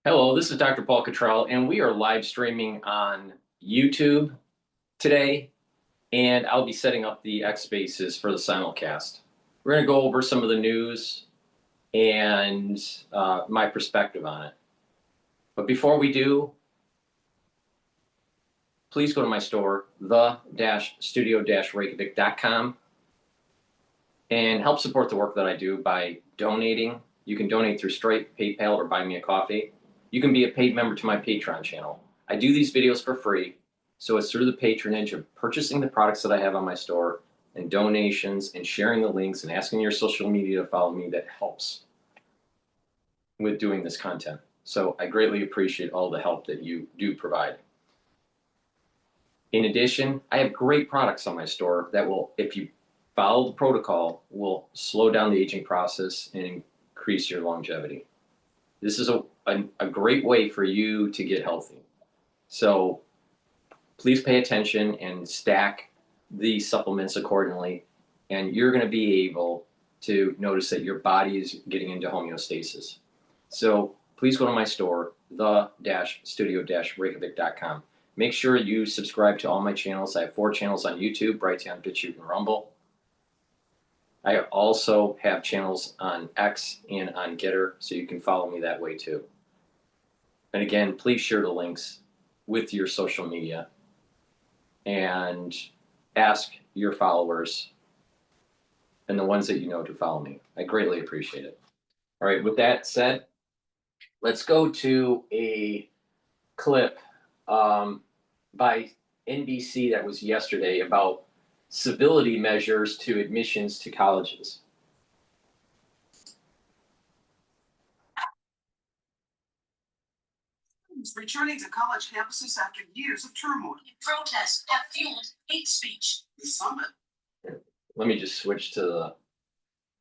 Hello, this is Dr. Paul Cottrell, and we are live streaming on YouTube today, and I'll be setting up the X Spaces for the simulcast. We're going to go over some of the news and my perspective on it. But before we do, please go to my store, the-studio-reykjavik.com, and help support the work that I do by donating. You can donate through Stripe, PayPal, or Buy Me a Coffee. You can be a paid member to my Patreon channel. I do these videos for free, so it's through the patronage of purchasing the products that I have on my store and donations and sharing the links and asking your social media to follow me that helps with doing this content. So I greatly appreciate all the help that you do provide. In addition, I have great products on my store that will, if you follow the protocol, will slow down the aging process and increase your longevity. This is a great way for you to get healthy. So please pay attention and stack the supplements accordingly, and you're going to be able to notice that your body is getting into homeostasis. So please go to my store, the-studio-reykjavik.com. Make sure you subscribe to all my channels. I have 4 channels on YouTube, Brighteon, Bitchute, and Rumble. I also have channels on X and on GETTR, so you can follow me that way too. And again, please share the links with your social media and ask your followers and the ones that you know to follow me. I greatly appreciate it. All right, with that said, let's go to a clip by NBC that was yesterday about civility measures to admissions to colleges. Returning to college campuses after years of turmoil. Protests have fueled hate speech. The summit. Let me just switch to the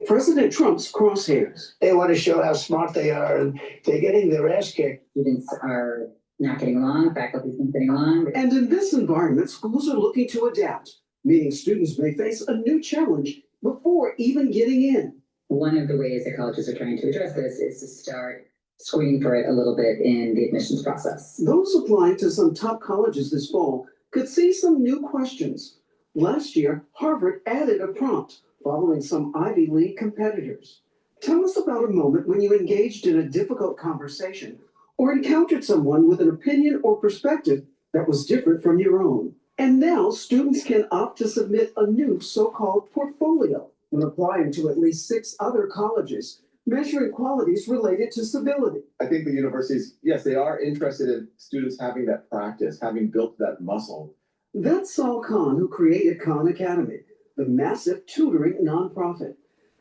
President Trump's crosshairs. They want to show how smart they are, and they're getting their ass kicked. Students are not getting along, faculty's not getting along. And in this environment, schools are looking to adapt, meaning students may face a new challenge before even getting in. One of the ways that colleges are trying to address this is to start screening for it a little bit in the admissions process. Those applying to some top colleges this fall could see some new questions. Last year, Harvard added a prompt following some Ivy League competitors. Tell us about a moment when you engaged in a difficult conversation or encountered someone with an opinion or perspective that was different from your own. And now students can opt to submit a new so-called portfolio when applying to at least 6 other colleges, measuring qualities related to civility. I think the universities, yes, they are interested in students having that practice, having built that muscle. That's Saul Khan, who created Khan Academy, the massive tutoring nonprofit.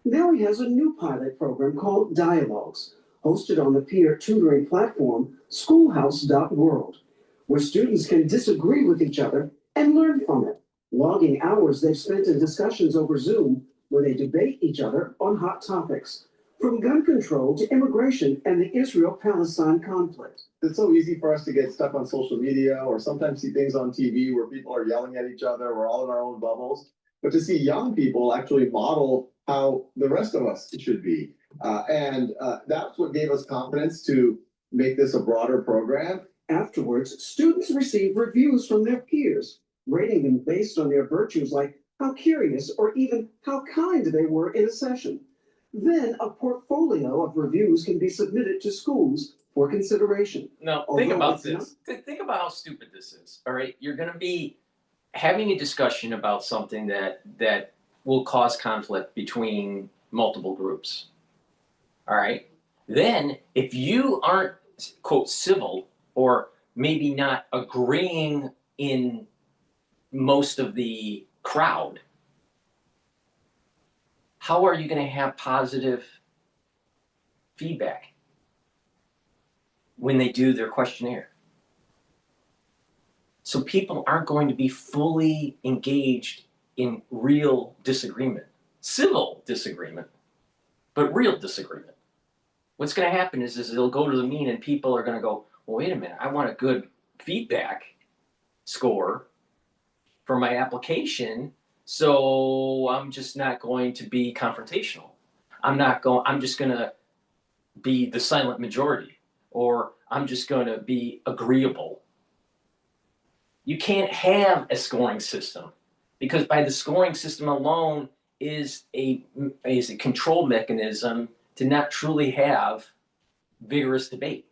Now he has a new pilot program called Dialogues, hosted on the peer tutoring platform schoolhouse.world, where students can disagree with each other and learn from it, logging hours they've spent in discussions over Zoom where they debate each other on hot topics, from gun control to immigration and the Israel-Palestine conflict. It's so easy for us to get stuck on social media or sometimes see things on TV where people are yelling at each other. We're all in our own bubbles. But to see young people actually model how the rest of us should be. That's what gave us confidence to make this a broader program. Afterwards, students receive reviews from their peers, rating them based on their virtues like how curious or even how kind they were in a session. Then a portfolio of reviews can be submitted to schools for consideration. Now, think about this. Think about how stupid this is. All right, you're going to be having a discussion about something that will cause conflict between multiple groups. All right. Then, if you aren't, quote, civil, or maybe not agreeing in most of the crowd, how are you going to have positive feedback when they do their questionnaire? So people aren't going to be fully engaged in real disagreement, civil disagreement, but real disagreement. What's going to happen is they'll go to the mean and people are going to go, well, wait a minute, I want a good feedback score for my application, so I'm just not going to be confrontational. I'm just going to be the silent majority, or I'm just going to be agreeable. You can't have a scoring system, because by the scoring system alone is a control mechanism to not truly have vigorous debate.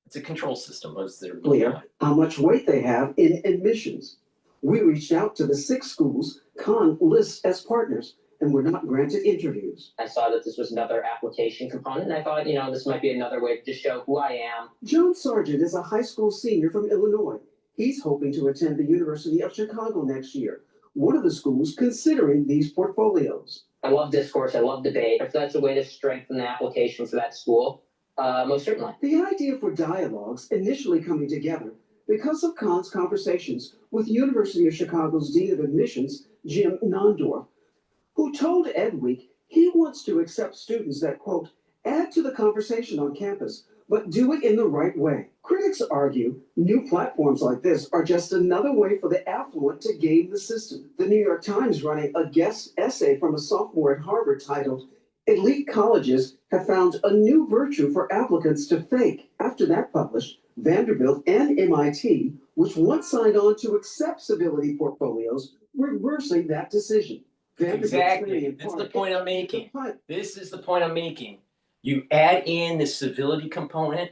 It's a control system. Clear how much weight they have in admissions. We reached out to the 6 schools Khan lists as partners and were not granted interviews. I saw that this was another application component, and I thought, this might be another way to just show who I am. John Sargent is a high school senior from Illinois. He's hoping to attend the University of Chicago next year, one of the schools considering these portfolios. I love discourse, I love debate. If that's a way to strengthen the application for that school, most certainly. The idea for dialogues initially coming together because of Kahn's conversations with University of Chicago's Dean of Admissions, Jim Nondorf, who told Ed Week he wants to accept students that, quote, add to the conversation on campus, but do it in the right way. Critics argue new platforms like this are just another way for the affluent to game the system. The New York Times running a guest essay from a sophomore at Harvard titled, Elite Colleges Have Found a New Virtue for Applicants to Fake. After that published, Vanderbilt and MIT, which once signed on to accept civility portfolios, reversing that decision. Exactly. This is the point I'm making. This is the point I'm making. You add in the civility component,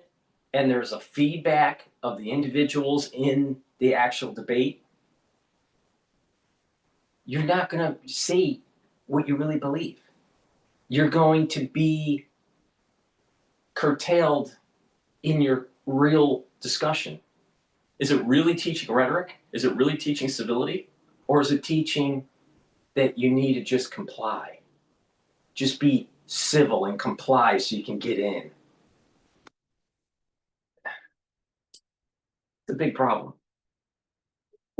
and there's a feedback of the individuals in the actual debate. You're not going to say what you really believe. You're going to be curtailed in your real discussion. Is it really teaching rhetoric? Is it really teaching civility? Or is it teaching that you need to just comply? Just be civil and comply so you can get in. It's a big problem.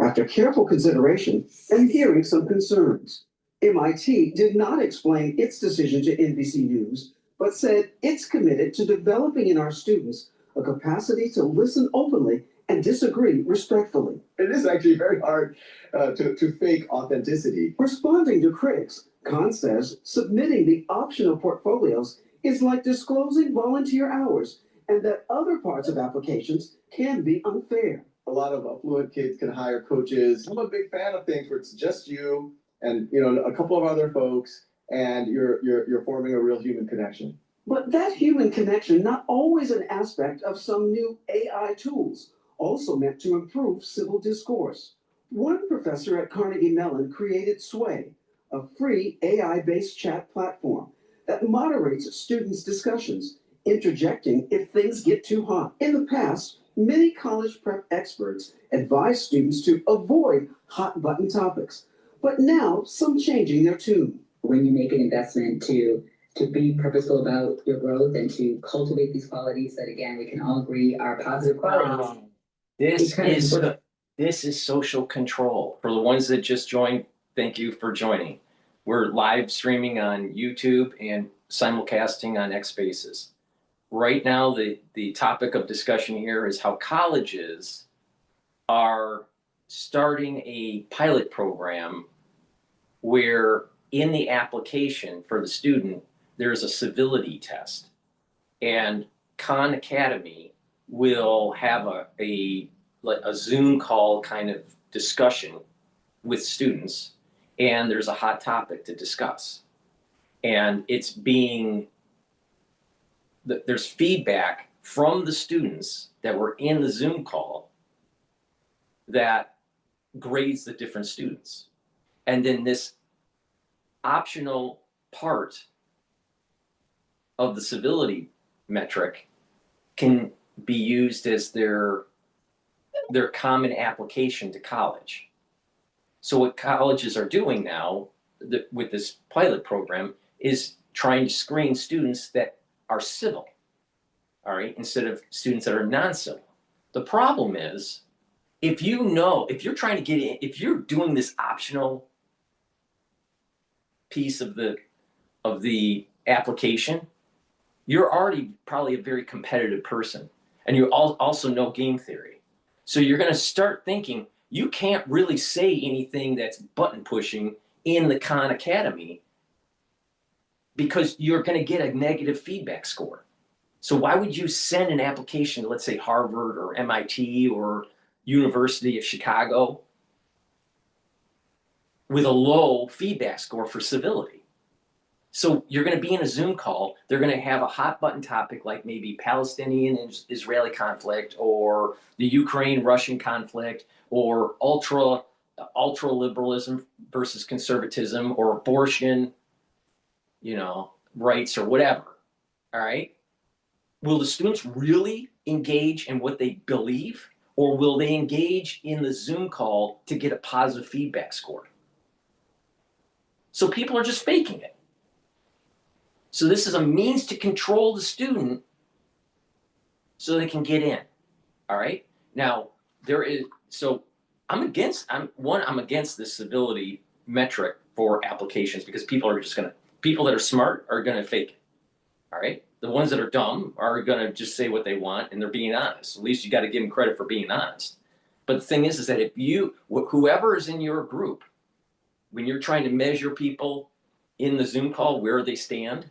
After careful consideration and hearing some concerns, MIT did not explain its decision to NBC News, but said it's committed to developing in our students a capacity to listen openly and disagree respectfully. It is actually very hard to fake authenticity. Responding to critics, Khan says submitting the optional portfolios is like disclosing volunteer hours and that other parts of applications can be unfair. A lot of affluent kids can hire coaches. I'm a big fan of things where it's just you and a couple of other folks, and you're forming a real human connection. But that human connection not always an aspect of some new AI tools, also meant to improve civil discourse. One professor at Carnegie Mellon created Sway, a free AI-based chat platform that moderates students' discussions, interjecting if things get too hot. In the past, many college prep experts advise students to avoid hot-button topics, but now some changing their tune. When you make an investment to be purposeful about your growth and to cultivate these qualities that, again, we can all agree are positive qualities. This is social control. For the ones that just joined, thank you for joining. We're live streaming on YouTube and simulcasting on X Spaces. Right now, the topic of discussion here is how colleges are starting a pilot program where in the application for the student, there's a civility test. And Khan Academy will have a Zoom call kind of discussion with students, and there's a hot topic to discuss. And there's feedback from the students that were in the Zoom call that grades the different students. And then this optional part of the civility metric can be used as their common application to college. So what colleges are doing now with this pilot program is trying to screen students that are civil, all right, instead of students that are non-civil. The problem is, if you're trying to get in, if you're doing this optional piece of the application, you're already probably a very competitive person, and you also know game theory. So you're going to start thinking you can't really say anything that's button pushing in the Khan Academy because you're going to get a negative feedback score. So why would you send an application to, let's say, Harvard or MIT or University of Chicago with a low feedback score for civility? So you're going to be in a Zoom call. They're going to have a hot button topic like maybe Palestinian and Israeli conflict, or the Ukraine-Russian conflict, or ultra liberalism versus conservatism, or abortion, rights or whatever. All right. Will the students really engage in what they believe, or will they engage in the Zoom call to get a positive feedback score? So people are just faking it. So this is a means to control the student so they can get in. All right. Now I'm against this civility metric for applications, because people that are smart are gonna fake it. All right. The ones that are dumb are gonna just say what they want, and they're being honest. At least you got to give them credit for being honest. But the thing is that if whoever is in your group, when you're trying to measure people in the Zoom call where they stand,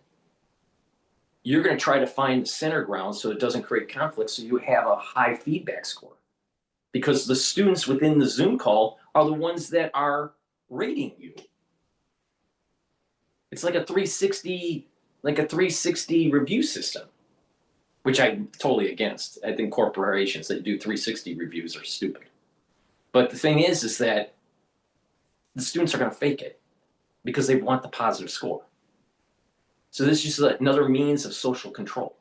you're going to try to find the center ground so it doesn't create conflict, so you have a high feedback score. Because the students within the Zoom call are the ones that are rating you. It's like a 360 review system, which I'm totally against. I think corporations that do 360 reviews are stupid. But the thing is that the students are going to fake it because they want the positive score. So this is just another means of social control.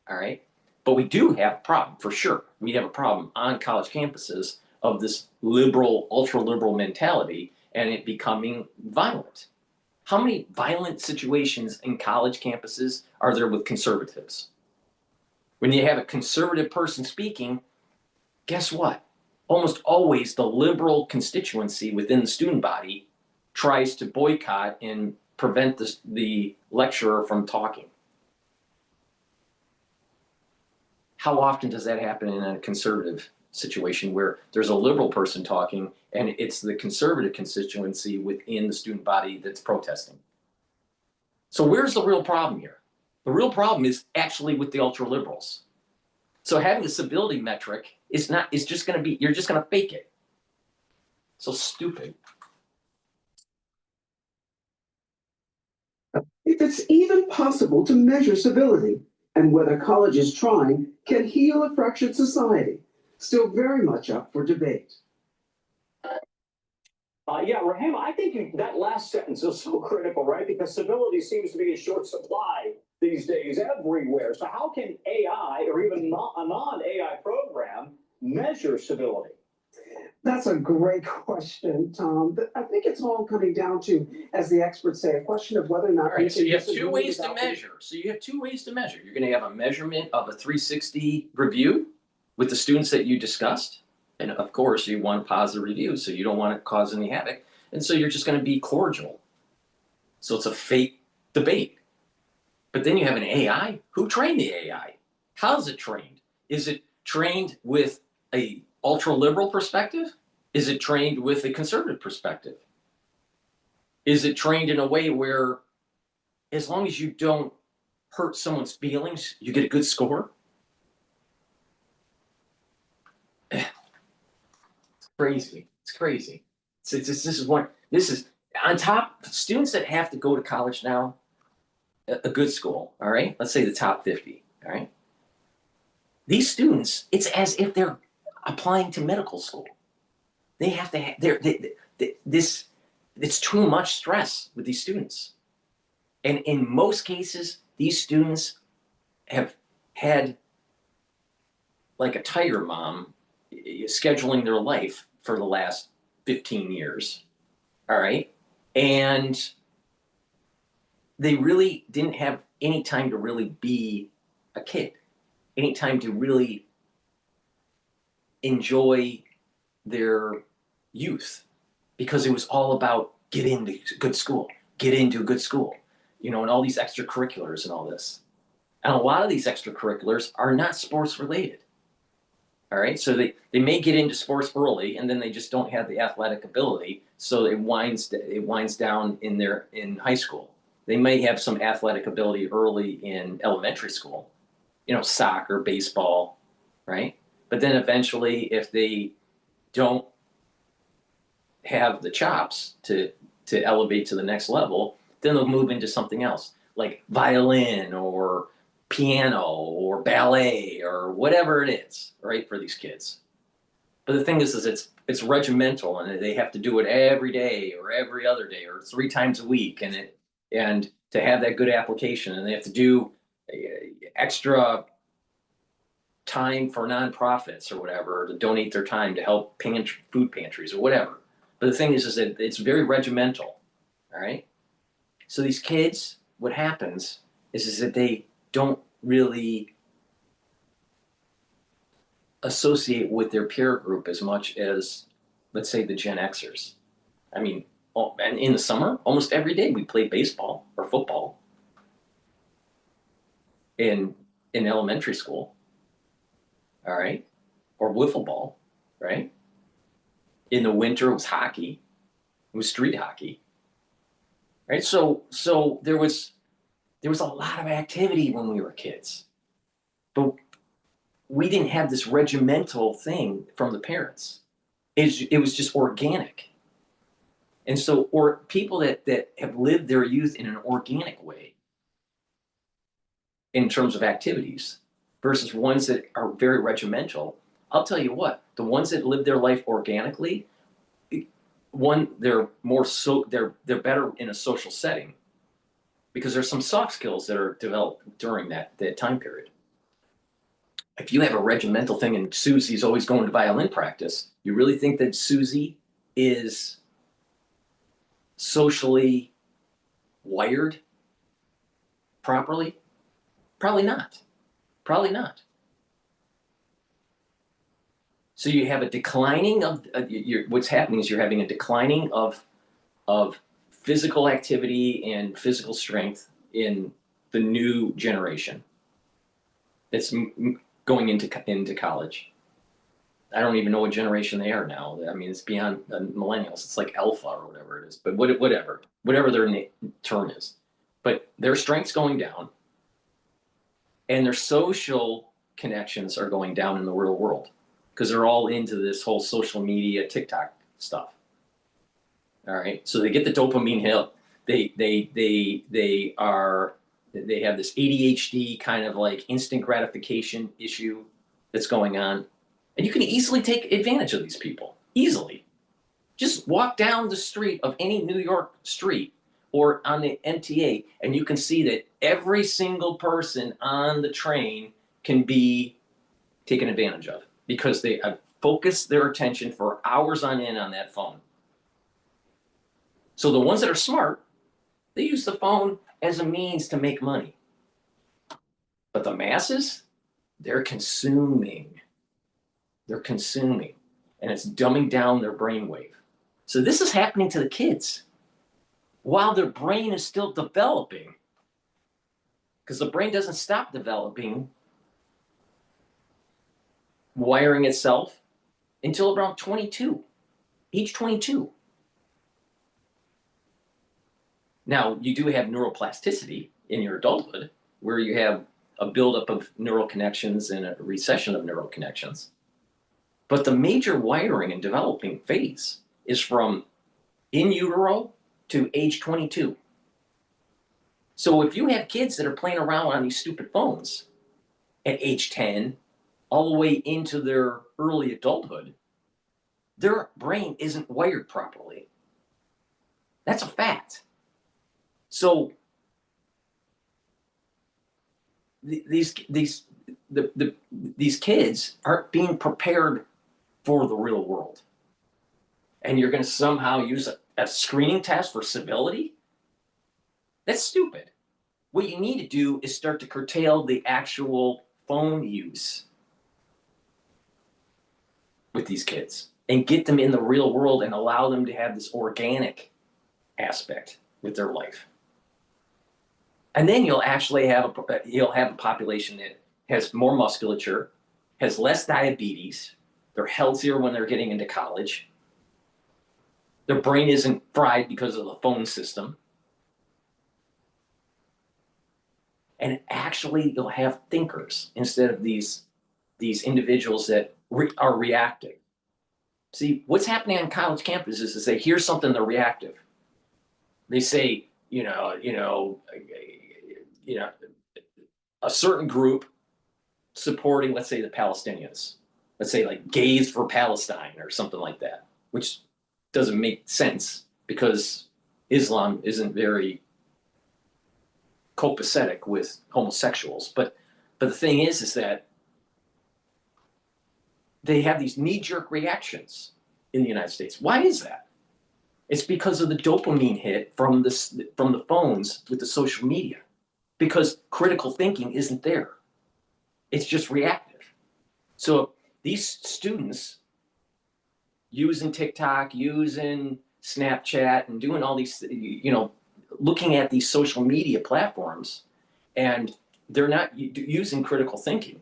All right. But we do have a problem, for sure. We have a problem on college campuses of this liberal, ultra liberal mentality, and it becoming violent. How many violent situations in college campuses are there with conservatives? When you have a conservative person speaking, guess what? Almost always the liberal constituency within the student body tries to boycott and prevent the lecturer from talking. How often does that happen in a conservative situation where there's a liberal person talking and it's the conservative constituency within the student body that's protesting? So where's the real problem here? The real problem is actually with the ultra liberals. So having a civility metric you're just going to fake it. So stupid. If it's even possible to measure civility, and whether colleges trying can heal a fractured society, still very much up for debate. Yeah, Rahim, I think that last sentence is so critical, right? Because civility seems to be in short supply these days everywhere. So how can AI or even a non-AI program measure civility? That's a great question, Tom. But I think it's all coming down to, as the experts say, a question of whether or not. All right, so you have two ways to measure. You're going to have a measurement of a 360 review with the students that you discussed. And of course, you want positive reviews, so you don't want to cause any havoc. And so you're just going to be cordial. So it's a fake debate. But then you have an AI. Who trained the AI? How's it trained? Is it trained with a ultra liberal perspective? Is it trained with a conservative perspective? Is it trained in a way where, as long as you don't hurt someone's feelings, you get a good score? It's crazy. It's crazy. This is on top. Students that have to go to college now, a good school, all right? Let's say the top 50, all right? These students, it's as if they're applying to medical school. They have to it's too much stress with these students. And in most cases, these students have had like a tiger mom scheduling their life for the last 15 years, all right? And they really didn't have any time to really be a kid, any time to really enjoy their youth, because it was all about get into a good school, and all these extracurriculars and all this. And a lot of these extracurriculars are not sports related. All right, so they may get into sports early, and then they just don't have the athletic ability, so it winds down in high school. They may have some athletic ability early in elementary school, you know, soccer, baseball, right? But then eventually, if they don't have the chops to elevate to the next level, then they'll move into something else, like violin or piano or ballet or whatever it is, right, for these kids. But the thing is it's regimental, and they have to do it every day or every other day or 3 times a week, and to have that good application, and they have to do extra time for nonprofits or whatever, to donate their time to help food pantries or whatever. But the thing is that it's very regimental, all right? So these kids, what happens is that they don't really associate with their peer group as much as, let's say, the Gen Xers. I mean, and in the summer, almost every day we play baseball or football in elementary school, all right? Or wiffle ball, right? In the winter, it was hockey. It was street hockey, right? So there was a lot of activity when we were kids, but we didn't have this regimental thing from the parents. It was just organic. And so, or people that have lived their youth in an organic way in terms of activities versus ones that are very regimental, I'll tell you what, the ones that live their life organically, they're better in a social setting because there's some soft skills that are developed during that time period. If you have a regimental thing and Susie's always going to violin practice, you really think that Susie is socially wired properly? Probably not. Probably not. So you have a declining of what's happening is you're having a declining of physical activity and physical strength in the new generation that's going into college. I don't even know what generation they are now. I mean, it's beyond millennials. It's like alpha or whatever it is. But whatever their term is. But their strength's going down, and their social connections are going down in the real world because they're all into this whole social media TikTok stuff. All right, so they get the dopamine hit. They have this ADHD kind of like instant gratification issue that's going on. And you can easily take advantage of these people. Easily. Just walk down the street of any New York street or on the MTA, and you can see that every single person on the train can be taken advantage of because they have focused their attention for hours on end on that phone. So the ones that are smart, they use the phone as a means to make money. But the masses, they're consuming. They're consuming, and it's dumbing down their brainwave. So this is happening to the kids while their brain is still developing, because the brain doesn't stop developing, wiring itself until around 22, age 22. Now, you do have neuroplasticity in your adulthood, where you have a buildup of neural connections and a recession of neural connections. But the major wiring and developing phase is from in utero to age 22. So if you have kids that are playing around on these stupid phones at age 10, all the way into their early adulthood, their brain isn't wired properly. That's a fact. So these kids aren't being prepared for the real world. And you're going to somehow use a screening test for civility? That's stupid. What you need to do is start to curtail the actual phone use with these kids and get them in the real world and allow them to have this organic aspect with their life. And then you'll actually have a population that has more musculature, has less diabetes, they're healthier when they're getting into college. Their brain isn't fried because of the phone system. And actually, you'll have thinkers instead of these individuals that are reactive. See, what's happening on college campuses is they hear something, they're reactive. They say, a certain group supporting, let's say, the Palestinians. Let's say like Gays for Palestine or something like that, which doesn't make sense because Islam isn't very copacetic with homosexuals. But the thing is that they have these knee-jerk reactions in the United States. Why is that? It's because of the dopamine hit from the phones with the social media. Because critical thinking isn't there. It's just reactive. So these students using TikTok, using Snapchat, and doing all these, looking at these social media platforms, and they're not using critical thinking,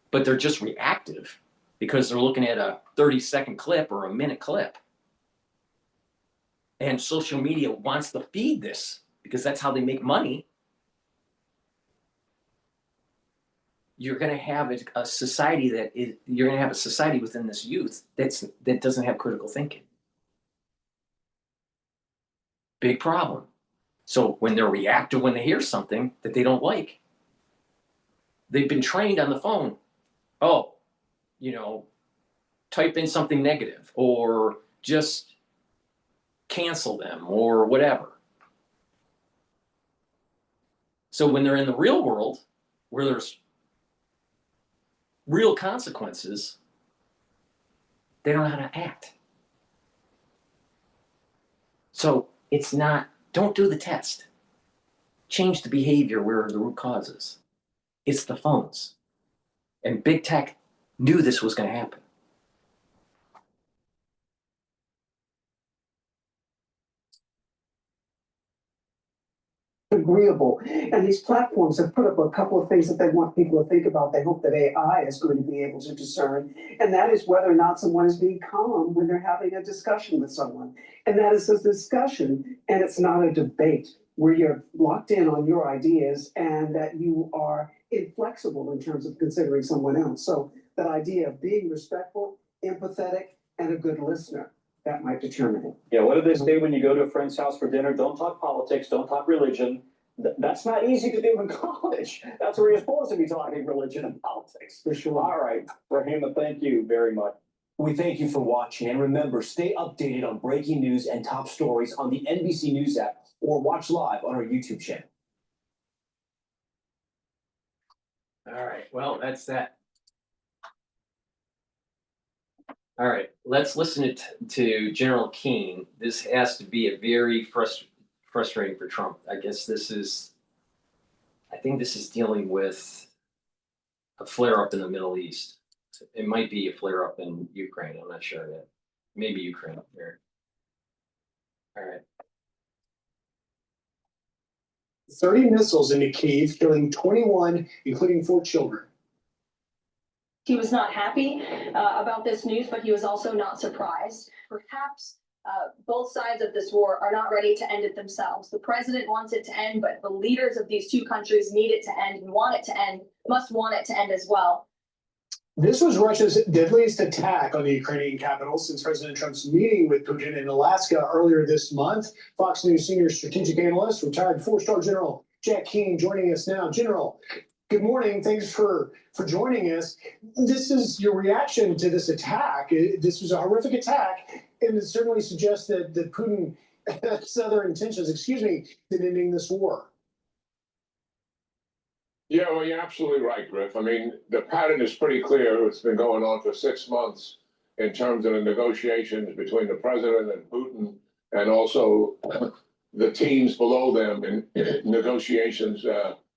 but they're just reactive because they're looking at a 30-second clip or a minute clip. And social media wants to feed this because that's how they make money. You're going to have a society you're going to have a society within this youth that doesn't have critical thinking. Big problem. So when they're reactive, when they hear something that they don't like, they've been trained on the phone. Oh, type in something negative or just cancel them or whatever. So when they're in the real world where there's real consequences, they don't know how to act. So don't do the test. Change the behavior where the root cause is. It's the phones. And big tech knew this was going to happen. Agreeable. And these platforms have put up a couple of things that they want people to think about. They hope that AI is going to be able to discern, and that is whether or not someone is being calm when they're having a discussion with someone. And that is a discussion, and it's not a debate where you're locked in on your ideas and that you are inflexible in terms of considering someone else. So that idea of being respectful, empathetic, and a good listener, that might determine it. Yeah, what do they say when you go to a friend's house for dinner? Don't talk politics, don't talk religion. That's not easy to do in college. That's where you're supposed to be talking religion and politics. For sure. All right, Rahima, thank you very much. We thank you for watching, and remember, stay updated on breaking news and top stories on the NBC News app or watch live on our YouTube channel. All right, well, that's that. All right, let's listen to General Keane. This has to be a very frustrating for Trump. I think this is dealing with a flare-up in the Middle East. It might be a flare-up in Ukraine. I'm not sure yet. Maybe Ukraine up there. All right. 30 missiles into Kyiv, killing 21, including 4 children. He was not happy about this news, but he was also not surprised. Perhaps both sides of this war are not ready to end it themselves. The president wants it to end, but the leaders of these two countries need it to end and want it to end, must want it to end as well. This was Russia's deadliest attack on the Ukrainian capital since President Trump's meeting with Putin in Alaska earlier this month. Fox News senior strategic analyst, retired 4-star General Jack Keane, joining us now. General, good morning. Thanks for joining us. This is your reaction to this attack. This was a horrific attack, and it certainly suggests that Putin has other intentions, than ending this war. Yeah, well, you're absolutely right, Griff. I mean, the pattern is pretty clear. It's been going on for 6 months in terms of the negotiations between the president and Putin, and also the teams below them in negotiations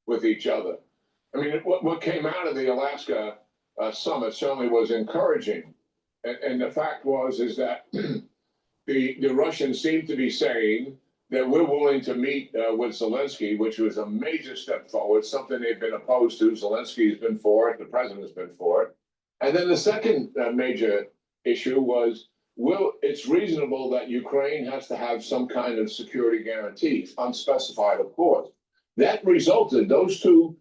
with each other. I mean, what came out of the Alaska summit certainly was encouraging. And the fact is that the Russians seem to be saying that we're willing to meet with Zelensky, which was a major step forward, something they've been opposed to. Zelensky has been for it, the president has been for it. And then the second major issue was, it's reasonable that Ukraine has to have some kind of security guarantees, unspecified, of course. That resulted, those two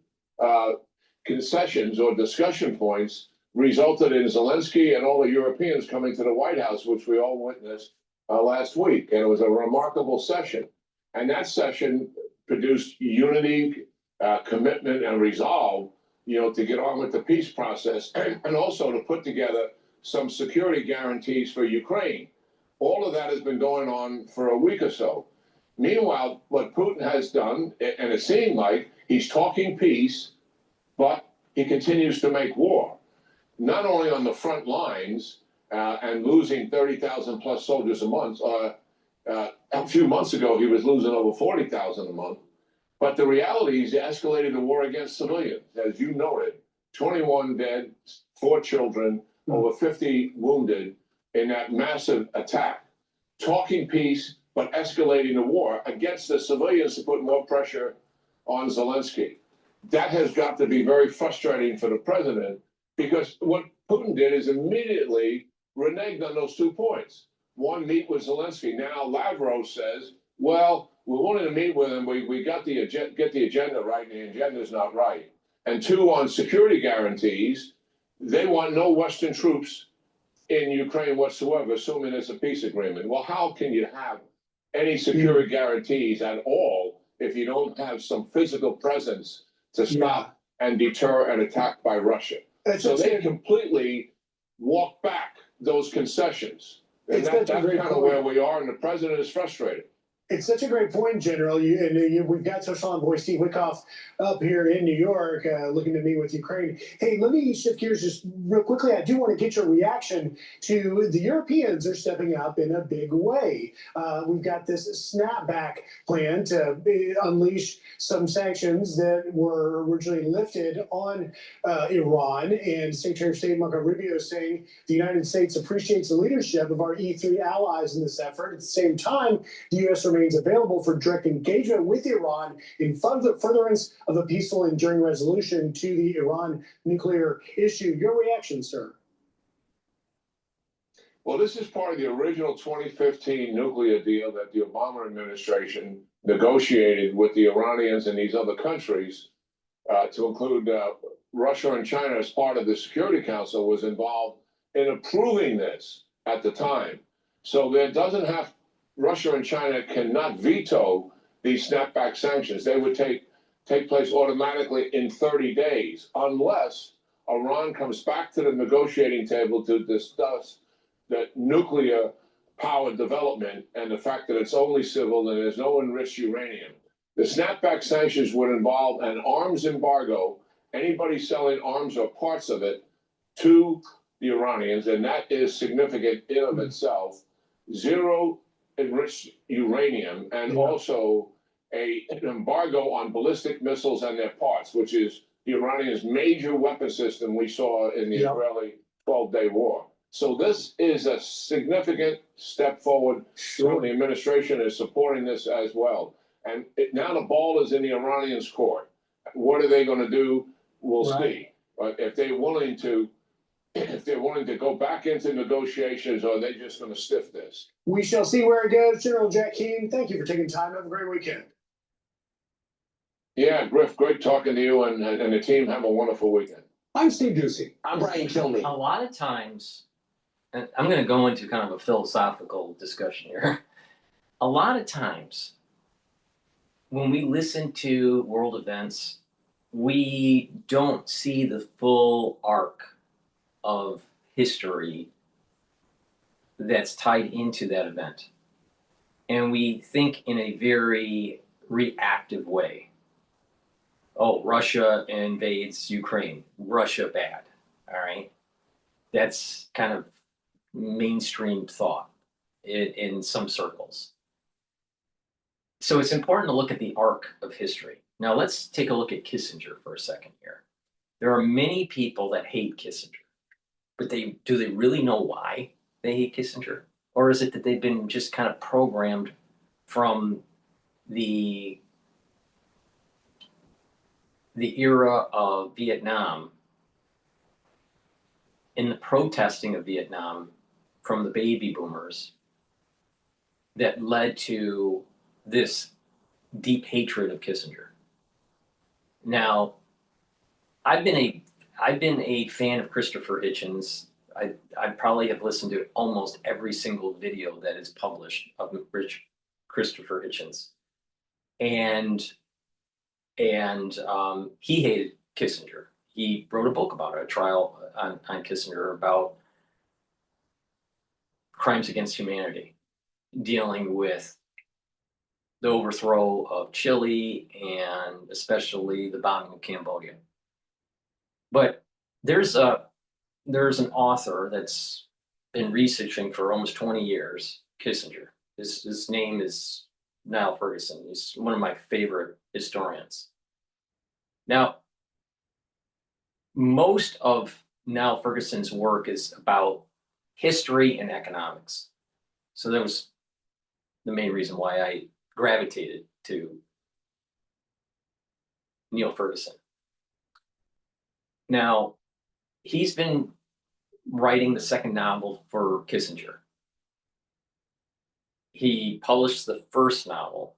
concessions or discussion points resulted in Zelensky and all the Europeans coming to the White House, which we all witnessed last week. And it was a remarkable session. And that session produced unity, commitment, and resolve, to get on with the peace process and also to put together some security guarantees for Ukraine. All of that has been going on for a week or so. Meanwhile, what Putin has done, and it seemed like he's talking peace, but he continues to make war, not only on the front lines and losing 30,000 plus soldiers a month. A few months ago, he was losing over 40,000 a month. But the reality is he escalated the war against civilians. As you noted, 21 dead, 4 children, over 50 wounded in that massive attack. Talking peace, but escalating the war against the civilians to put more pressure on Zelensky. That has got to be very frustrating for the president, because what Putin did is immediately reneged on those 2 points. One, meet with Zelensky. Now Lavrov says, well, we wanted to meet with him. We got get the agenda right, and the agenda is not right. And 2, on security guarantees, they want no Western troops in Ukraine whatsoever, assuming there's a peace agreement. Well, how can you have any security guarantees at all if you don't have some physical presence to stop and deter an attack by Russia? So they completely walk back those concessions. And that's kind of where we are, and the president is frustrated. It's such a great point, General. We've got Special Envoy Steve Witkoff up here in New York looking to meet with Ukraine. Hey, let me shift gears just real quickly. I do want to get your reaction to the Europeans are stepping up in a big way. We've got this snapback plan to unleash some sanctions that were originally lifted on Iran. And Secretary of State Marco Rubio is saying the United States appreciates the leadership of our E3 allies in this effort. At the same time, the U.S. remains available for direct engagement with Iran in furtherance of a peaceful and enduring resolution to the Iran nuclear issue. Your reaction, sir? Well, this is part of the original 2015 nuclear deal that the Obama administration negotiated with the Iranians and these other countries to include Russia and China as part of the Security Council was involved in approving this at the time. So there doesn't have Russia and China cannot veto these snapback sanctions. They would take place automatically in 30 days unless Iran comes back to the negotiating table to discuss the nuclear power development and the fact that it's only civil and there's no enriched uranium. The snapback sanctions would involve an arms embargo, anybody selling arms or parts of it to the Iranians, and that is significant in of itself. 0 enriched uranium, and also an embargo on ballistic missiles and their parts, which is the Iranians' major weapon system we saw in the Israeli 12-day war. So this is a significant step forward. The administration is supporting this as well. And now the ball is in the Iranians' court. What are they going to do? We'll see. But if they're willing to go back into negotiations, or are they just going to stiff this? We shall see where it goes. General Jack Keane, thank you for taking time. Have a great weekend. Yeah, Griff, great talking to you and the team. Have a wonderful weekend. I'm Steve Ducey. I'm Brian Kilmeade. A lot of times, and I'm going to go into kind of a philosophical discussion here. A lot of times, when we listen to world events, we don't see the full arc of history that's tied into that event. And we think in a very reactive way. Oh, Russia invades Ukraine. Russia bad. All right. That's kind of mainstream thought in some circles. So it's important to look at the arc of history. Now let's take a look at Kissinger for a second here. There are many people that hate Kissinger, but do they really know why they hate Kissinger? Or is it that they've been just kind of programmed from the era of Vietnam, in the protesting of Vietnam from the baby boomers that led to this deep hatred of Kissinger? Now, I've been a fan of Christopher Hitchens. I probably have listened to almost every single video that is published of Christopher Hitchens, and he hated Kissinger. He wrote a book about it, a trial on Kissinger about crimes against humanity, dealing with the overthrow of Chile and especially the bombing of Cambodia. But there's an author that's been researching for almost 20 years, Kissinger. His name is Niall Ferguson. He's one of my favorite historians. Now, most of Niall Ferguson's work is about history and economics. So that was the main reason why I gravitated to Niall Ferguson. Now, he's been writing the second novel for Kissinger. He published the first novel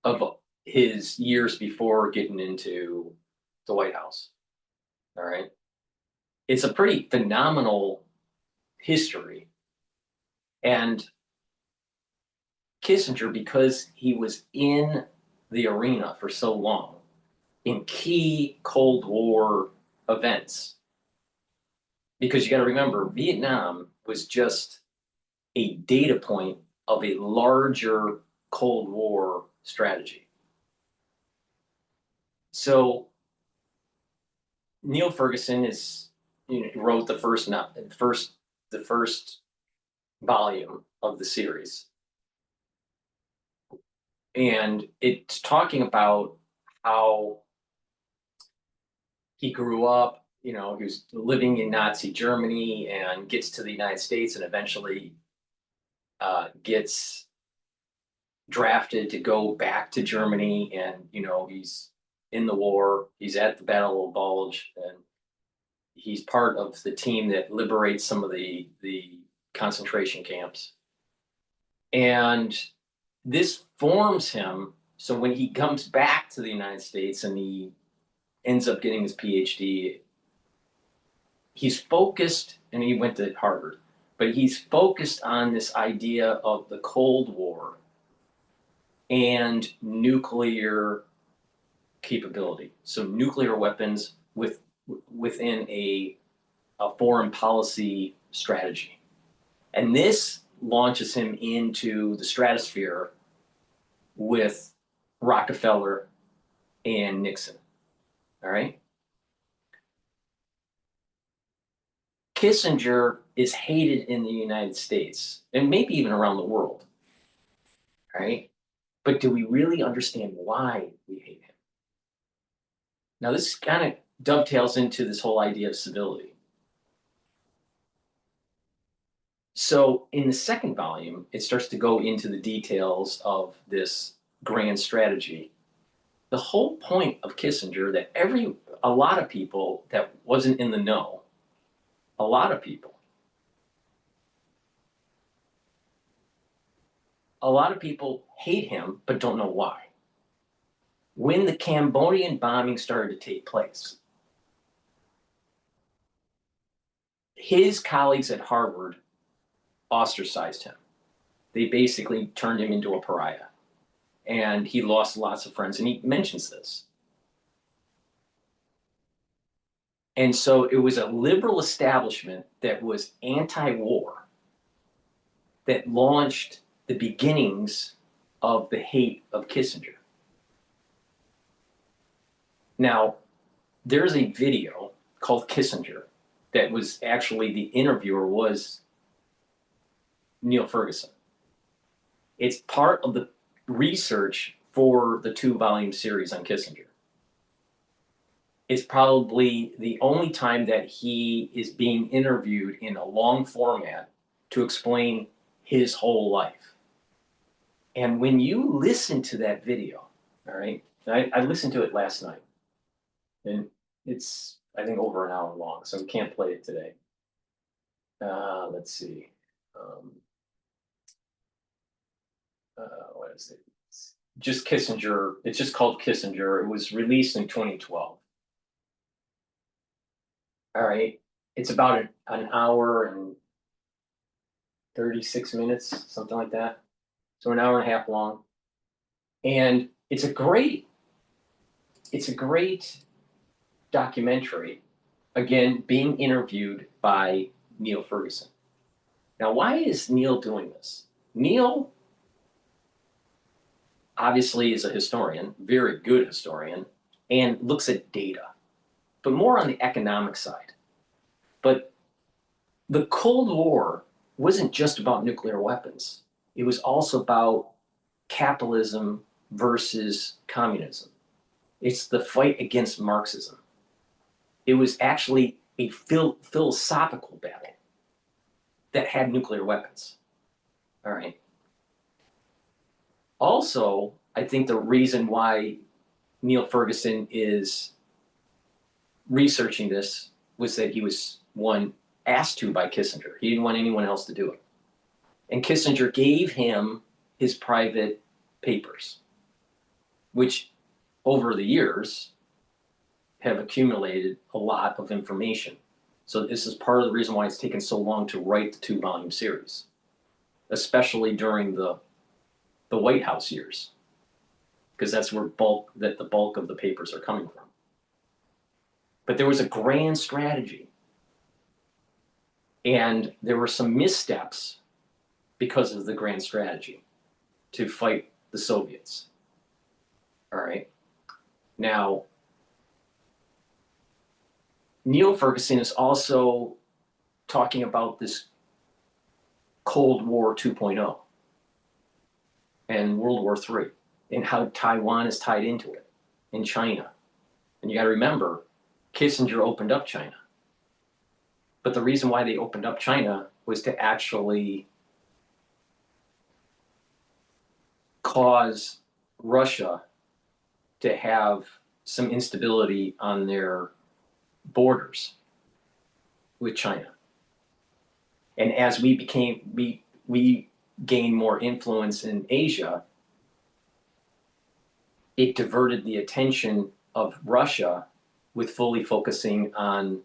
of his years before getting into the White House. All right. It's a pretty phenomenal history. And Kissinger, because he was in the arena for so long, in key Cold War events, because you got to remember, Vietnam was just a data point of a larger Cold War strategy. So Niall Ferguson wrote the first volume of the series, and it's talking about how he grew up. He was living in Nazi Germany and gets to the United States and eventually gets drafted to go back to Germany. And, he's in the war. He's at the Battle of Bulge, and he's part of the team that liberates some of the concentration camps. And this forms him. So when he comes back to the United States and he ends up getting his Ph.D., he's focused, and he went to Harvard, but he's focused on this idea of the Cold War and nuclear capability. So nuclear weapons within a foreign policy strategy. And this launches him into the stratosphere with Rockefeller and Nixon. All right. Kissinger is hated in the United States and maybe even around the world. Right? But do we really understand why we hate him? Now, this kind of dovetails into this whole idea of civility. So in the second volume, it starts to go into the details of this grand strategy. The whole point of Kissinger that a lot of people that wasn't in the know, a lot of people hate him, but don't know why. When the Cambodian bombing started to take place, his colleagues at Harvard ostracized him. They basically turned him into a pariah. And he lost lots of friends, and he mentions this. And so it was a liberal establishment that was anti-war that launched the beginnings of the hate of Kissinger. Now, there's a video called Kissinger that was actually, the interviewer was Niall Ferguson. It's part of the research for the 2-volume series on Kissinger. It's probably the only time that he is being interviewed in a long format to explain his whole life. And when you listen to that video, all right, I listened to it last night, and it's, I think, over an hour long, so we can't play it today. Let's see. What is it? just Kissinger. It's just called Kissinger. It was released in 2012. All right. It's about an hour and 36 minutes, something like that. So an hour and a half long. And it's a great documentary, again, being interviewed by Neil Ferguson. Now, why is Neil doing this? Neil obviously is a historian, very good historian, and looks at data, but more on the economic side. But the Cold War wasn't just about nuclear weapons. It was also about capitalism versus communism. It's the fight against Marxism. It was actually a philosophical battle that had nuclear weapons. All right. Also, I think the reason why Neil Ferguson is researching this was that he was, one, asked to by Kissinger. He didn't want anyone else to do it. And Kissinger gave him his private papers, which over the years have accumulated a lot of information. So this is part of the reason why it's taken so long to write the 2-volume series, especially during the White House years, because that's where the bulk of the papers are coming from. But there was a grand strategy, and there were some missteps because of the grand strategy to fight the Soviets. All right. Now, Neil Ferguson is also talking about this Cold War 2.0 and World War III and how Taiwan is tied into it, and China. And you got to remember, Kissinger opened up China. But the reason why they opened up China was to actually cause Russia to have some instability on their borders with China. And as we gained more influence in Asia, it diverted the attention of Russia with fully focusing on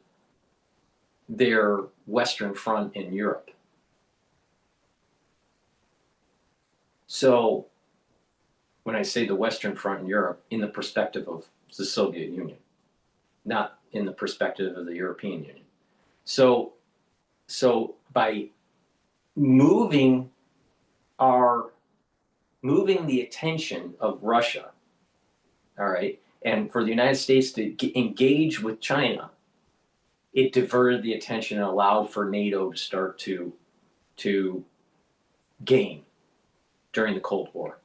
their Western Front in Europe. So when I say the Western Front in Europe, in the perspective of the Soviet Union, not in the perspective of the European Union. So by moving the attention of Russia, all right, and for the United States to engage with China, it diverted the attention and allowed for NATO to start to gain during the Cold War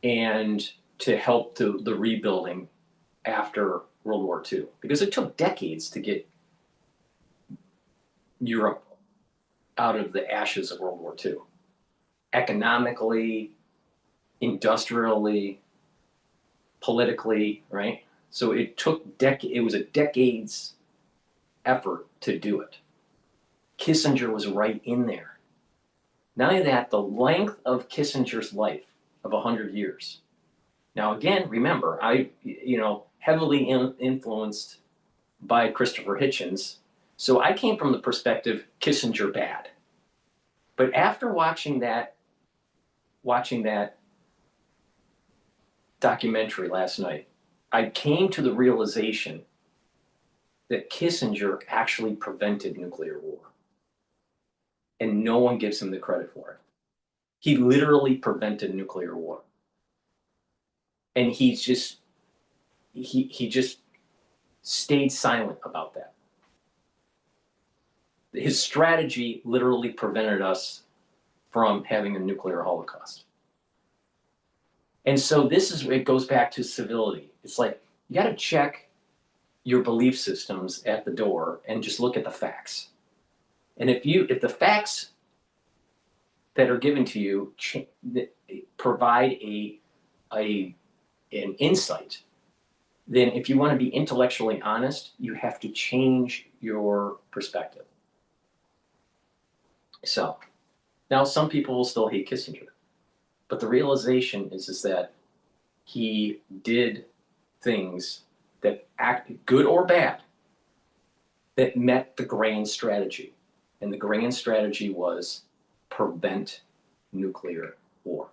and to help the rebuilding after World War II, because it took decades to get Europe out of the ashes of World War II, economically, industrially, politically, right? So it took it was a decades effort to do it. Kissinger was right in there. Not only that, the length of Kissinger's life of 100 years. Now, again, remember, I, heavily influenced by Christopher Hitchens. So I came from the perspective Kissinger bad. But after watching that documentary last night, I came to the realization that Kissinger actually prevented nuclear war. And no one gives him the credit for it. He literally prevented nuclear war. And he just stayed silent about that. His strategy literally prevented us from having a nuclear holocaust. And so it goes back to civility. It's like, you got to check your belief systems at the door and just look at the facts. And if the facts that are given to you provide an insight, then if you want to be intellectually honest, you have to change your perspective. So now some people will still hate Kissinger. But the realization is that he did things that act good or bad that met the grand strategy. And the grand strategy was prevent nuclear war.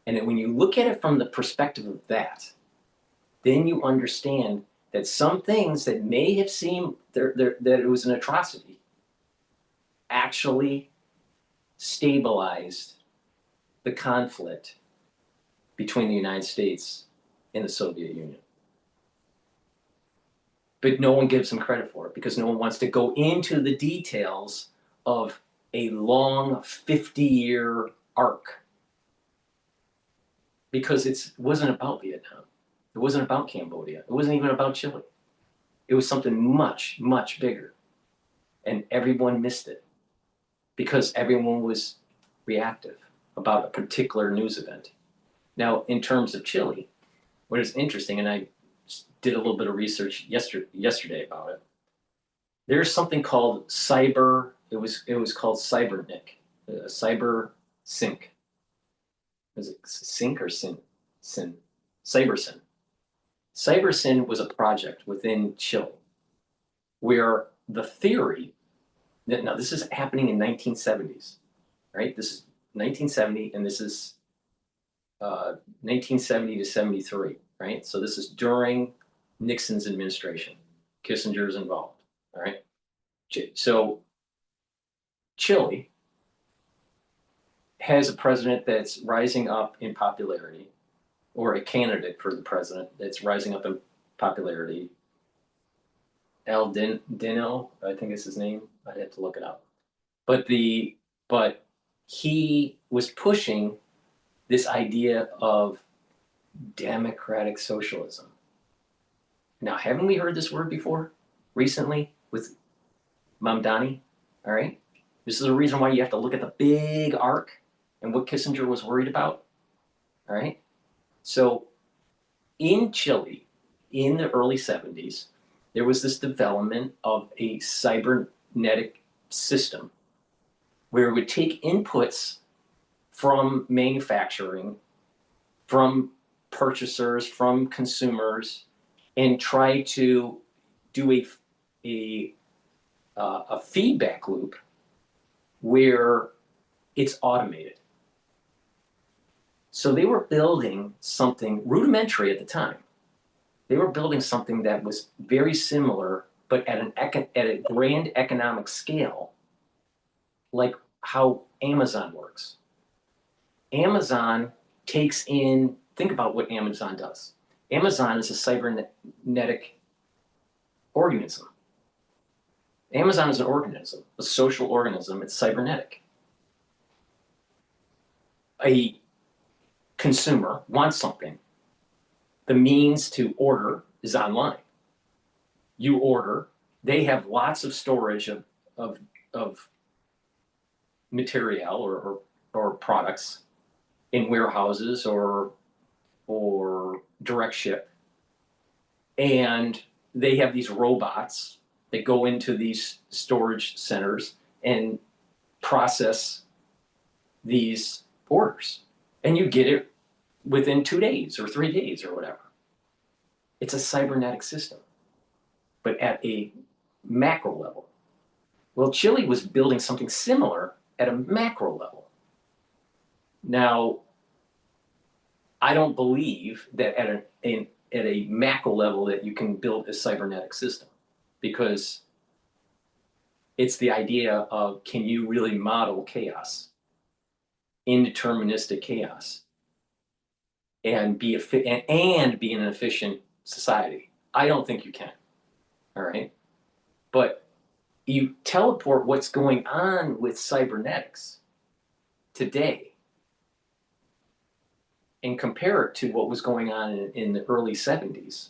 And then when you look at it from the perspective of that, then you understand that some things that may have seemed that it was an atrocity actually stabilized the conflict between the United States and the Soviet Union. But no one gives him credit for it because no one wants to go into the details of a long 50-year arc. Because it wasn't about Vietnam. It wasn't about Cambodia. It wasn't even about Chile. It was something much, much bigger. And everyone missed it because everyone was reactive about a particular news event. Now, in terms of Chile, what is interesting, and I did a little bit of research yesterday about it, there's something called it was called CyberNIC, Cyber Sync. Was it Sync or Sin? CyberSyn. CyberSyn was a project within Chile where the theory that, now this is happening in 1970s, right? This is 1970 and this is 1970 to 73, right? So this is during Nixon's administration. Kissinger's involved, all right? So Chile has a president that's rising up in popularity, or a candidate for the president that's rising up in popularity. Dino, I think is his name. I'd have to look it up. But he was pushing this idea of democratic socialism. Now, haven't we heard this word before recently with Mamdani? All right. This is the reason why you have to look at the big arc and what Kissinger was worried about. All right. So in Chile, in the early 70s, there was this development of a cybernetic system where it would take inputs from manufacturing, from purchasers, from consumers, and try to do a feedback loop where it's automated. So they were building something rudimentary at the time. They were building something that was very similar, but at a grand economic scale, like how Amazon works. Amazon takes in, think about what Amazon does. Amazon is a cybernetic organism. Amazon is an organism, a social organism. It's cybernetic. A consumer wants something. The means to order is online. You order. They have lots of storage of material or products in warehouses or direct ship. And they have these robots that go into these storage centers and process these orders. And you get it within 2 days or 3 days or whatever. It's a cybernetic system, but at a macro level. Well, Chile was building something similar at a macro level. Now, I don't believe that at a macro level that you can build a cybernetic system, because it's the idea of, can you really model chaos, indeterministic chaos, and be an efficient society? I don't think you can. All right, but you teleport what's going on with cybernetics today and compare it to what was going on in the early 70s.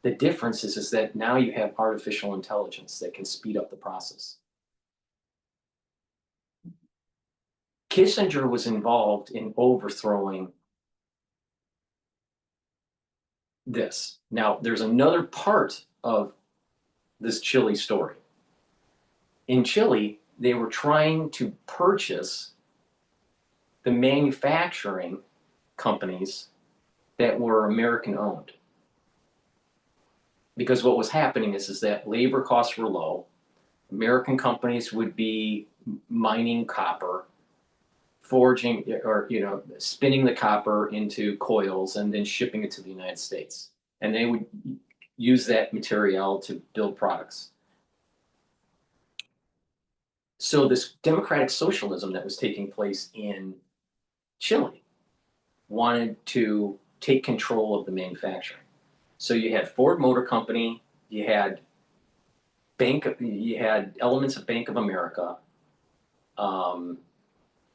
The difference is that now you have artificial intelligence that can speed up the process. Kissinger was involved in overthrowing this. Now, there's another part of this Chile story. In Chile, they were trying to purchase the manufacturing companies that were American owned. Because what was happening is that labor costs were low. American companies would be mining copper, forging or spinning the copper into coils and then shipping it to the United States. And they would use that material to build products. So this democratic socialism that was taking place in Chile wanted to take control of the manufacturing. So you had Ford Motor Company, you had elements of Bank of America,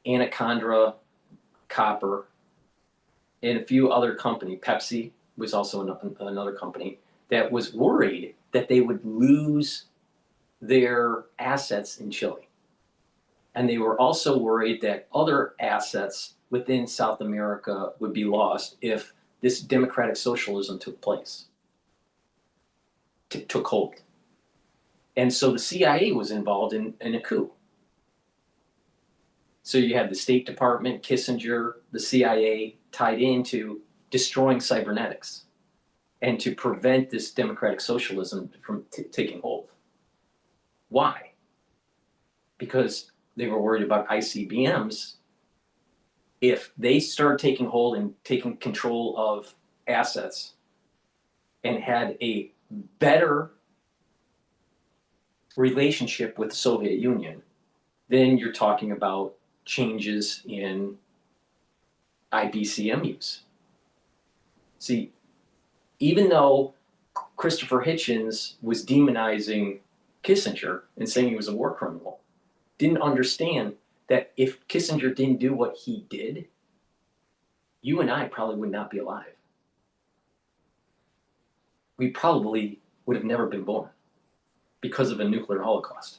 Anaconda Copper, and a few other companies. Pepsi was also another company that was worried that they would lose their assets in Chile. And they were also worried that other assets within South America would be lost if this democratic socialism took place, took hold. And so the CIA was involved in a coup. So you had the State Department, Kissinger, the CIA tied into destroying cybernetics and to prevent this democratic socialism from taking hold. Why? Because they were worried about ICBMs. If they start taking hold and taking control of assets and had a better relationship with the Soviet Union, then you're talking about changes in IBCMUs. See, even though Christopher Hitchens was demonizing Kissinger and saying he was a war criminal, didn't understand that if Kissinger didn't do what he did, you and I probably would not be alive. We probably would have never been born because of a nuclear holocaust.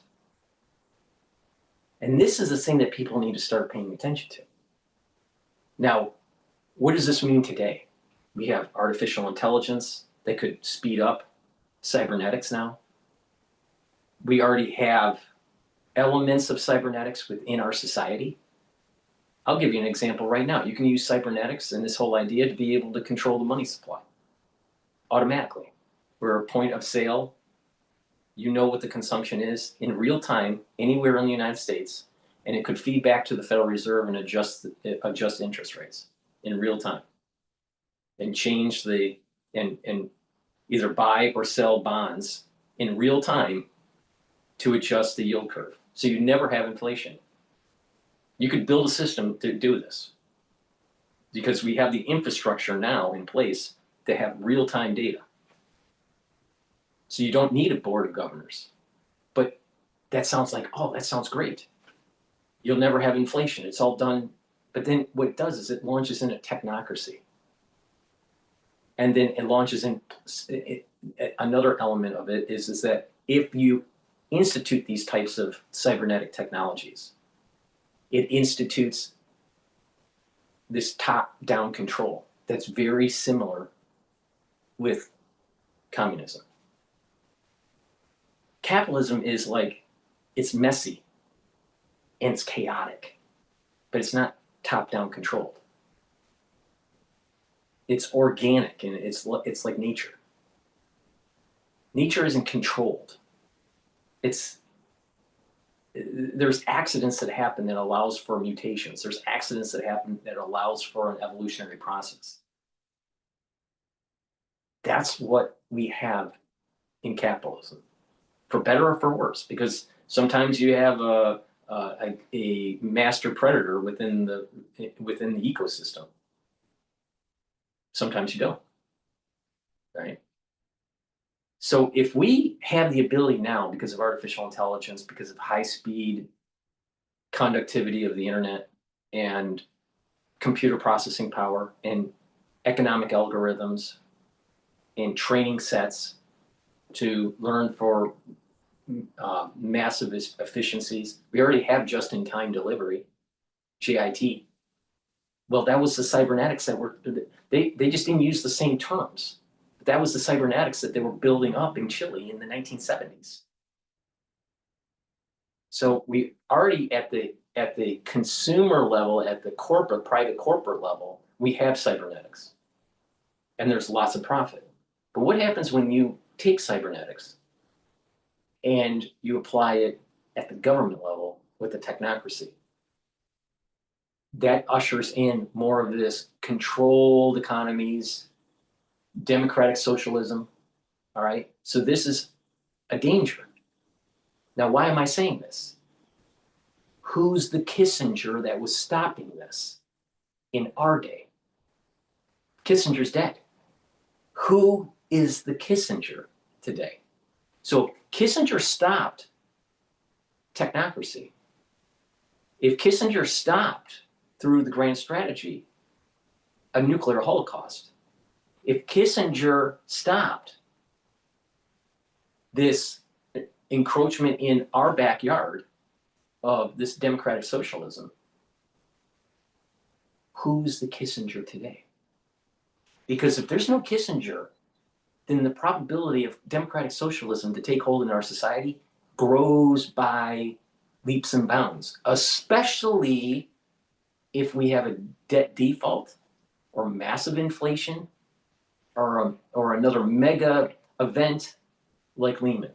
And this is the thing that people need to start paying attention to. Now, what does this mean today? We have artificial intelligence that could speed up cybernetics now. We already have elements of cybernetics within our society. I'll give you an example right now. You can use cybernetics and this whole idea to be able to control the money supply automatically. We're a point of sale. You know what the consumption is in real time anywhere in the United States, and it could feed back to the Federal Reserve and adjust interest rates in real time and change and either buy or sell bonds in real time to adjust the yield curve. So you never have inflation. You could build a system to do this because we have the infrastructure now in place to have real-time data. So you don't need a board of governors. But that sounds like, oh, that sounds great. You'll never have inflation. It's all done. But then what it does is it launches in a technocracy. And then it launches in another element of it is that if you institute these types of cybernetic technologies, it institutes this top-down control that's very similar with communism. Capitalism is like, it's messy and it's chaotic, but it's not top-down controlled. It's organic and it's like nature. Nature isn't controlled. There's accidents that happen that allows for mutations. There's accidents that happen that allows for an evolutionary process. That's what we have in capitalism, for better or for worse, because sometimes you have a master predator within the ecosystem. Sometimes you don't, right? So if we have the ability now, because of artificial intelligence, because of high-speed conductivity of the internet and computer processing power and economic algorithms and training sets to learn for massive efficiencies, we already have just-in-time delivery, JIT. Well, that was the cybernetics that they just didn't use the same terms. That was the cybernetics that they were building up in Chile in the 1970s. So we already at the at the consumer level, at the corporate, private corporate level, we have cybernetics. And there's lots of profit. But what happens when you take cybernetics and you apply it at the government level with the technocracy? That ushers in more of this controlled economies, democratic socialism, all right? So this is a danger. Now, why am I saying this? Who's the Kissinger that was stopping this in our day? Kissinger's dead. Who is the Kissinger today? So Kissinger stopped technocracy. If Kissinger stopped through the grand strategy a nuclear holocaust, if Kissinger stopped this encroachment in our backyard of this democratic socialism, who's the Kissinger today? Because if there's no Kissinger, then the probability of democratic socialism to take hold in our society grows by leaps and bounds, especially if we have a debt default or massive inflation or another mega event like Lehman.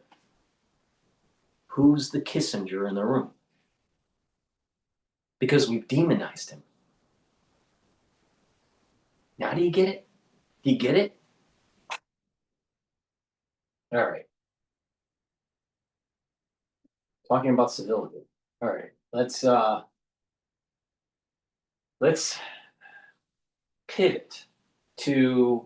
Who's the Kissinger in the room? Because we've demonized him. Now do you get it? Do you get it? All right. Talking about civility. All right, let's pivot to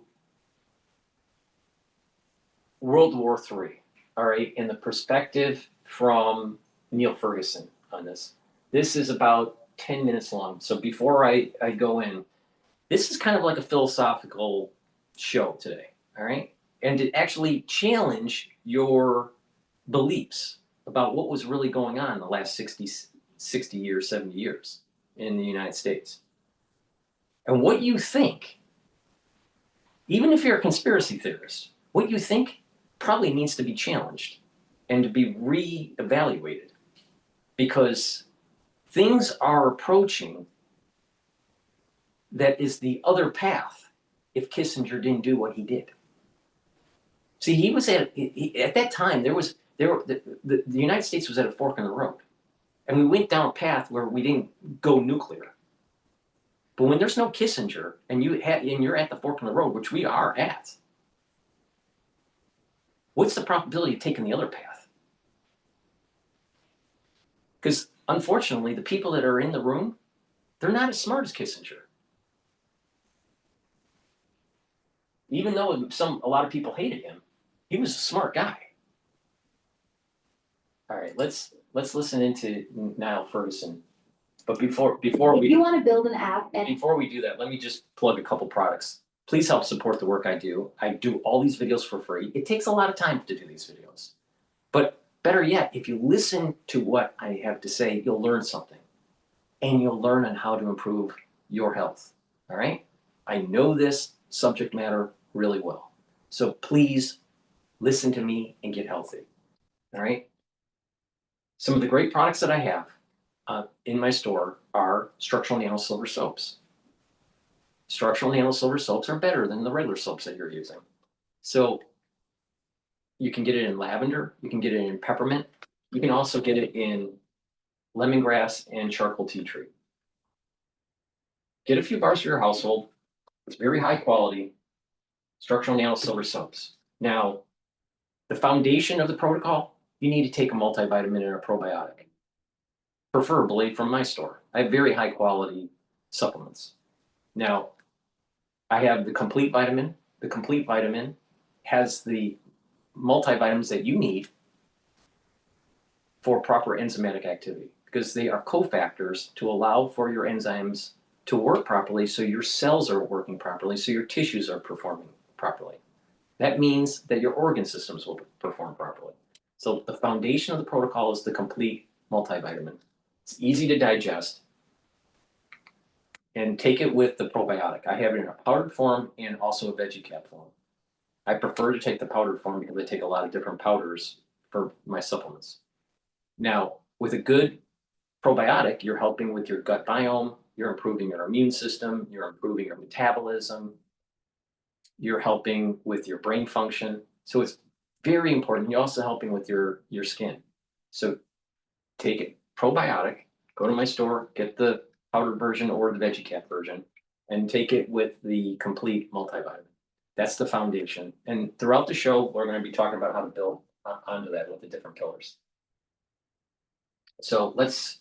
World War III. All right, in the perspective from Neil Ferguson on this. This is about 10 minutes long. So before I go in, this is kind of like a philosophical show today. All right, and to actually challenge your beliefs about what was really going on in the last 60 years, 70 years in the United States. And what you think, even if you're a conspiracy theorist, what you think probably needs to be challenged and to be reevaluated, because things are approaching that is the other path if Kissinger didn't do what he did. See, he was at that time, the United States was at a fork in the road. And we went down a path where we didn't go nuclear. But when there's no Kissinger and you're at the fork in the road, which we are at, what's the probability of taking the other path? Because unfortunately, the people that are in the room, they're not as smart as Kissinger. Even though a lot of people hated him, he was a smart guy. All right, let's listen into Niall Ferguson. But before If we you want to build an app and before we do that, let me just plug a couple products. Please help support the work I do. I do all these videos for free. It takes a lot of time to do these videos. But better yet, if you listen to what I have to say, you'll learn something. And you'll learn on how to improve your health. All right? I know this subject matter really well. So please listen to me and get healthy. All right? Some of the great products that I have in my store are structural nano silver soaps. Structural nano silver soaps are better than the regular soaps that you're using. So you can get it in lavender, you can get it in peppermint, you can also get it in lemongrass and charcoal tea tree. Get a few bars for your household. It's very high quality structural nano silver soaps. Now, the foundation of the protocol, you need to take a multivitamin and a probiotic, preferably from my store. I have very high quality supplements. Now, I have the complete vitamin. The complete vitamin has the multivitamins that you need for proper enzymatic activity, because they are cofactors to allow for your enzymes to work properly, so your cells are working properly, so your tissues are performing properly. That means that your organ systems will perform properly. So the foundation of the protocol is the complete multivitamin. It's easy to digest. And take it with the probiotic. I have it in a powdered form and also a veggie cap form. I prefer to take the powdered form because I take a lot of different powders for my supplements. Now, with a good probiotic, you're helping with your gut biome, you're improving your immune system, you're improving your metabolism, you're helping with your brain function. So it's very important. You're also helping with your skin. So take it, probiotic, go to my store, get the powdered version or the VeggieCap version, and take it with the complete multivitamin. That's the foundation. And throughout the show, we're going to be talking about how to build onto that with the different pillars. So let's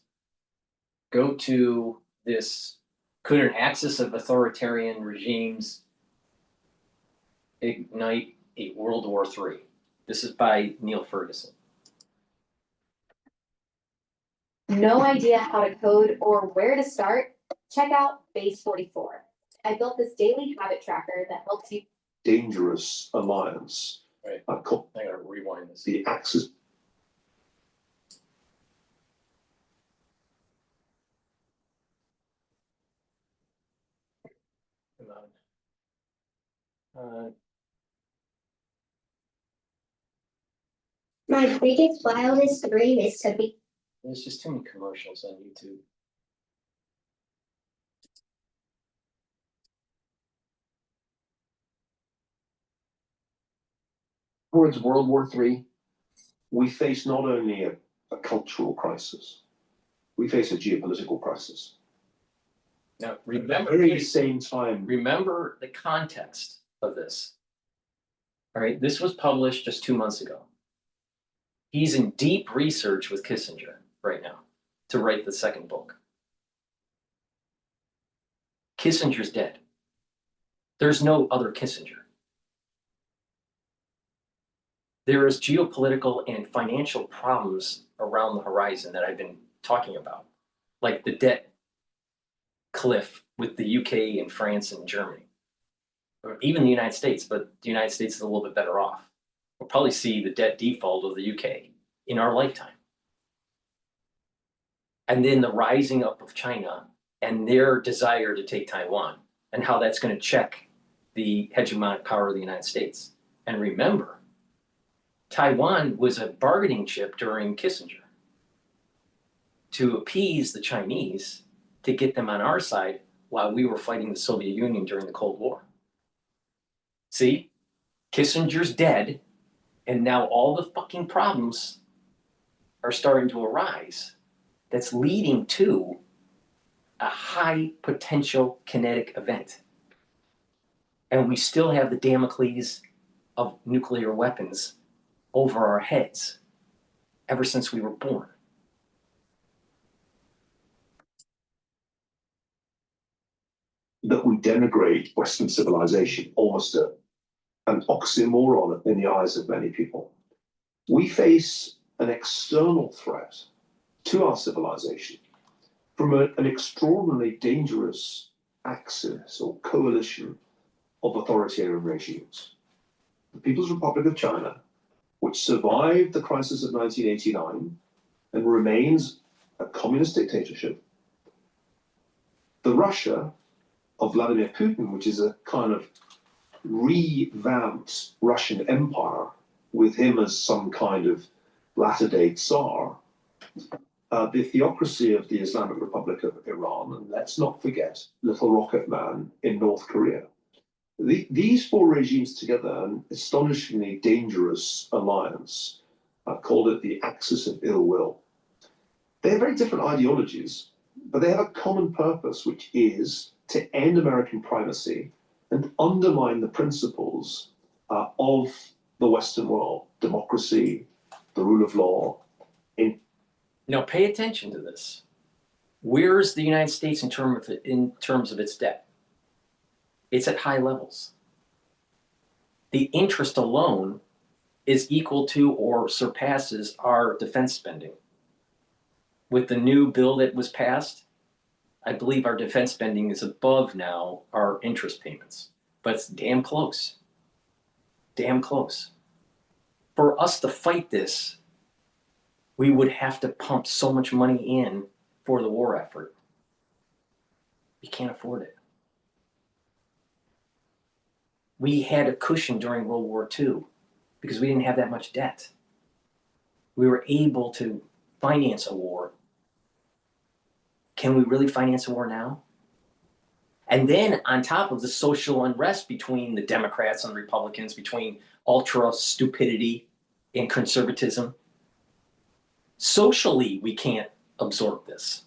go to this. Could an axis of authoritarian regimes ignite a World War III? This is by Neil Ferguson. No idea how to code or where to start? Check out Base 44. I built this daily habit tracker that helps you. Dangerous alliance. Right. I gotta rewind this. The axis. My biggest wildest dream is to be. There's just too many commercials on YouTube. Towards World War III, we face not only a cultural crisis, we face a geopolitical crisis. Now, remember, At the very same time, remember the context of this. All right, this was published just 2 months ago. He's in deep research with Kissinger right now to write the second book. Kissinger's dead. There's no other Kissinger. There is geopolitical and financial problems around the horizon that I've been talking about, like the debt cliff with the UK and France and Germany, or even the United States, but the United States is a little bit better off. We'll probably see the debt default of the UK in our lifetime. And then the rising up of China and their desire to take Taiwan and how that's going to check the hegemonic power of the United States. And remember, Taiwan was a bargaining chip during Kissinger to appease the Chinese to get them on our side while we were fighting the Soviet Union during the Cold War. See, Kissinger's dead, and now all the fucking problems are starting to arise that's leading to a high potential kinetic event. And we still have the Damocles of nuclear weapons over our heads ever since we were born. that we denigrate Western civilization, almost an oxymoron in the eyes of many people. We face an external threat to our civilization from an extraordinarily dangerous axis or coalition of authoritarian regimes. The People's Republic of China, which survived the crisis of 1989 and remains a communist dictatorship. The Russia of Vladimir Putin, which is a kind of revamped Russian empire with him as some kind of latter-day Tsar. The theocracy of the Islamic Republic of Iran, and let's not forget Little Rocket Man in North Korea. These four regimes together, an astonishingly dangerous alliance, I've called it the axis of ill will. They have very different ideologies, but they have a common purpose, which is to end American primacy and undermine the principles of the Western world, democracy, the rule of law. Now pay attention to this. Where is the United States in terms of its debt? It's at high levels. The interest alone is equal to or surpasses our defense spending. With the new bill that was passed, I believe our defense spending is above now our interest payments, but it's damn close. Damn close. For us to fight this, we would have to pump so much money in for the war effort. We can't afford it. We had a cushion during World War II because we didn't have that much debt. We were able to finance a war Can we really finance a war now? And then on top of the social unrest between the Democrats and the Republicans, between ultra stupidity and conservatism, socially, we can't absorb this.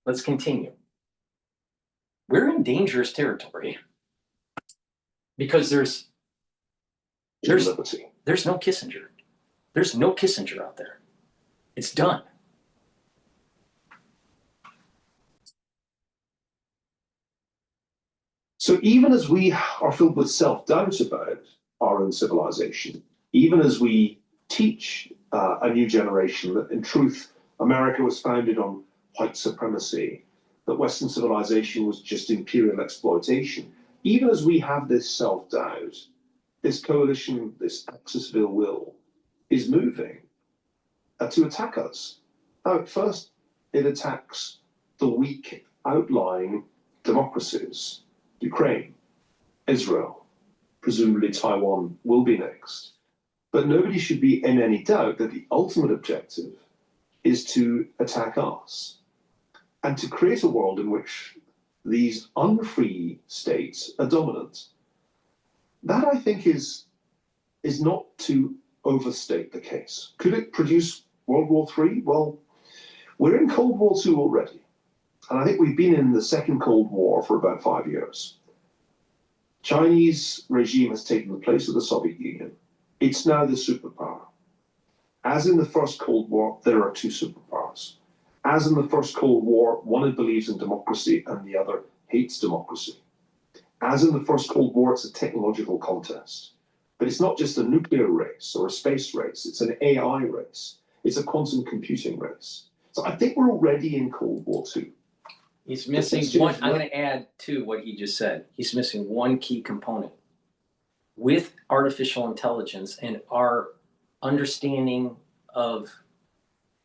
Let's continue. We're in dangerous territory because there's no Kissinger. There's no Kissinger out there. It's done. So even as we are filled with self-doubt about our own civilization, even as we teach a new generation that in truth, America was founded on white supremacy, that Western civilization was just imperial exploitation, even as we have this self-doubt, this coalition, this axis of ill will is moving to attack us. Now, at first, it attacks the weak outlying democracies. Ukraine, Israel, presumably Taiwan will be next. But nobody should be in any doubt that the ultimate objective is to attack us and to create a world in which these unfree states are dominant. That, I think, is not to overstate the case. Could it produce World War III? Well, we're in Cold War II already. And I think we've been in the second Cold War for about 5 years. Chinese regime has taken the place of the Soviet Union. It's now the superpower. As in the first Cold War, there are two superpowers. As in the first Cold War, one believes in democracy and the other hates democracy. As in the first Cold War, it's a technological contest. But it's not just a nuclear race or a space race, it's an AI race. It's a quantum computing race. So I think we're already in Cold War II. He's missing one. I'm going to add to what he just said. He's missing one key component. With artificial intelligence and our understanding of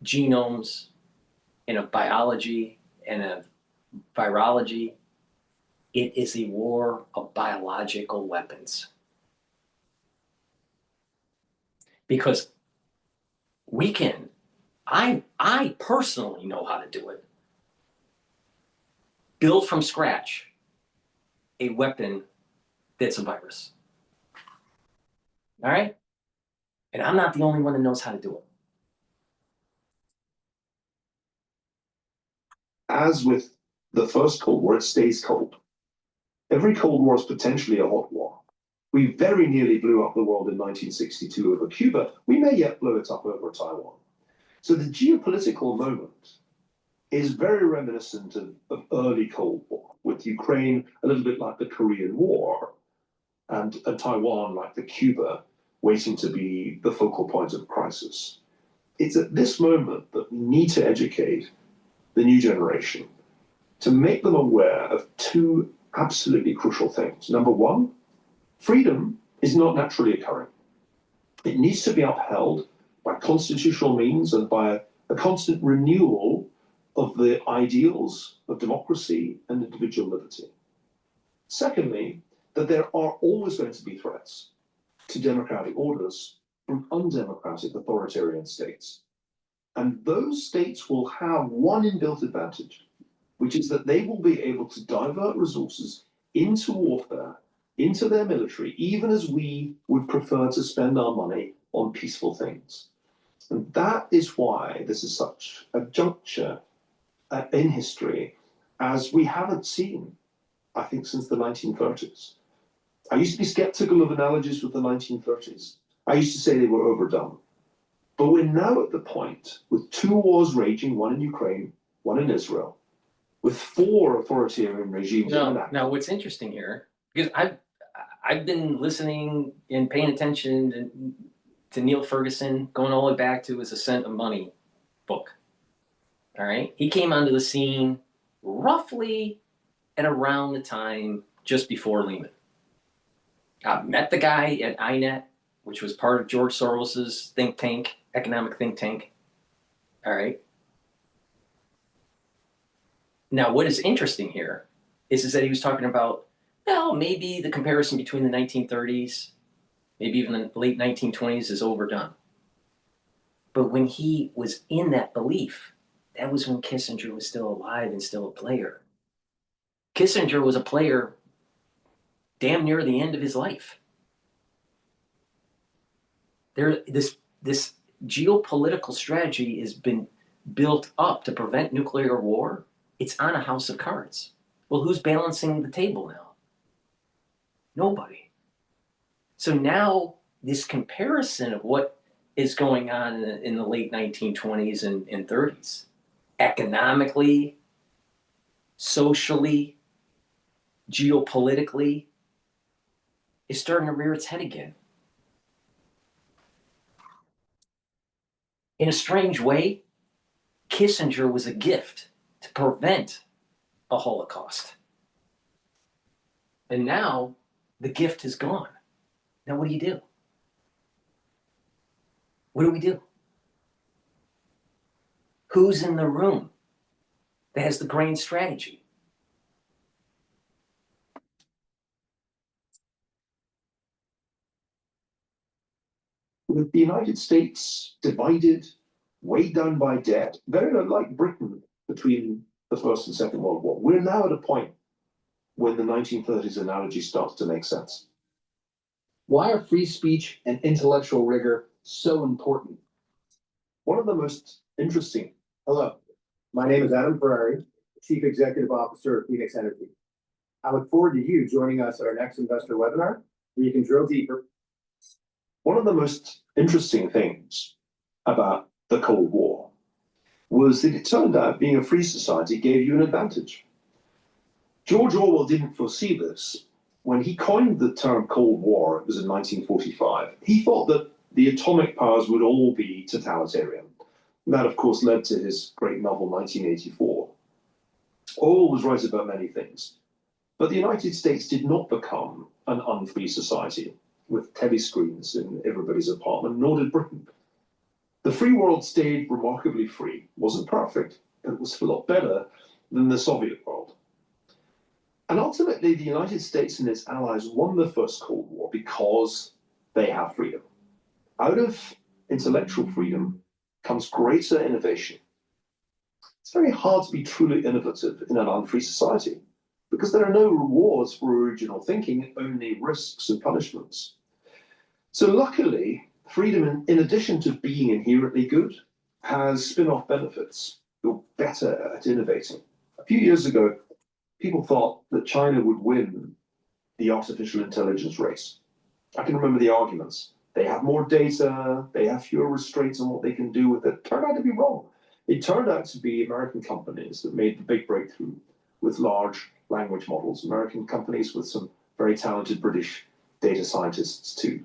genomes and of biology and of virology, it is a war of biological weapons. Because we can, I personally know how to do it. Build from scratch a weapon that's a virus. All right? And I'm not the only one that knows how to do it. As with the first Cold War, it stays cold. Every Cold War is potentially a hot war. We very nearly blew up the world in 1962 over Cuba. We may yet blow it up over Taiwan. So the geopolitical moment is very reminiscent of early Cold War, with Ukraine a little bit like the Korean War, and Taiwan like the Cuba, waiting to be the focal point of crisis. It's at this moment that we need to educate the new generation to make them aware of two absolutely crucial things. Number one, freedom is not naturally occurring. It needs to be upheld by constitutional means and by a constant renewal of the ideals of democracy and individual liberty. Secondly, that there are always going to be threats to democratic orders from undemocratic authoritarian states. And those states will have one inbuilt advantage, which is that they will be able to divert resources into warfare, into their military, even as we would prefer to spend our money on peaceful things. And that is why this is such a juncture in history as we haven't seen, I think, since the 1930s. I used to be skeptical of analogies with the 1930s. I used to say they were overdone. But we're now at the point with two wars raging, one in Ukraine, one in Israel, with four authoritarian regimes. Now, what's interesting here, because I've been listening and paying attention to Neil Ferguson, going all the way back to his Ascent of Money book. All right, he came onto the scene roughly at around the time just before Lehman. I met the guy at INET, which was part of George Soros's think tank, economic think tank. All right. Now, what is interesting here is that he was talking about, well, maybe the comparison between the 1930s, maybe even the late 1920s is overdone. But when he was in that belief, that was when Kissinger was still alive and still a player. Kissinger was a player damn near the end of his life. This geopolitical strategy has been built up to prevent nuclear war. It's on a house of cards. Well, who's balancing the table now? Nobody. So now this comparison of what is going on in the late 1920s and 30s, economically, socially, geopolitically, is starting to rear its head again. In a strange way, Kissinger was a gift to prevent a Holocaust. And now the gift is gone. Now what do you do? What do we do? Who's in the room that has the grand strategy? With the United States divided, weighed down by debt, very unlike Britain between the First and Second World War, we're now at a point when the 1930s analogy starts to make sense. Why are free speech and intellectual rigor so important? One of the most interesting. Hello, my name is Adam Ferrari, Chief Executive Officer of Phoenix Energy. I look forward to you joining us at our next investor webinar, where you can drill deeper. One of the most interesting things about the Cold War was that it turned out being a free society gave you an advantage. George Orwell didn't foresee this. When he coined the term Cold War, it was in 1945, he thought that the atomic powers would all be totalitarian. And that, of course, led to his great novel, 1984. Orwell was right about many things, but the United States did not become an unfree society with telescreens in everybody's apartment, nor did Britain. The free world stayed remarkably free. Wasn't perfect, but it was a lot better than the Soviet world. And ultimately, the United States and its allies won the first Cold War because they have freedom. Out of intellectual freedom comes greater innovation. It's very hard to be truly innovative in an unfree society because there are no rewards for original thinking, only risks and punishments. So luckily, freedom, in addition to being inherently good, has spin-off benefits. You're better at innovating. A few years ago, people thought that China would win the artificial intelligence race. I can remember the arguments. They have more data, they have fewer restraints on what they can do with it. Turned out to be wrong. It turned out to be American companies that made the big breakthrough with large language models, American companies with some very talented British data scientists too.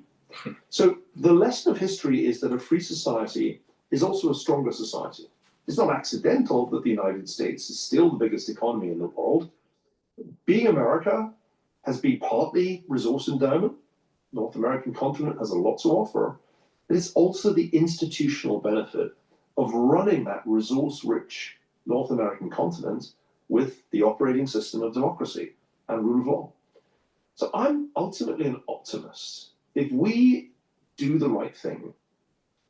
So the lesson of history is that a free society is also a stronger society. It's not accidental that the United States is still the biggest economy in the world. Being America has been partly resource endowment. North American continent has a lot to offer, but it's also the institutional benefit of running that resource-rich North American continent with the operating system of democracy and rule of law. So I'm ultimately an optimist. If we do the right thing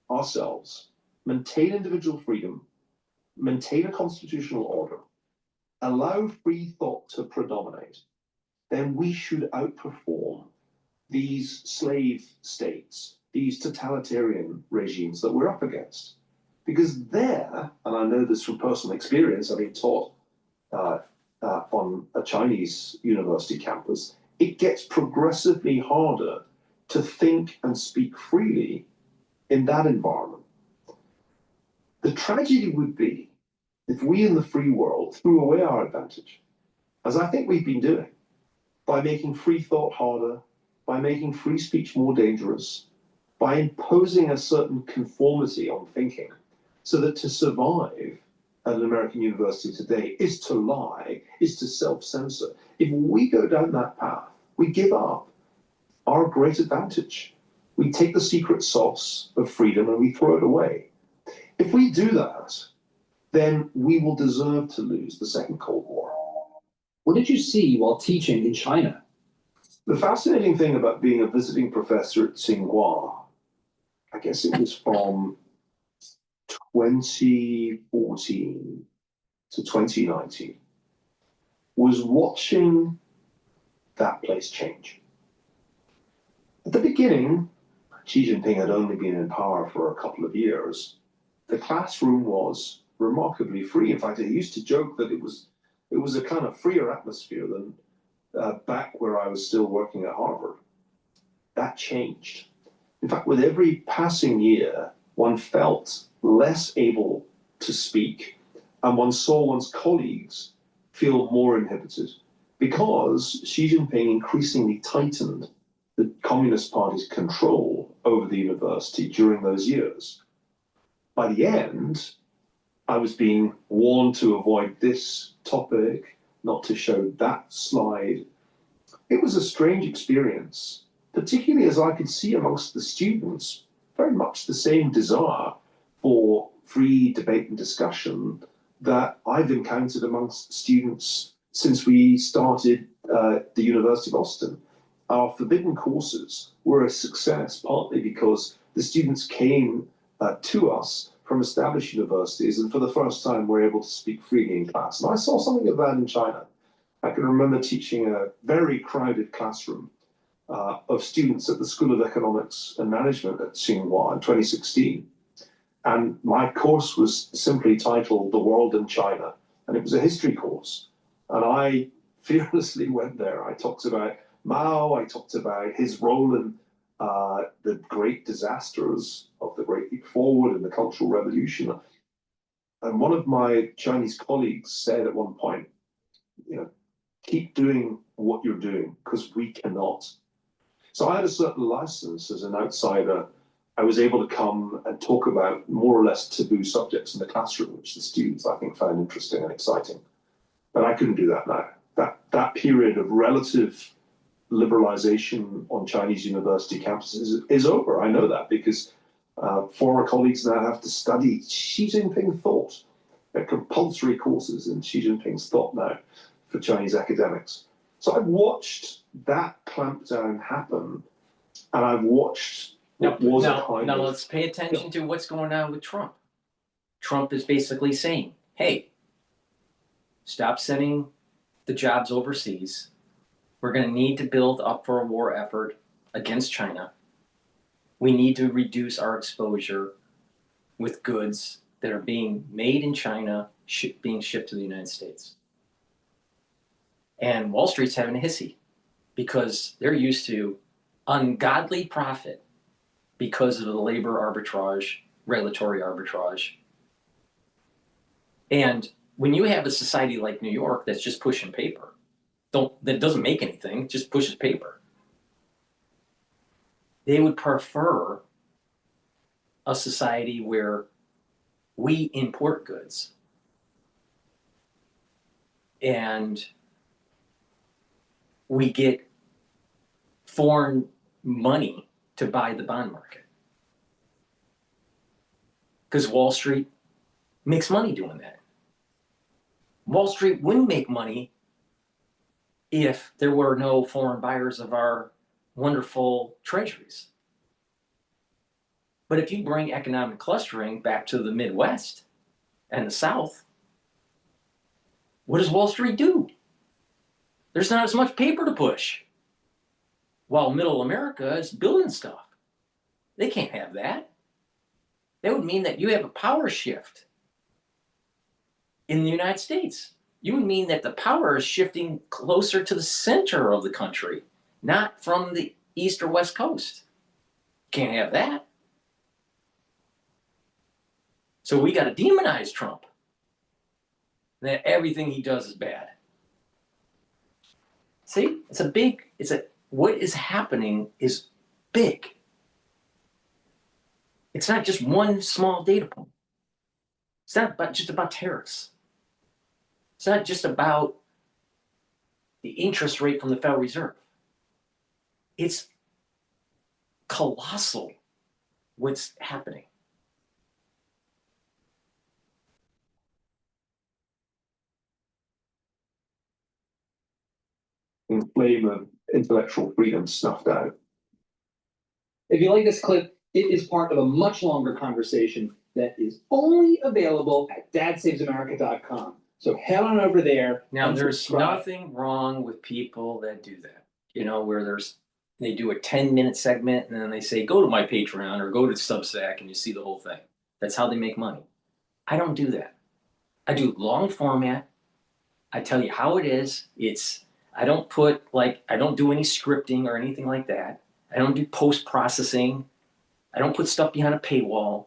ourselves, maintain individual freedom, maintain a constitutional order, allow free thought to predominate, then we should outperform these slave states, these totalitarian regimes that we're up against. Because there, and I know this from personal experience, having taught on a Chinese university campus, it gets progressively harder to think and speak freely in that environment. The tragedy would be if we in the free world threw away our advantage, as I think we've been doing, by making free thought harder, by making free speech more dangerous, by imposing a certain conformity on thinking, so that to survive at an American university today is to lie, is to self-censor. If we go down that path, we give up our great advantage. We take the secret sauce of freedom and we throw it away. If we do that, then we will deserve to lose the Second Cold War. What did you see while teaching in China? The fascinating thing about being a visiting professor at Tsinghua, I guess it was from 2014 to 2019 was watching that place change. At the beginning, Xi Jinping had only been in power for a couple of years. The classroom was remarkably free. In fact, I used to joke that it was a kind of freer atmosphere than back where I was still working at Harvard. That changed. In fact, with every passing year, one felt less able to speak, and one saw one's colleagues feel more inhibited because Xi Jinping increasingly tightened the Communist Party's control over the university during those years. By the end, I was being warned to avoid this topic, not to show that slide. It was a strange experience, particularly as I could see amongst the students very much the same desire for free debate and discussion that I've encountered amongst students since we started the University of Austin. Our forbidden courses were a success, partly because the students came to us from established universities and for the first time were able to speak freely in class. And I saw something of that in China. I can remember teaching a very crowded classroom of students at the School of Economics and Management at Tsinghua in 2016. And my course was simply titled The World in China, and it was a history course. And I fearlessly went there. I talked about Mao, I talked about his role in the great disasters of the Great Leap Forward and the Cultural Revolution. And one of my Chinese colleagues said at one point, you know, keep doing what you're doing because we cannot. So I had a certain license as an outsider. I was able to come and talk about more or less taboo subjects in the classroom, which the students, I think, found interesting and exciting. But I couldn't do that now. That period of relative liberalization on Chinese university campuses is over. I know that because former colleagues now have to study Xi Jinping thought. They're compulsory courses in Xi Jinping's thought now for Chinese academics. So I've watched that clampdown happen, and I've watched what was a kind now of... let's pay attention to what's going on with Trump. Trump is basically saying, hey, stop sending the jobs overseas. We're going to need to build up for a war effort against China. We need to reduce our exposure with goods that are being made in China, being shipped to the United States. And Wall Street's having a hissy because they're used to ungodly profit because of the labor arbitrage, regulatory arbitrage. And when you have a society like New York that's just pushing paper, that doesn't make anything, just pushes paper, they would prefer a society where we import goods and we get foreign money to buy the bond market. Because Wall Street makes money doing that. Wall Street wouldn't make money if there were no foreign buyers of our wonderful treasuries. But if you bring economic clustering back to the Midwest and the South, what does Wall Street do? There's not as much paper to push. While Middle America is building stuff. They can't have that. That would mean that you have a power shift in the United States. You would mean that the power is shifting closer to the center of the country, not from the East or West Coast. Can't have that. So we got to demonize Trump. That everything he does is bad. See, what is happening is big. It's not just one small data point. It's not just about tariffs. It's not just about the interest rate from the Federal Reserve. It's colossal what's happening. In flame of intellectual freedom snuffed out. If you like this clip, it is part of a much longer conversation that is only available at dadssavesamerica.com. So head on over there. Now, and there's subscribe. nothing wrong with people that do that, you know, where they do a 10-minute segment and then they say, go to my Patreon or go to Substack and you see the whole thing. That's how they make money. I don't do that. I do long format. I tell you how it is. I don't do any scripting or anything like that. I don't do post-processing. I don't put stuff behind a paywall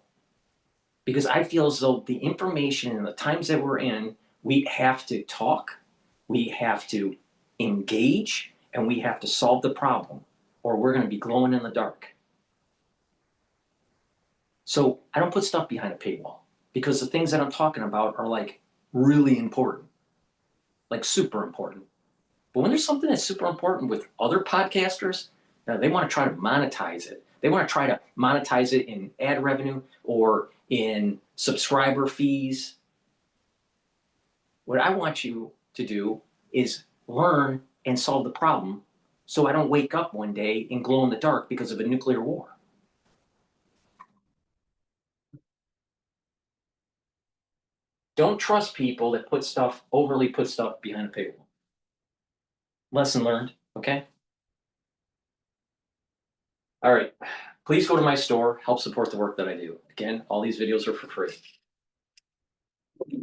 because I feel as though the information and the times that we're in, we have to talk, we have to engage, and we have to solve the problem, or we're going to be glowing in the dark. So I don't put stuff behind a paywall because the things that I'm talking about are like really important, like super important. But when there's something that's super important with other podcasters, now they want to try to monetize it. They want to try to monetize it in ad revenue or in subscriber fees. What I want you to do is learn and solve the problem so I don't wake up one day and glow in the dark because of a nuclear war. Don't trust people that overly put stuff behind a paywall. Lesson learned, okay? All right, please go to my store, help support the work that I do. Again, all these videos are for free.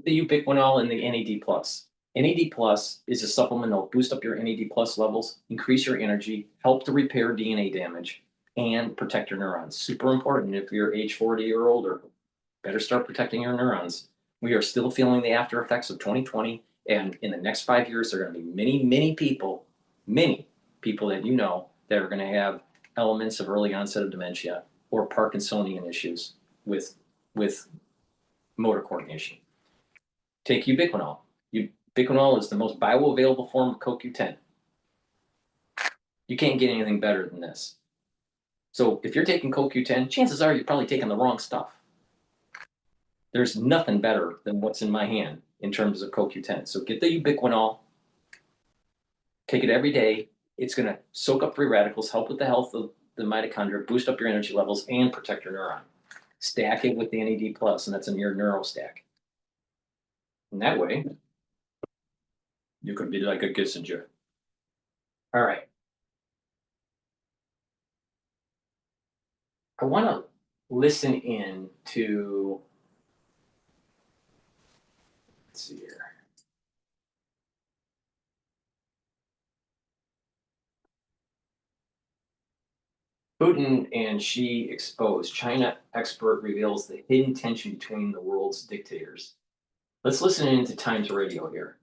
The ubiquinol and the NAD+. NAD+ is a supplement that will boost up your NAD+ levels, increase your energy, help to repair DNA damage, and protect your neurons. Super important if you're age 40 or older. Better start protecting your neurons. We are still feeling the after effects of 2020, and in the next 5 years, there are going to be many people that you know that are going to have elements of early onset of dementia or Parkinsonian issues with motor coordination. Take ubiquinol. Ubiquinol is the most bioavailable form of CoQ10. You can't get anything better than this. So if you're taking CoQ10, chances are you're probably taking the wrong stuff. There's nothing better than what's in my hand in terms of CoQ10. So get the ubiquinol, take it every day. It's going to soak up free radicals, help with the health of the mitochondria, boost up your energy levels, and protect your neuron. Stack it with the NAD+, and that's in your neurostack. And that way, you can be like a Kissinger. All right. I want to listen in to, let's see here. Putin and Xi exposed. China expert reveals the hidden tension between the world's dictators. Let's listen into Times Radio here.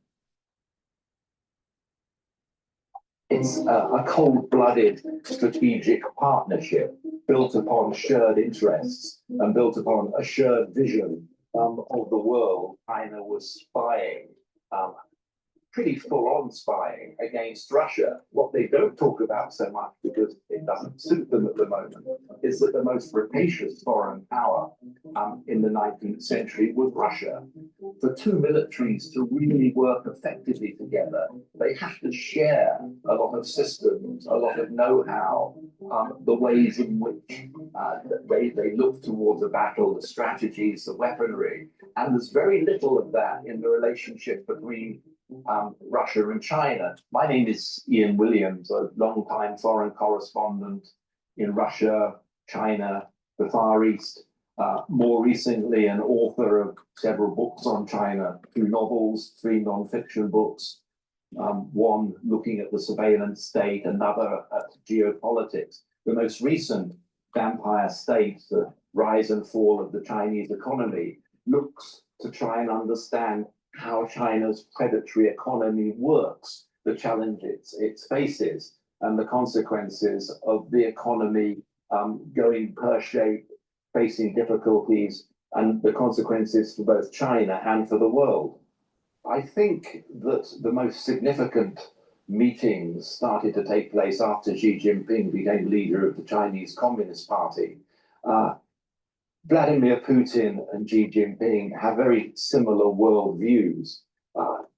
It's a cold-blooded strategic partnership built upon shared interests and built upon a shared vision of the world. China was spying, pretty full-on spying against Russia. What they don't talk about so much, because it doesn't suit them at the moment, is that the most rapacious foreign power in the 19th century was Russia. For two militaries to really work effectively together, they have to share a lot of systems, a lot of know-how, the ways in which they look towards a battle, the strategies, the weaponry. And there's very little of that in the relationship between Russia and China. My name is Ian Williams, a long-time foreign correspondent in Russia, China, the Far East. More recently, an author of several books on China, 2 novels, 3 non-fiction books, one looking at the surveillance state, another at geopolitics. The most recent, Vampire State, the rise and fall of the Chinese economy, looks to try and understand how China's predatory economy works, the challenges it faces, and the consequences of the economy going pear-shaped, facing difficulties, and the consequences for both China and for the world. I think that the most significant meetings started to take place after Xi Jinping became leader of the Chinese Communist Party. Vladimir Putin and Xi Jinping have very similar worldviews.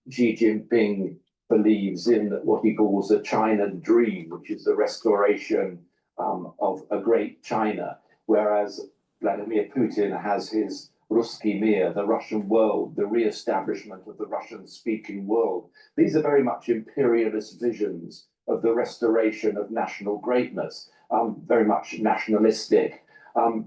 Xi Jinping believes in what he calls the China dream, which is the restoration of a great China, whereas Vladimir Putin has his Ruski Mir, the Russian world, the re-establishment of the Russian-speaking world. These are very much imperialist visions of the restoration of national greatness, very much nationalistic.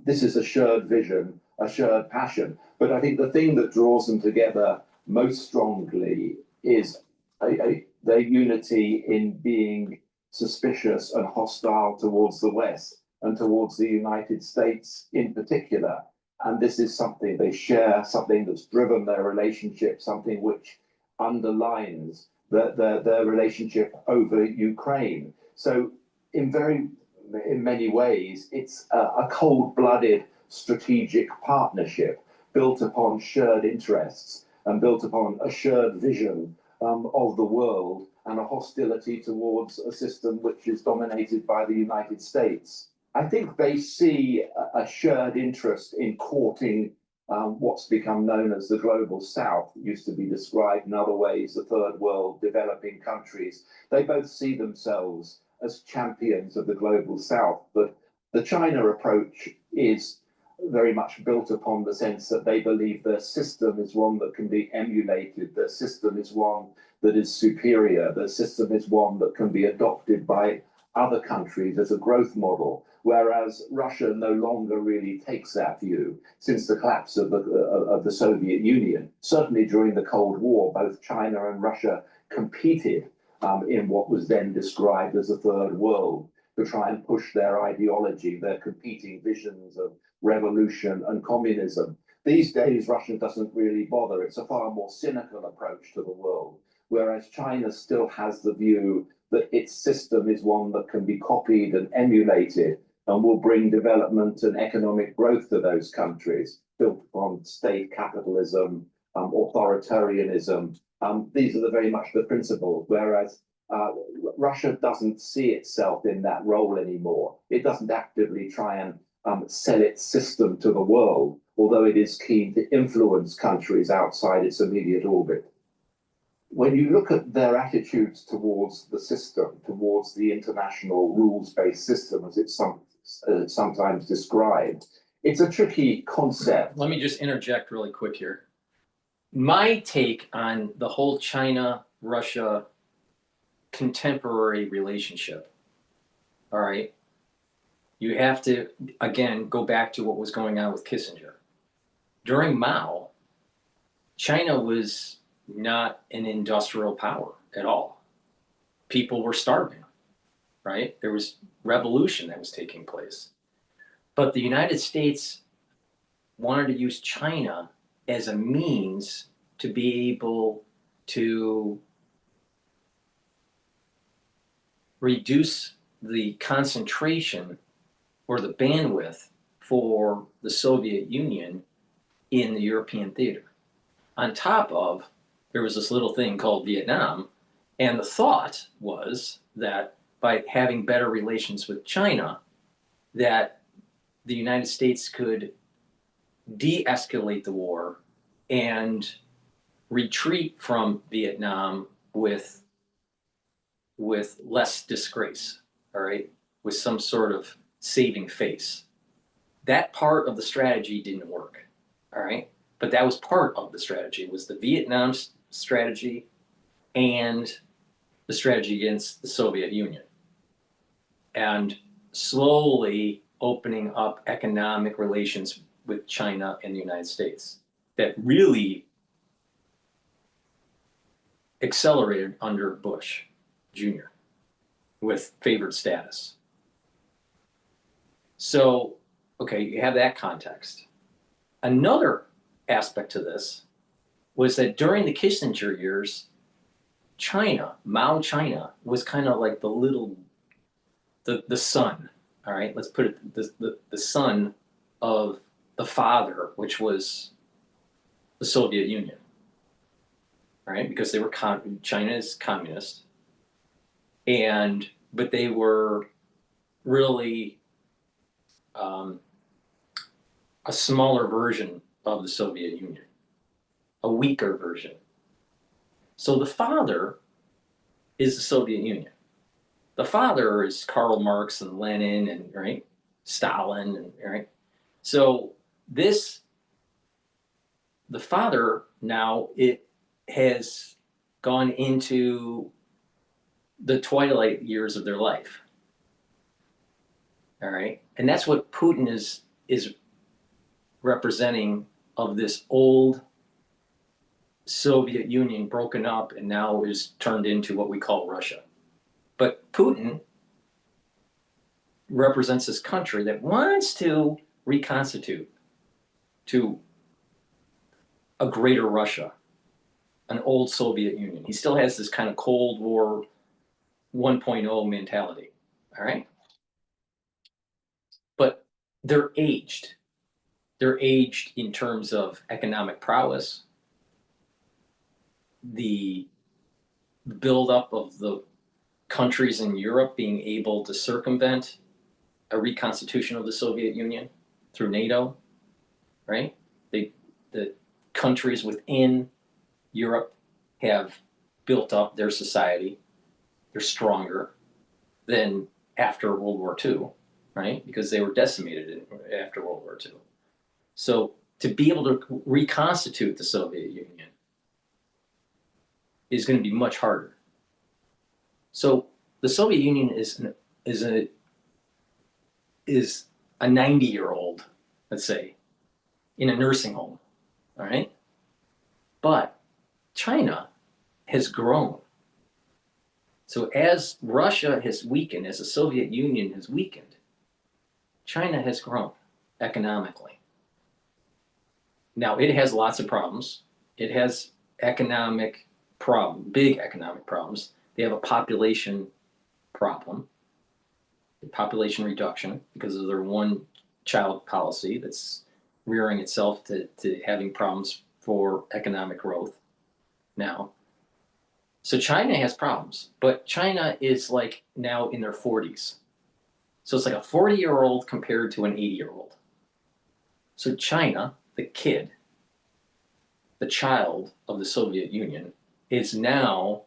This is a shared vision, a shared passion. But I think the thing that draws them together most strongly is their unity in being suspicious and hostile towards the West and towards the United States in particular. And this is something they share, something that's driven their relationship, something which underlines their relationship over Ukraine. So in many ways, it's a cold-blooded strategic partnership built upon shared interests and built upon a shared vision of the world and a hostility towards a system which is dominated by the United States. I think they see a shared interest in courting what's become known as the global south. It used to be described in other ways, the third world, developing countries. They both see themselves as champions of the global south, but the China approach is very much built upon the sense that they believe their system is one that can be emulated, their system is one that is superior, their system is one that can be adopted by other countries as a growth model, whereas Russia no longer really takes that view since the collapse of the Soviet Union. Certainly during the Cold War, both China and Russia competed in what was then described as the third world to try and push their ideology, their competing visions of revolution and communism. These days, Russia doesn't really bother. It's a far more cynical approach to the world, whereas China still has the view that its system is one that can be copied and emulated and will bring development and economic growth to those countries, built upon state capitalism, authoritarianism. These are very much the principles, whereas Russia doesn't see itself in that role anymore. It doesn't actively try and sell its system to the world, although it is keen to influence countries outside its immediate orbit. When you look at their attitudes towards the system, towards the international rules-based system, as it's sometimes described, it's a tricky concept. Let me just interject really quick here. My take on the whole China-Russia contemporary relationship, all right, you have to, again, go back to what was going on with Kissinger. During Mao, China was not an industrial power at all. People were starving, right? There was revolution that was taking place. But the United States wanted to use China as a means to be able to reduce the concentration or the bandwidth for the Soviet Union in the European theater. On top of, there was this little thing called Vietnam, and the thought was that by having better relations with China, that the United States could de-escalate the war and retreat from Vietnam with less disgrace, all right, with some sort of saving face. That part of the strategy didn't work, all right? But that was part of the strategy, was the Vietnam strategy and the strategy against the Soviet Union. And slowly opening up economic relations with China and the United States that really accelerated under Bush Jr. with favored status. So, okay, you have that context. Another aspect to this was that during the Kissinger years, China, Mao China, was kind of like the son, all right? Let's put it, the son of the father, which was the Soviet Union, right? Because they were, China is communist, but they were really a smaller version of the Soviet Union, a weaker version. So the father is the Soviet Union. The father is Karl Marx and Lenin and, right, Stalin, and, right? So this the father now, it has gone into the twilight years of their life. All right. And that's what Putin is representing, of this old Soviet Union broken up and now is turned into what we call Russia. But Putin represents this country that wants to reconstitute to a greater Russia, an old Soviet Union. He still has this kind of Cold War 1.0 mentality. All right. But they're aged. They're aged in terms of economic prowess, the buildup of the countries in Europe being able to circumvent a reconstitution of the Soviet Union through NATO, right? The countries within Europe have built up their society. They're stronger than after World War II, right? Because they were decimated after World War II. So to be able to reconstitute the Soviet Union is going to be much harder. So the Soviet Union is a 90-year-old, let's say, in a nursing home, all right? But China has grown. So as Russia has weakened, as the Soviet Union has weakened, China has grown economically. Now, it has lots of problems. It has economic problem, big economic problems. They have a population problem, population reduction, because of their one-child policy that's rearing itself to having problems for economic growth now. So China has problems, but China is like now in their 40s. So it's like a 40-year-old compared to an 80-year-old. So China, the kid, the child of the Soviet Union, is now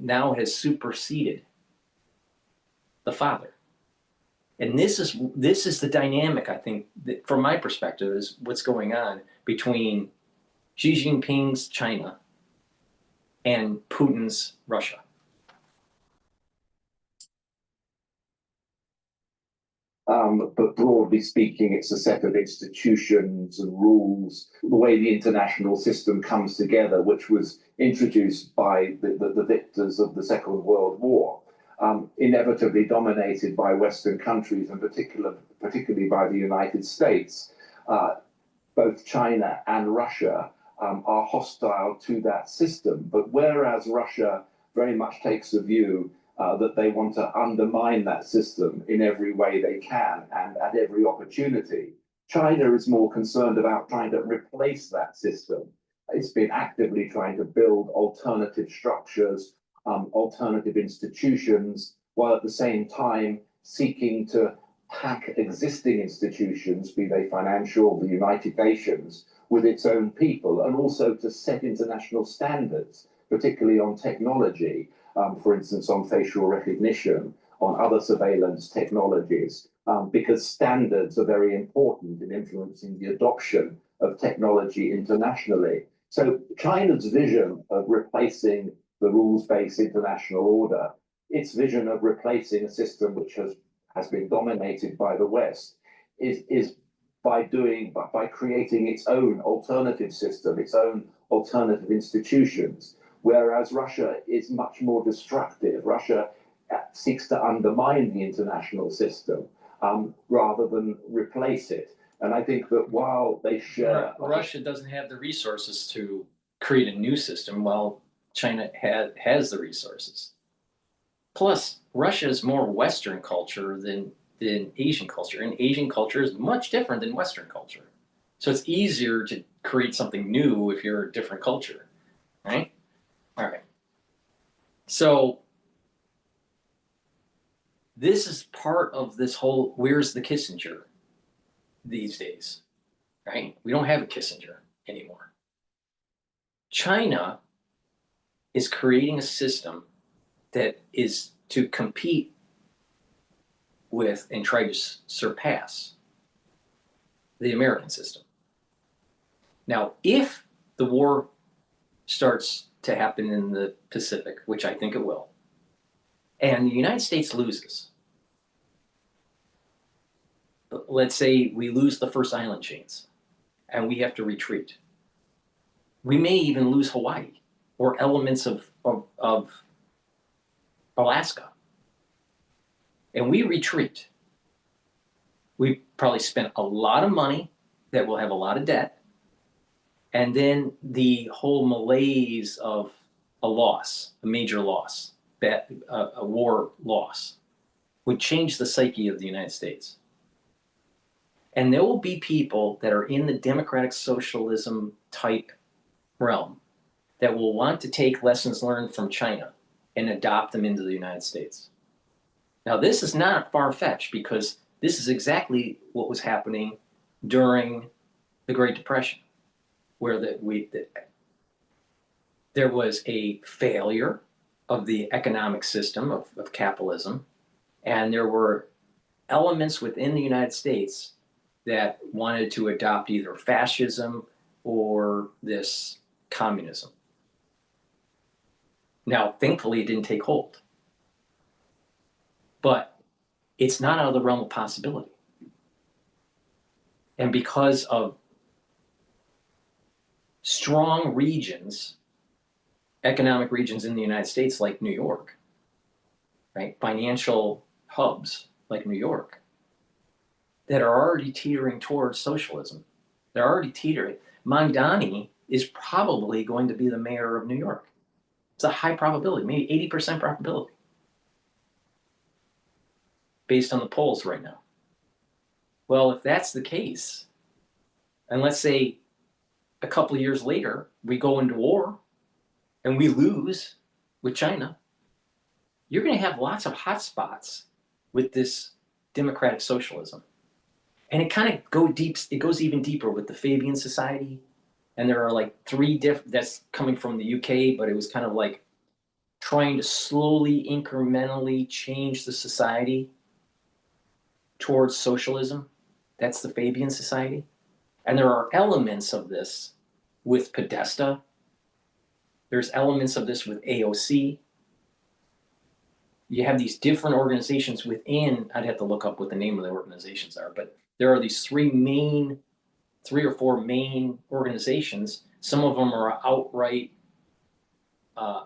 has superseded the father. And this is the dynamic, I think, that from my perspective, is what's going on between Xi Jinping's China and Putin's Russia. But broadly speaking, it's a set of institutions and rules, the way the international system comes together, which was introduced by the victors of the Second World War, inevitably dominated by Western countries, and particularly by the United States. Both China and Russia are hostile to that system. But whereas Russia very much takes a view that they want to undermine that system in every way they can and at every opportunity, China is more concerned about trying to replace that system. It's been actively trying to build alternative structures, alternative institutions, while at the same time seeking to hack existing institutions, be they financial, the United Nations, with its own people, and also to set international standards, particularly on technology, for instance, on facial recognition, on other surveillance technologies, because standards are very important in influencing the adoption of technology internationally. So China's vision of replacing the rules-based international order, its vision of replacing a system which has been dominated by the West, is by creating its own alternative system, its own alternative institutions. Whereas Russia is much more destructive. Russia seeks to undermine the international system rather than replace it. And I think that while they share... Russia doesn't have the resources to create a new system, while China has the resources. Plus, Russia is more Western culture than Asian culture. And Asian culture is much different than Western culture. So it's easier to create something new if you're a different culture, right? All right. So this is part of this whole, where's the Kissinger these days, right? We don't have a Kissinger anymore. China is creating a system that is to compete with and try to surpass the American system. Now, if the war starts to happen in the Pacific, which I think it will, and the United States loses, let's say we lose the first island chains and we have to retreat. We may even lose Hawaii or elements of Alaska. And we retreat. We probably spent a lot of money that will have a lot of debt. And then the whole malaise of a loss, a major loss, a war loss, would change the psyche of the United States. And there will be people that are in the democratic socialism type realm that will want to take lessons learned from China and adopt them into the United States. Now, this is not far-fetched because this is exactly what was happening during the Great Depression, where there was a failure of the economic system of capitalism, and there were elements within the United States that wanted to adopt either fascism or this communism. Now, thankfully, it didn't take hold. But it's not out of the realm of possibility. And because of strong regions, economic regions in the United States like New York, right? Financial hubs like New York, that are already teetering towards socialism. They're already teetering. Mamdani is probably going to be the mayor of New York. It's a high probability, maybe 80% probability, based on the polls right now. Well, if that's the case, and let's say a couple of years later, we go into war and we lose with China, you're going to have lots of hotspots with this democratic socialism. And it kind of goes even deeper with the Fabian Society. And there are like 3 different, that's coming from the UK, but it was kind of like trying to slowly, incrementally change the society towards socialism. That's the Fabian Society. And there are elements of this with Podesta. There's elements of this with AOC. You have these different organizations within, I'd have to look up what the name of the organizations are, but there are these 3 or 4 main organizations. Some of them are outright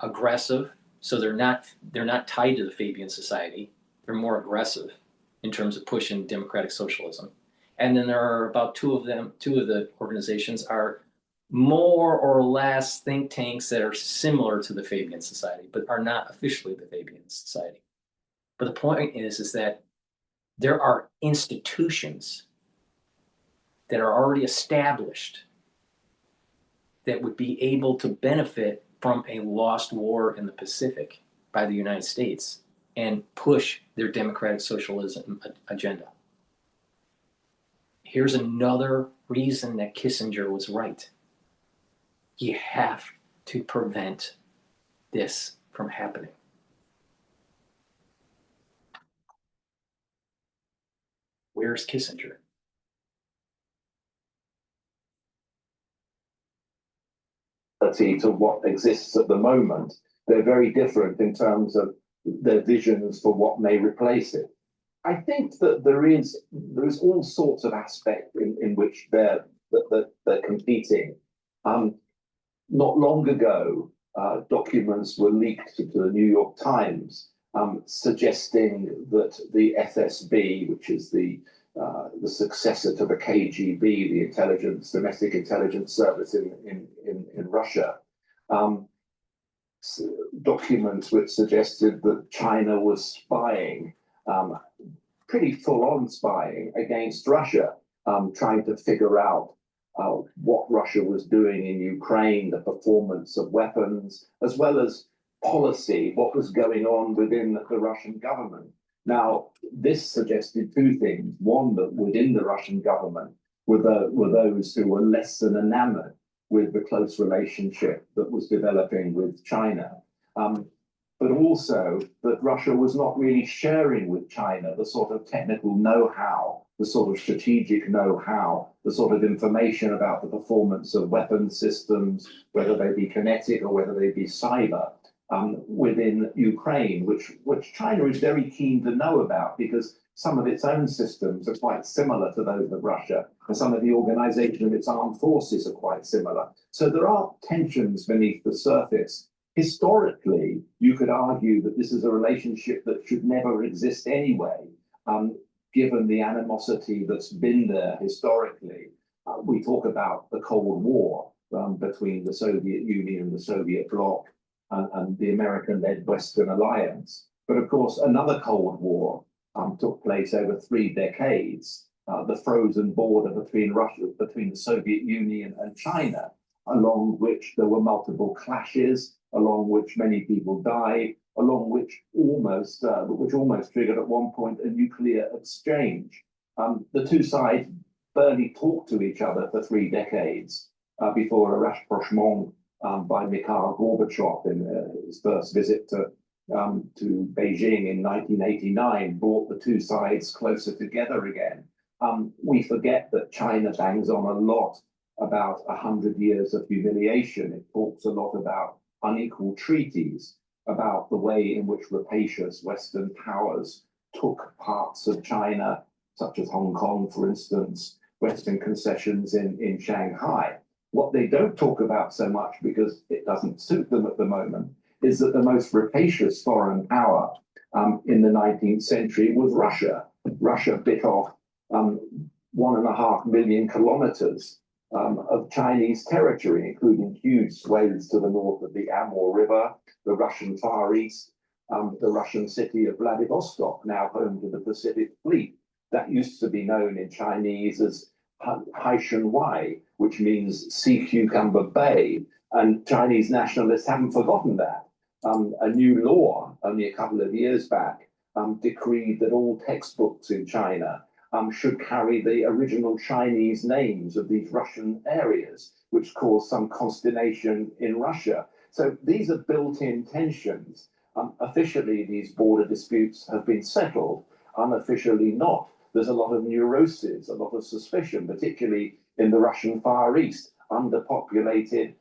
aggressive, so they're not tied to the Fabian Society. They're more aggressive in terms of pushing democratic socialism. And then there are about 2 of the organizations are more or less think tanks that are similar to the Fabian Society, but are not officially the Fabian Society. But the point is that there are institutions that are already established that would be able to benefit from a lost war in the Pacific by the United States and push their democratic socialism agenda. Here's another reason that Kissinger was right. You have to prevent this from happening. Where's Kissinger? To what exists at the moment, they're very different in terms of their visions for what may replace it. I think that there is all sorts of aspects in which they're competing. Not long ago, documents were leaked to the New York Times suggesting that the FSB, which is the successor to the KGB, the domestic intelligence service in Russia, documents which suggested that China was spying, pretty full-on spying against Russia, trying to figure out what Russia was doing in Ukraine, the performance of weapons, as well as policy, what was going on within the Russian government. Now, this suggested 2 things. One, that within the Russian government were those who were less than enamored with the close relationship that was developing with China, but also that Russia was not really sharing with China the sort of technical know-how, the sort of strategic know-how, the the sort of information about the performance of weapon systems, whether they be kinetic or whether they be cyber, within Ukraine, which China is very keen to know about because some of its own systems are quite similar to those of Russia, and some of the organization of its armed forces are quite similar. So there are tensions beneath the surface. Historically, you could argue that this is a relationship that should never exist anyway, given the animosity that's been there historically. We talk about the Cold War between the Soviet Union and the Soviet bloc and the American-led Western alliance. But of course, another Cold War took place over 3 decades, the frozen border between the Soviet Union and China, along which there were multiple clashes, along which many people died, along which almost triggered at one point a nuclear exchange. The two sides barely talked to each other for 3 decades before a rapprochement by Mikhail Gorbachev in his first visit to Beijing in 1989 brought the two sides closer together again. We forget that China bangs on a lot about 100 years of humiliation. It talks a lot about unequal treaties, about the way in which rapacious Western powers took parts of China, such as Hong Kong, for instance, Western concessions in Shanghai. What they don't talk about so much, because it doesn't suit them at the moment, is that the most rapacious foreign power in the 19th century was Russia. Russia bit off 1.5 million kilometers of Chinese territory, including huge swathes to the north of the Amur River, the Russian Far East, the Russian city of Vladivostok, now home to the Pacific Fleet. That used to be known in Chinese as Haishan Wai, which means Sea Cucumber Bay, and Chinese nationalists haven't forgotten that. A new law only a couple of years back decreed that all textbooks in China should carry the original Chinese names of these Russian areas, which caused some consternation in Russia. So these are built-in tensions. Officially, these border disputes have been settled, unofficially not. There's a lot of neuroses, a lot of suspicion, particularly in the Russian Far East, underpopulated,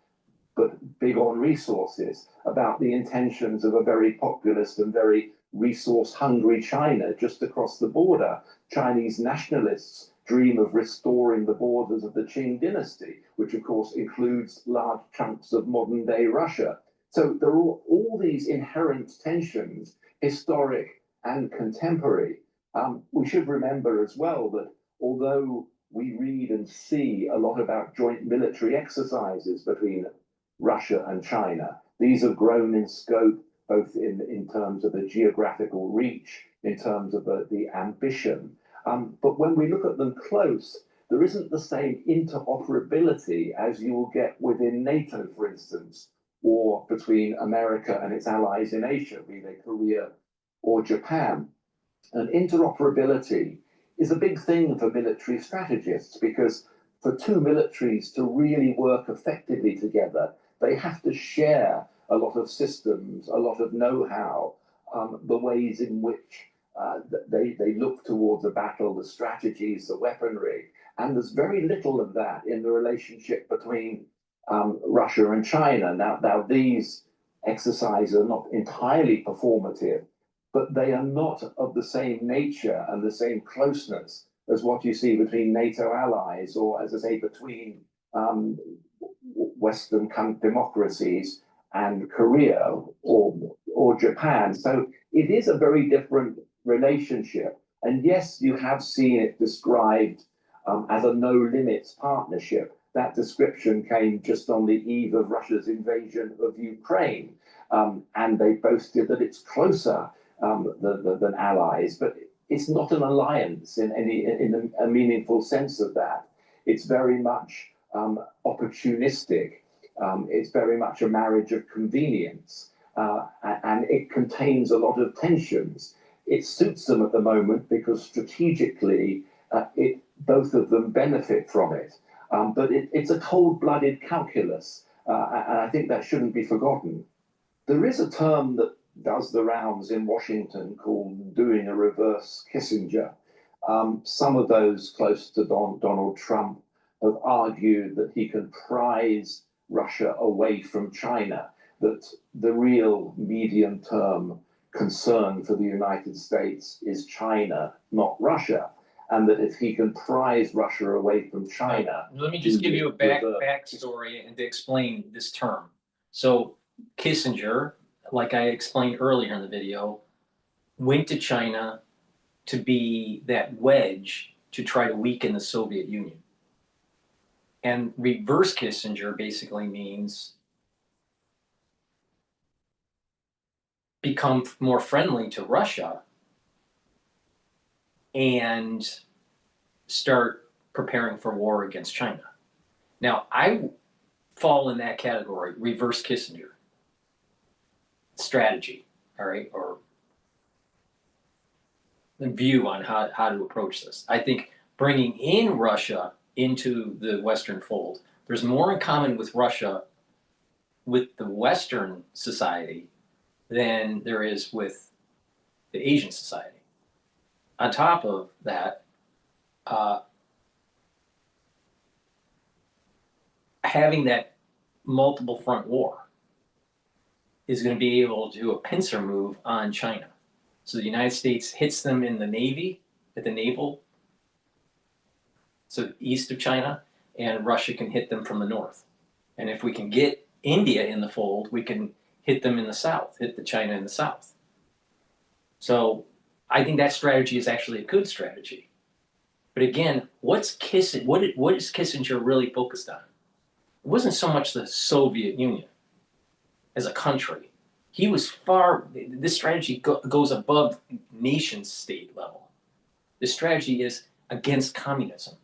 but big on resources, about the intentions of a very populist and very resource-hungry China just across the border. Chinese nationalists dream of restoring the borders of the Qing dynasty, which of course includes large chunks of modern-day Russia. So there are all these inherent tensions, historic and contemporary. We should remember as well that although we read and see a lot about joint military exercises between Russia and China, these have grown in scope, both in terms of the geographical reach, in terms of the ambition. But when we look at them close, there isn't the same interoperability as you will get within NATO, for instance, or between America and its allies in Asia, be they Korea or Japan. And interoperability is a big thing for military strategists, because for two militaries to really work effectively together, they have to share a lot of systems, a lot of know-how, the ways in which they look towards a battle, the strategies, the weaponry. And there's very little of that in the relationship between Russia and China. Now these exercises are not entirely performative, but they are not of the same nature and the same closeness as what you see between NATO allies, or, as I say, between Western democracies and Korea or Japan. So it is a very different relationship. And yes, you have seen it described as a no-limits partnership. That description came just on the eve of Russia's invasion of Ukraine. And they boasted that it's closer than allies, but it's not an alliance in a meaningful sense of that. It's very much opportunistic. It's very much a marriage of convenience, and it contains a lot of tensions. It suits them at the moment because strategically, both of them benefit from it. But it's a cold-blooded calculus, and I think that shouldn't be forgotten. There is a term that does the rounds in Washington called doing a reverse Kissinger. Some of those close to Donald Trump have argued that he can prize Russia away from China, that the real medium-term concern for the United States is China, not Russia, and that if he can prize Russia away from China. Let me just give you a backstory and to explain this term. So Kissinger, like I explained earlier in the video, went to China to be that wedge to try to weaken the Soviet Union. And reverse Kissinger basically means become more friendly to Russia and start preparing for war against China. Now, I fall in that category, reverse Kissinger strategy, all right, or the view on how to approach this. I think bringing in Russia into the Western fold, there's more in common with Russia, with the Western society, than there is with the Asian society. On top of that, having that multiple front war is going to be able to do a pincer move on China. So the United States hits them in the Navy, at the naval, so east of China, and Russia can hit them from the north. And if we can get India in the fold, we can hit them in the south, hit the China in the south. So I think that strategy is actually a good strategy. But again, what is Kissinger really focused on? It wasn't so much the Soviet Union as a country. He was this strategy goes above nation state level. This strategy is against communism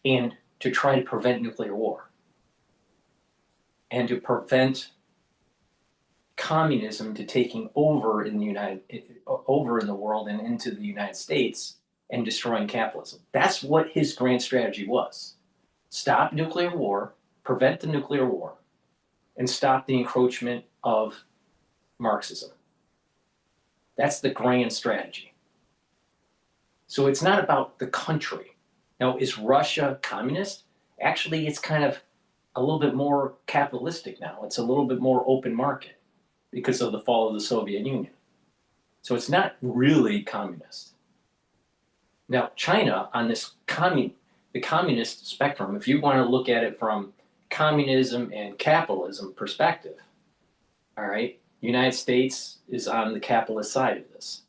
and to try to prevent nuclear war and to prevent communism to taking over in the world and into the United States and destroying capitalism. That's what his grand strategy was. Stop nuclear war, prevent the nuclear war, and stop the encroachment of Marxism. That's the grand strategy. So it's not about the country. Now, is Russia communist? Actually, it's kind of a little bit more capitalistic now. It's a little bit more open market because of the fall of the Soviet Union. So it's not really communist. Now, China, on this the communist spectrum, if you want to look at it from communism and capitalism perspective, all right, United States is on the capitalist side of this.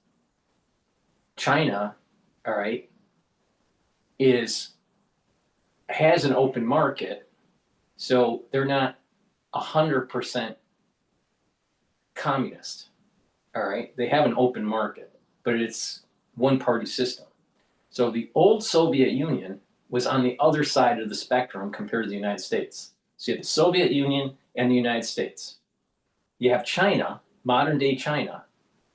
China, all right, has an open market, so they're not 100% communist, all right? They have an open market, but it's one-party system. So the old Soviet Union was on the other side of the spectrum compared to the United States. So you have the Soviet Union and the United States. You have China, modern-day China,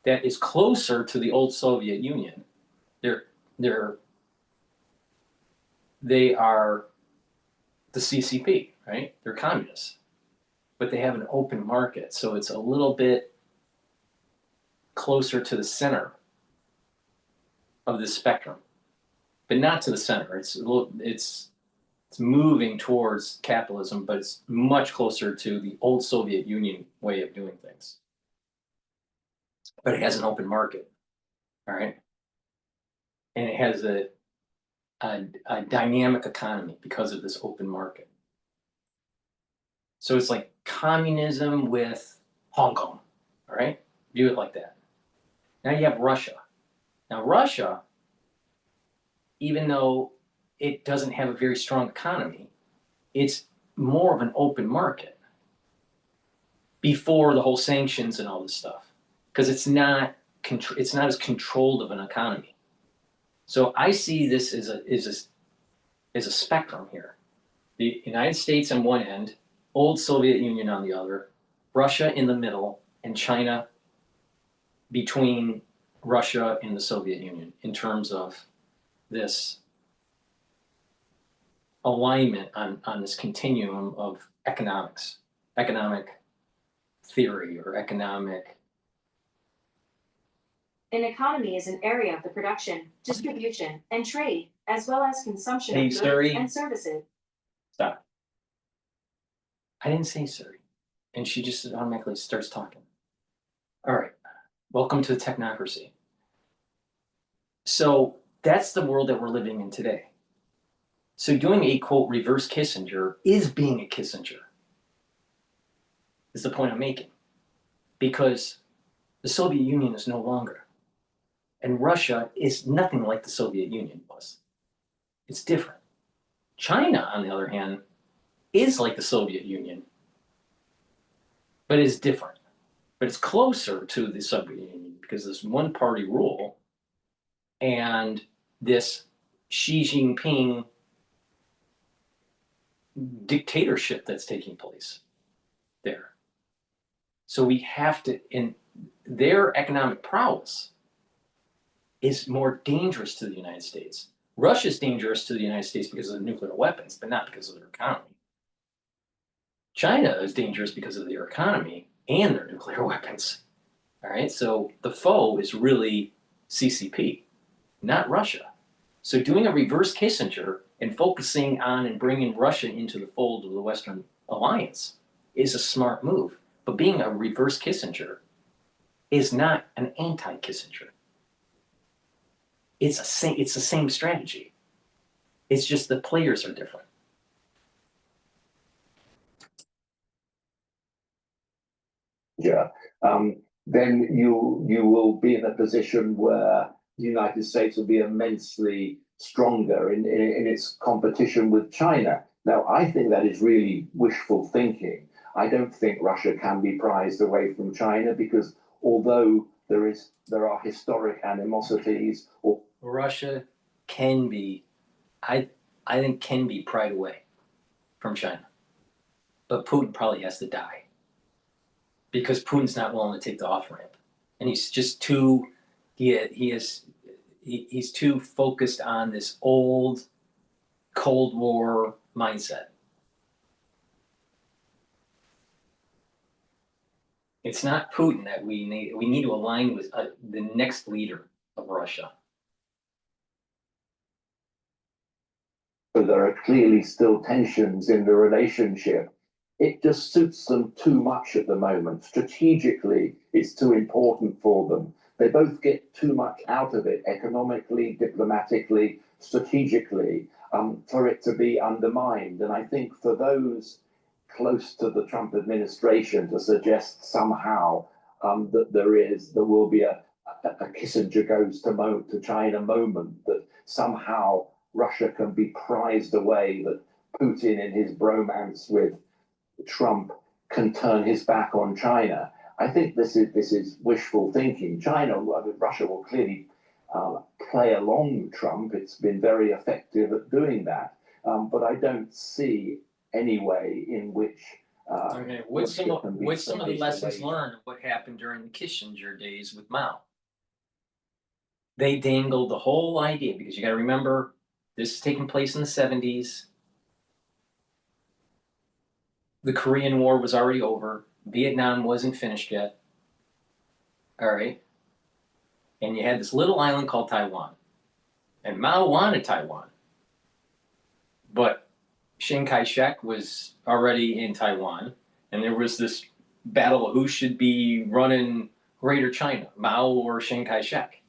that is closer to the old Soviet Union. They are the CCP, right? They're communists, but they have an open market, so it's a little bit closer to the center of the spectrum, but not to the center. It's moving towards capitalism, but it's much closer to the old Soviet Union way of doing things. But it has an open market, all right? And it has a dynamic economy because of this open market. So it's like communism with Hong Kong, all right? View it like that. Now you have Russia. Now Russia, even though it doesn't have a very strong economy, it's more of an open market before the whole sanctions and all this stuff, because it's not as controlled of an economy. So I see this as a spectrum here. The United States on one end, old Soviet Union on the other, Russia in the middle, and China between Russia and the Soviet Union in terms of this alignment on this continuum of economic theory or economic An economy is an area of the production, distribution, and trade, as well as consumption Hey, of goods Siri. and services. Stop. I didn't say Siri. And she just automatically starts talking. All right. Welcome to the technocracy. So that's the world that we're living in today. So doing a quote reverse Kissinger is being a Kissinger. Is the point I'm making. Because the Soviet Union is no longer. And Russia is nothing like the Soviet Union was. It's different. China, on the other hand, is like the Soviet Union, but is different. But it's closer to the Soviet Union because there's one party rule and this Xi Jinping dictatorship that's taking place there. So we have to, in their economic prowess is more dangerous to the United States. Russia's dangerous to the United States because of the nuclear weapons, but not because of their economy. China is dangerous because of their economy and their nuclear weapons. All right, so the foe is really CCP, not Russia. So doing a reverse Kissinger and focusing on and bringing Russia into the fold of the Western alliance is a smart move. But being a reverse Kissinger is not an anti-Kissinger. It's the same strategy. It's just the players are different. Yeah. Then you will be in a position where the United States will be immensely stronger in its competition with China. Now, I think that is really wishful thinking. I don't think Russia can be prized away from China because although there are historic animosities, or Russia can be, I think can be pried away from China. But Putin probably has to die. Because Putin's not willing to take the off ramp. And he's just too he's too focused on this old Cold War mindset. It's not Putin that we need. We need to align with the next leader of Russia. there are clearly still tensions in the relationship. It just suits them too much at the moment. Strategically, it's too important for them. They both get too much out of it, economically, diplomatically, strategically, for it to be undermined. And I think for those close to the Trump administration to suggest somehow that there will be a Kissinger goes to China moment, that somehow Russia can be prized away, that Putin in his bromance with Trump can turn his back on China. I think this is wishful thinking. Russia will clearly play along with Trump. It's been very effective at doing that. But I don't see any way in which what's some of the lessons learned of what happened during the Kissinger days with Mao? They dangled the whole idea, because you got to remember, this is taking place in the 70s. The Korean War was already over. Vietnam wasn't finished yet. All right. And you had this little island called Taiwan. And Mao wanted Taiwan. But Chiang Kai-shek was already in Taiwan. And there was this battle of who should be running Greater China, Mao or Chiang Kai-shek.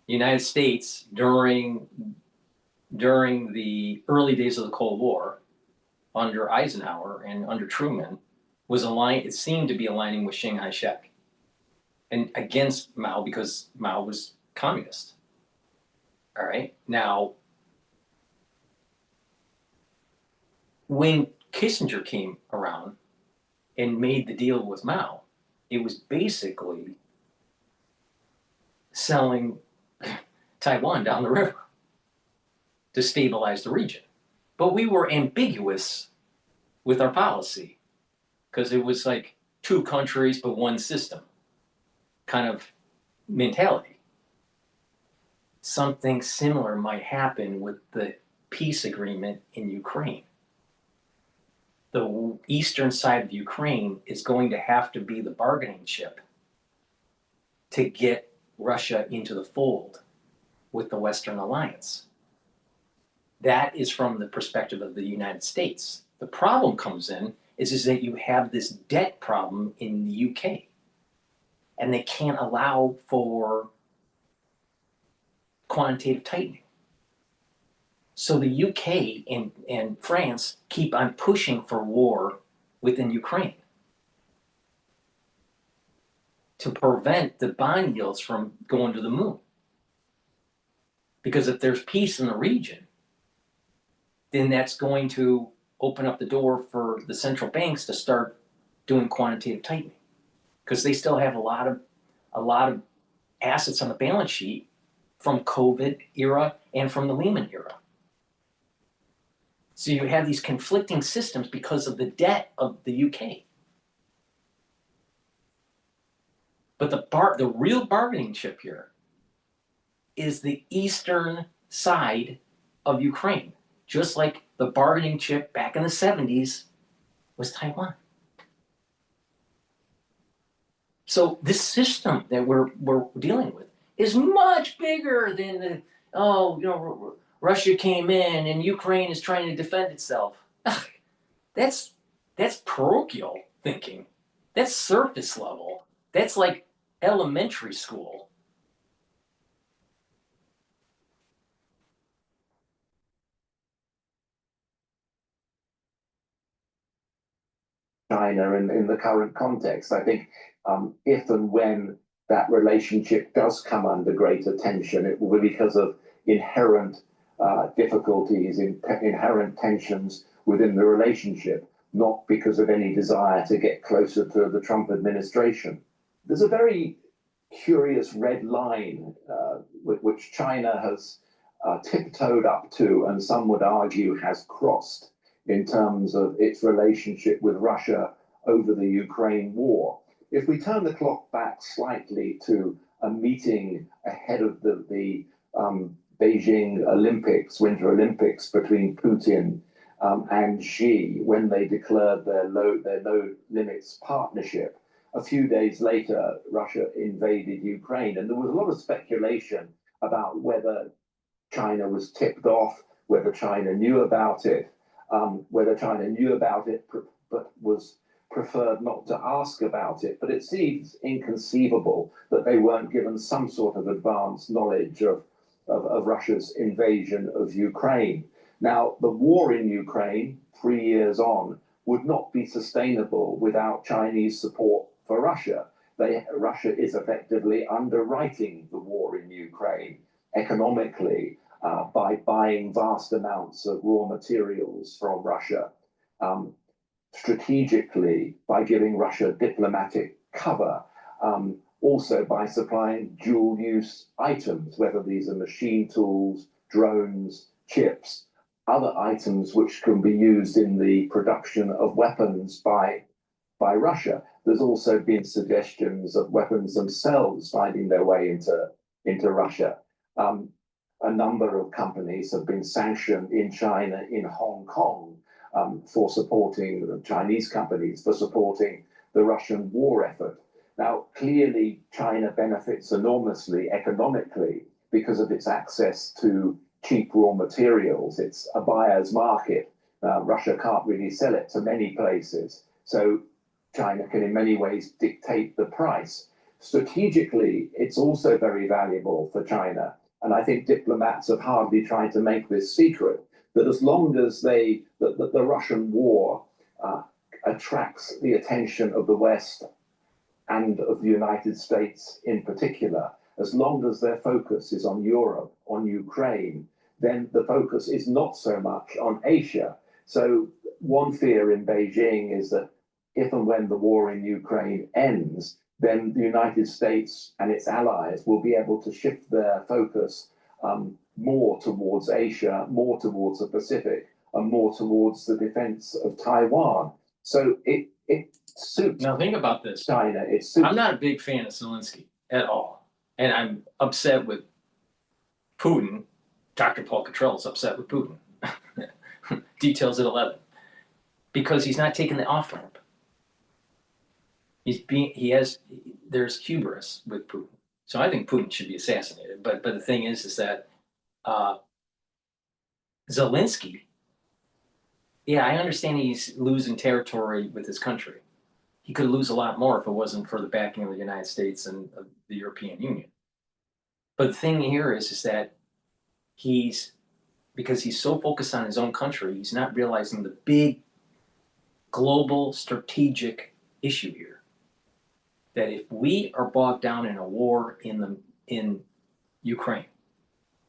The United States, during the early days of the Cold War, under Eisenhower and under Truman, it seemed to be aligning with Chiang Kai-shek and against Mao, because Mao was communist. All right. Now, when Kissinger came around and made the deal with Mao, it was basically selling Taiwan down the river to stabilize the region. But we were ambiguous with our policy, because it was like 2 countries but 1 system kind of mentality. Something similar might happen with the peace agreement in Ukraine. The eastern side of Ukraine is going to have to be the bargaining chip to get Russia into the fold with the Western alliance. That is from the perspective of the United States. The problem comes in is that you have this debt problem in the UK, and they can't allow for quantitative tightening. So the UK and France keep on pushing for war within Ukraine to prevent the bond yields from going to the moon. Because if there's peace in the region, then that's going to open up the door for the central banks to start doing quantitative tightening, because they still have a lot of assets on the balance sheet from COVID era and from the Lehman era. So you have these conflicting systems because of the debt of the UK. But the real bargaining chip here is the eastern side of Ukraine, just like the bargaining chip back in the 70s was Taiwan. So this system that we're dealing with is much bigger than Russia came in and Ukraine is trying to defend itself. That's parochial thinking. That's surface level. That's like elementary school. China in the current context. I think if and when that relationship does come under greater tension, it will be because of inherent difficulties, inherent tensions within the relationship, not because of any desire to get closer to the Trump administration. There's a very curious red line which China has tiptoed up to, and some would argue has crossed, in terms of its relationship with Russia over the Ukraine war. If we turn the clock back slightly to a meeting ahead of the Beijing Olympics, Winter Olympics, between Putin and Xi, when they declared their no limits partnership, a few days later, Russia invaded Ukraine, and there was a lot of speculation about whether China was tipped off, whether China knew about it, but was preferred not to ask about it. But it seems inconceivable that they weren't given some sort of advanced knowledge of Russia's invasion of Ukraine. Now, the war in Ukraine, 3 years on, would not be sustainable without Chinese support for Russia. Russia is effectively underwriting the war in Ukraine economically, by buying vast amounts of raw materials from Russia, strategically by giving Russia diplomatic cover, also by supplying dual-use items, whether these are machine tools, drones, chips, other items which can be used in the production of weapons by Russia. There's also been suggestions of weapons themselves finding their way into Russia. A number of companies have been sanctioned in China, in Hong Kong, for supporting the Chinese companies, for supporting the Russian war effort. Now, clearly, China benefits enormously economically because of its access to cheap raw materials. It's a buyer's market. Russia can't really sell it to many places. So China can in many ways dictate the price. Strategically, it's also very valuable for China. And I think diplomats have hardly tried to make this secret, that as long as the Russian war attracts the attention of the West and of the United States in particular, as long as their focus is on Europe, on Ukraine, then the focus is not so much on Asia. So one fear in Beijing is that if and when the war in Ukraine ends, then the United States and its allies will be able to shift their focus more towards Asia, more towards the Pacific, and more towards the defense of Taiwan. So it suits. Now think about this. China. I'm not a big fan of Zelensky at all. And I'm upset with Putin. DrPaulCottrell is upset with Putin. Details at 11. Because he's not taking the off-ramp. There's hubris with Putin. So I think Putin should be assassinated. But the thing is that Zelensky, yeah, I understand he's losing territory with his country. He could lose a lot more if it wasn't for the backing of the United States and of the European Union. But the thing here is that because he's so focused on his own country, he's not realizing the big global strategic issue here. That if we are bogged down in a war in Ukraine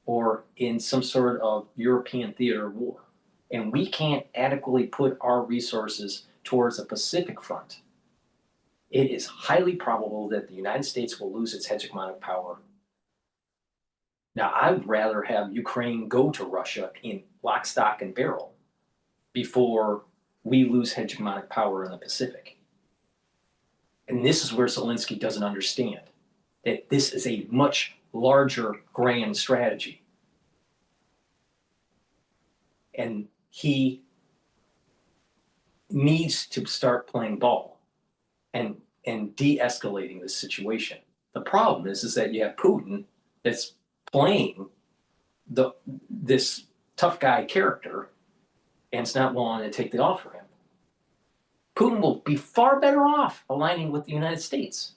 or in some sort of European theater of war, and we can't adequately put our resources towards a Pacific front, it is highly probable that the United States will lose its hegemonic power. Now, I would rather have Ukraine go to Russia in lock, stock, and barrel before we lose hegemonic power in the Pacific. And this is where Zelensky doesn't understand that this is a much larger, grand strategy. And he needs to start playing ball and de-escalating this situation. The problem is that you have Putin that's playing this tough guy character and it's not willing to take the off ramp. Putin will be far better off aligning with the United States.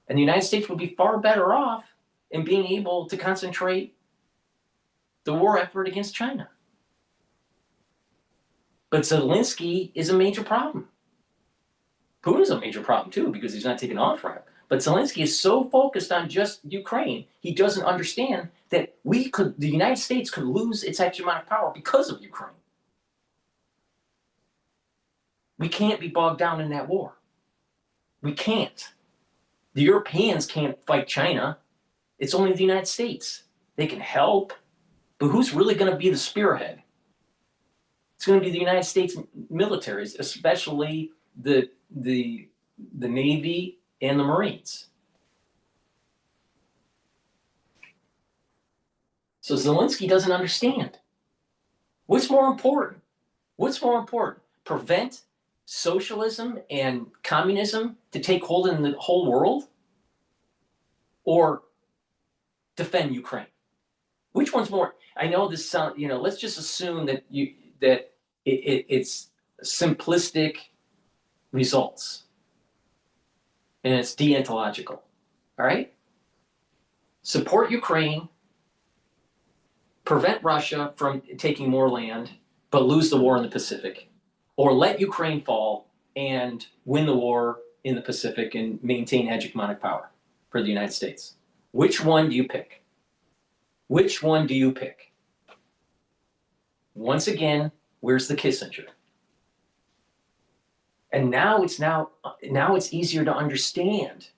And the United States will be far better off in being able to concentrate the war effort against China. But Zelensky is a major problem. Putin is a major problem too because he's not taking off ramp. But Zelensky is so focused on just Ukraine, he doesn't understand that the United States could lose its hegemonic power because of Ukraine. We can't be bogged down in that war. We can't. The Europeans can't fight China. It's only the United States. They can help, but who's really going to be the spearhead? It's going to be the United States militaries, especially the Navy and the Marines. So Zelensky doesn't understand. What's more important? What's more important? Prevent socialism and communism to take hold in the whole world? Or defend Ukraine? Which one's more? I know this sound, let's just assume that it's simplistic results and it's deontological. All right? Support Ukraine, prevent Russia from taking more land, but lose the war in the Pacific, or let Ukraine fall and win the war in the Pacific and maintain hegemonic power for the United States. Which one do you pick? Which one do you pick? Once again, where's the Kissinger? And now it's easier to understand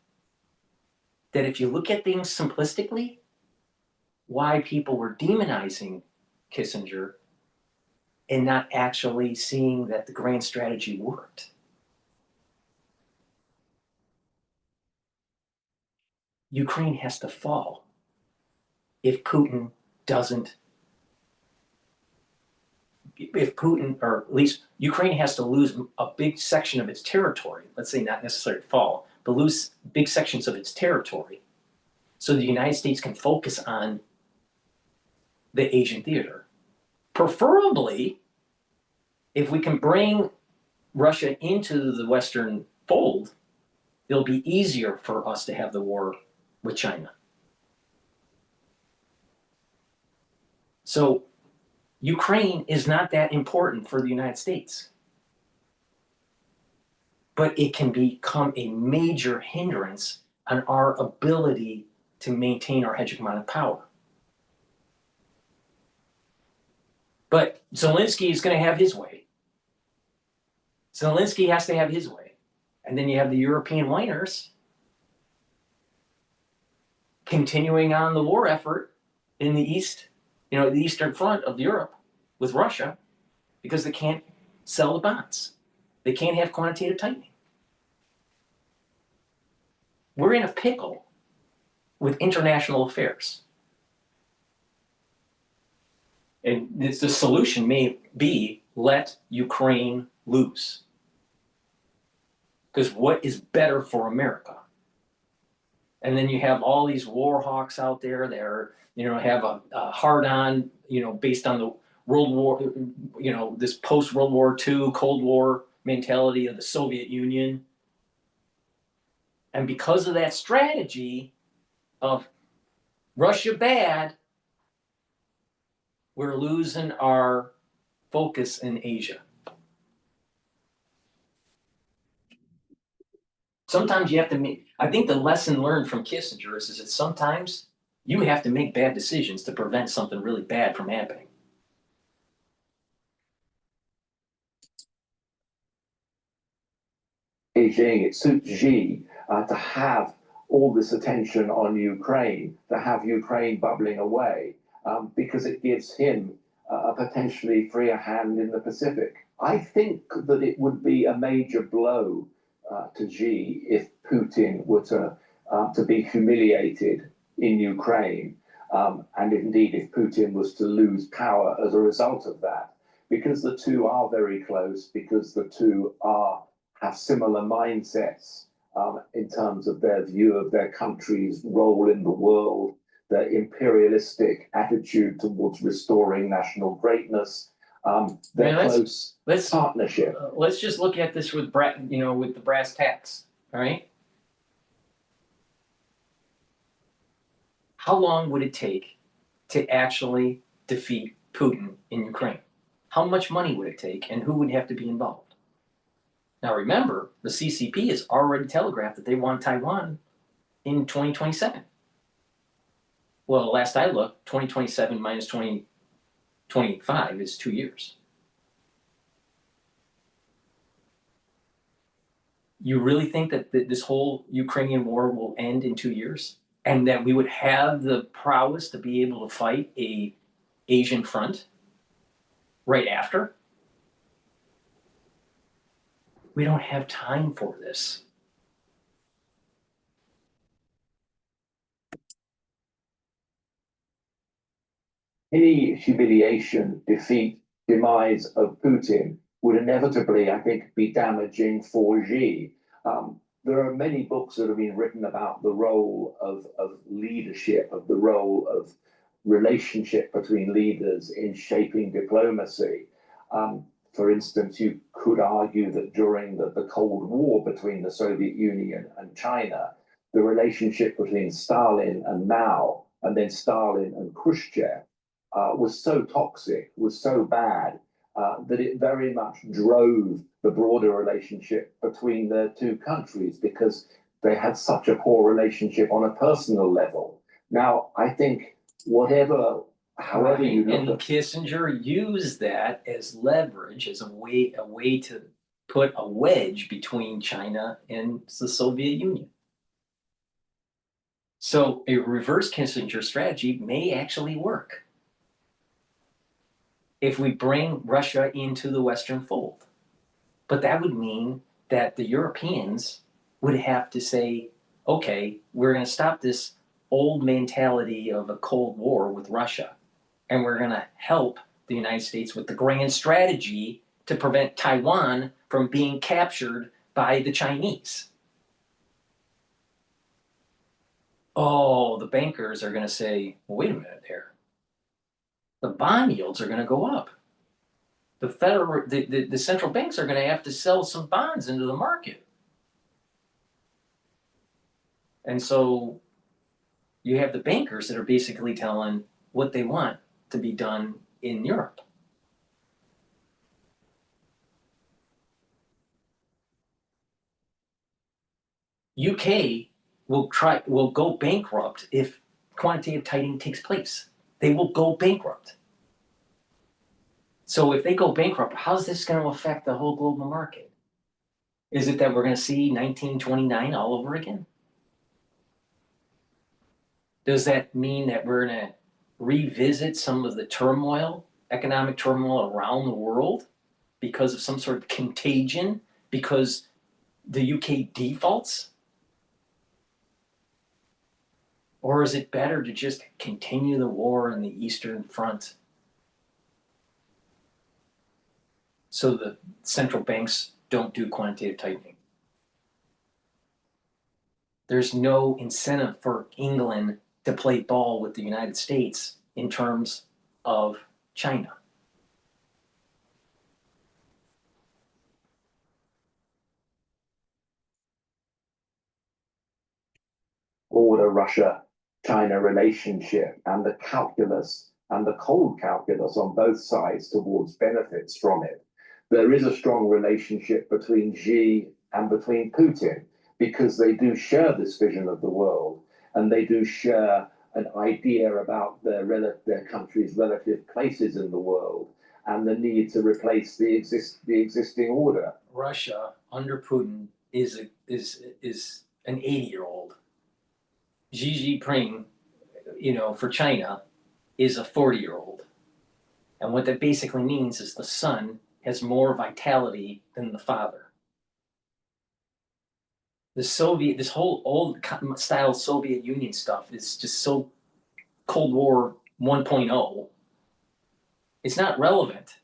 that if you look at things simplistically, why people were demonizing Kissinger and not actually seeing that the grand strategy worked. Ukraine has to fall if Putin, or at least Ukraine has to lose a big section of its territory, let's say not necessarily fall, but lose big sections of its territory so the United States can focus on the Asian theater. Preferably, if we can bring Russia into the Western fold, it'll be easier for us to have the war with China. So Ukraine is not that important for the United States, but it can become a major hindrance on our ability to maintain our hegemonic power. But Zelensky is going to have his way. Zelensky has to have his way. And then you have the European whiners continuing on the war effort in the East, the Eastern Front of Europe with Russia, because they can't sell the bonds. They can't have quantitative tightening. We're in a pickle with international affairs. And the solution may be let Ukraine lose. Because what is better for America? And then you have all these war hawks out there that are, have a hard on, based on the World War, this post World War II, Cold War mentality of the Soviet Union. And because of that strategy of Russia bad, we're losing our focus in Asia. Sometimes you have to make, I think the lesson learned from Kissinger is that sometimes you have to make bad decisions to prevent something really bad from happening. Beijing, it suits Xi to have all this attention on Ukraine, to have Ukraine bubbling away, because it gives him a potentially freer hand in the Pacific. I think that it would be a major blow to Xi if Putin were to be humiliated in Ukraine, and indeed if Putin was to lose power as a result of that, because the two are very close, because the two have similar mindsets in terms of their view of their country's role in the world, their imperialistic attitude towards restoring national greatness, their close partnership. Let's just look at this with with the brass tacks. All right. How long would it take to actually defeat Putin in Ukraine? How much money would it take, and who would have to be involved? Now remember, the CCP has already telegraphed that they want Taiwan in 2027. Well, last I looked, 2027 minus 2025 is 2 years. You really think that this whole Ukrainian war will end in 2 years? And that we would have the prowess to be able to fight a Asian front right after? We don't have time for this. Any humiliation, defeat, demise of Putin would inevitably, I think, be damaging for Xi. There are many books that have been written about the role of leadership, of the role of relationship between leaders in shaping diplomacy. For instance, you could argue that during the Cold War between the Soviet Union and China, the relationship between Stalin and Mao, and then Stalin and Khrushchev, was so toxic, was so bad, that it very much drove the broader relationship between the two countries because they had such a poor relationship on a personal level. Now, I think however you look at it. Kissinger used that as leverage, as a way to put a wedge between China and the Soviet Union. So a reverse Kissinger strategy may actually work if we bring Russia into the Western fold. But that would mean that the Europeans would have to say, okay, we're going to stop this old mentality of a Cold War with Russia, and we're going to help the United States with the grand strategy to prevent Taiwan from being captured by the Chinese. Oh, the bankers are going to say, well, wait a minute there. The bond yields are going to go up. The central banks are going to have to sell some bonds into the market. And so you have the bankers that are basically telling what they want to be done in Europe. UK will go bankrupt if quantitative tightening takes place. They will go bankrupt. So if they go bankrupt, how's this going to affect the whole global market? Is it that we're going to see 1929 all over again? Does that mean that we're going to revisit some of the turmoil, economic turmoil around the world because of some sort of contagion, because the UK defaults? Or is it better to just continue the war in the Eastern Front so the central banks don't do quantitative tightening? there's no incentive for England to play ball with the United States in terms of China. Broader Russia-China relationship and the calculus and the cold calculus on both sides towards benefits from it. There is a strong relationship between Xi and between Putin because they do share this vision of the world and they do share an idea about their country's relative places in the world and the need to replace the existing order. Russia under Putin is an 80-year-old. Xi Jinping, for China, is a 40-year-old. And what that basically means is the son has more vitality than the father. This whole old style Soviet Union stuff is just so Cold War 1.0. It's not relevant.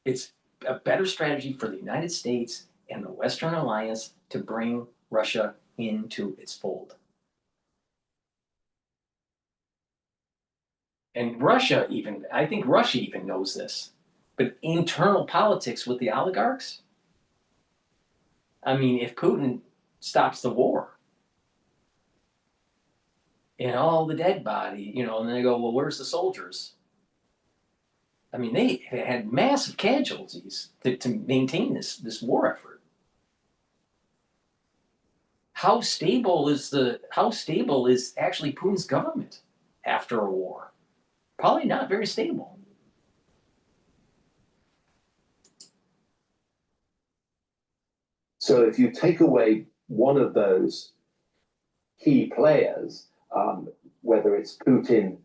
It's a better strategy for the United States and the Western Alliance to bring Russia into its fold. And I think Russia even knows this, but internal politics with the oligarchs, I mean, if Putin stops the war and all the dead body, and then they go, well, where's the soldiers? I mean, they had massive casualties to maintain this war effort. How stable is actually Putin's government after a war? Probably not very stable. So if you take away one of those key players, whether it's Putin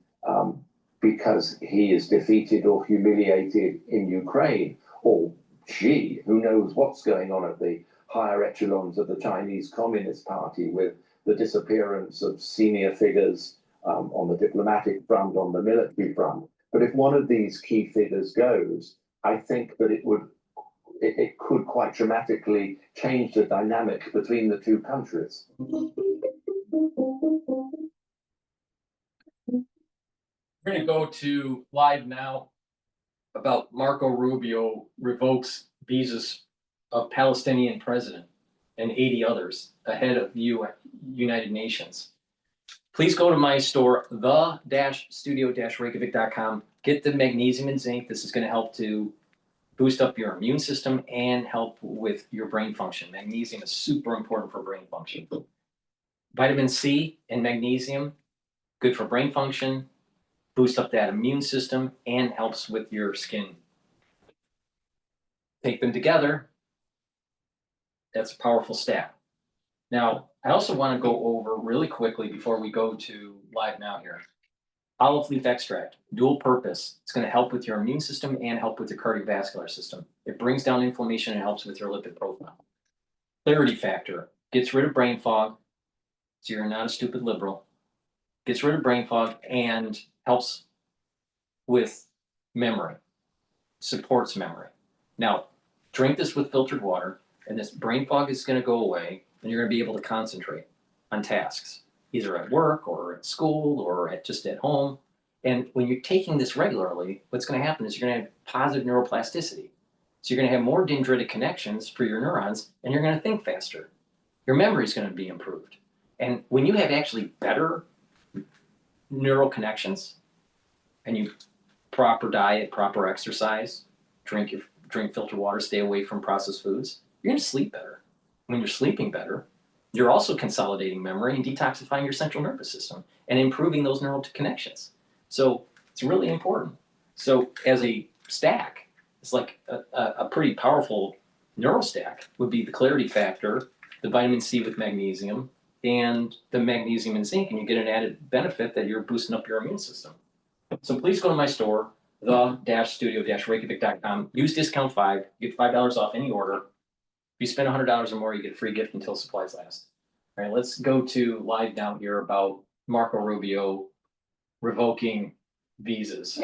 because he is defeated or humiliated in Ukraine, or Xi, who knows what's going on at the higher echelons of the Chinese Communist Party with the disappearance of senior figures on the diplomatic front, on the military front. But if one of these key figures goes, I think that it could quite dramatically change the dynamic between the two countries. We're going to go to live now about Marco Rubio revokes visas of Palestinian president and 80 others ahead of United Nations. Please go to my store, the-studio-reykjavik.com. Get the magnesium and zinc. This is going to help to boost up your immune system and help with your brain function. Magnesium is super important for brain function. Vitamin C and magnesium, good for brain function, boost up that immune system, and helps with your skin. Take them together. That's a powerful stat. Now, I also want to go over really quickly before we go to live now here. Olive leaf extract, dual purpose. It's going to help with your immune system and help with your cardiovascular system. It brings down inflammation and helps with your lipid profile. Clarity factor, gets rid of brain fog, so you're not a stupid liberal. Gets rid of brain fog and helps with memory, supports memory. Now, drink this with filtered water, and this brain fog is going to go away, and you're going to be able to concentrate on tasks, either at work or at school or just at home. And when you're taking this regularly, what's going to happen is you're going to have positive neuroplasticity. So you're going to have more dendritic connections for your neurons, and you're going to think faster. Your memory is going to be improved. And when you have actually better neural connections, and you proper diet, proper exercise, drink filtered water, stay away from processed foods, you're going to sleep better. When you're sleeping better, you're also consolidating memory and detoxifying your central nervous system and improving those neural connections. So it's really important. So as a stack, it's like a pretty powerful neural stack would be the clarity factor, the vitamin C with magnesium, and the magnesium and zinc, and you get an added benefit that you're boosting up your immune system. So please go to my store, the-studio-reykjavik.com. Use discount 5, get $5 off any order. If you spend $100 or more, you get a free gift until supplies last. All right, let's go to live now here about Marco Rubio revoking visas.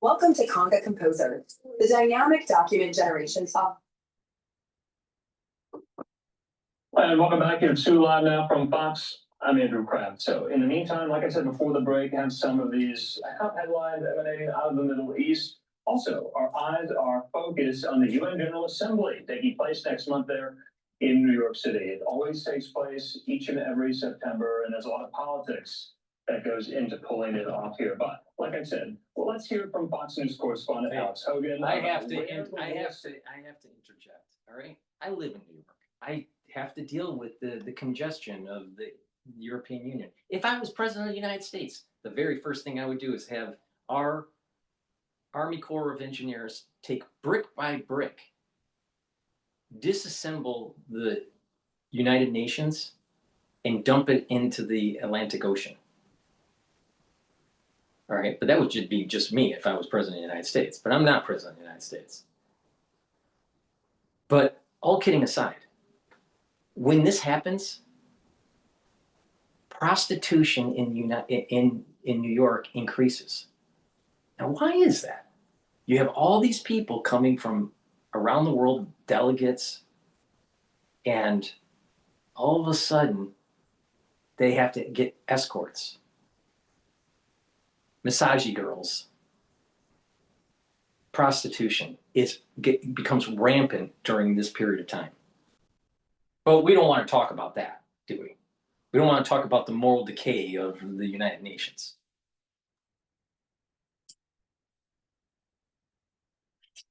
Welcome to Conga Composer, the dynamic document generation software. And welcome back. It's Sue Live now from Fox. I'm Andrew Kraft. So in the meantime, like I said before the break, have some of these headlines emanating out of the Middle East. Also, our eyes are focused on the UN General Assembly taking place next month there in New York City. It always takes place each and every September, and there's a lot of politics that goes into pulling it off here. But like I said, well, let's hear from Fox News correspondent Alex Hogan. I have to interject. All right, I live in New York. I have to deal with the congestion of the European Union. If I was president of the United States, the very first thing I would do is have our Army Corps of Engineers take brick by brick, disassemble the United Nations, and dump it into the Atlantic Ocean. All right, but that would just be just me if I was president of the United States, but I'm not president of the United States. But all kidding aside, when this happens, prostitution in New York increases. Now, why is that? You have all these people coming from around the world, delegates, and all of a sudden, they have to get escorts. Massage girls, prostitution becomes rampant during this period of time. But we don't want to talk about that, do we? We don't want to talk about the moral decay of the United Nations.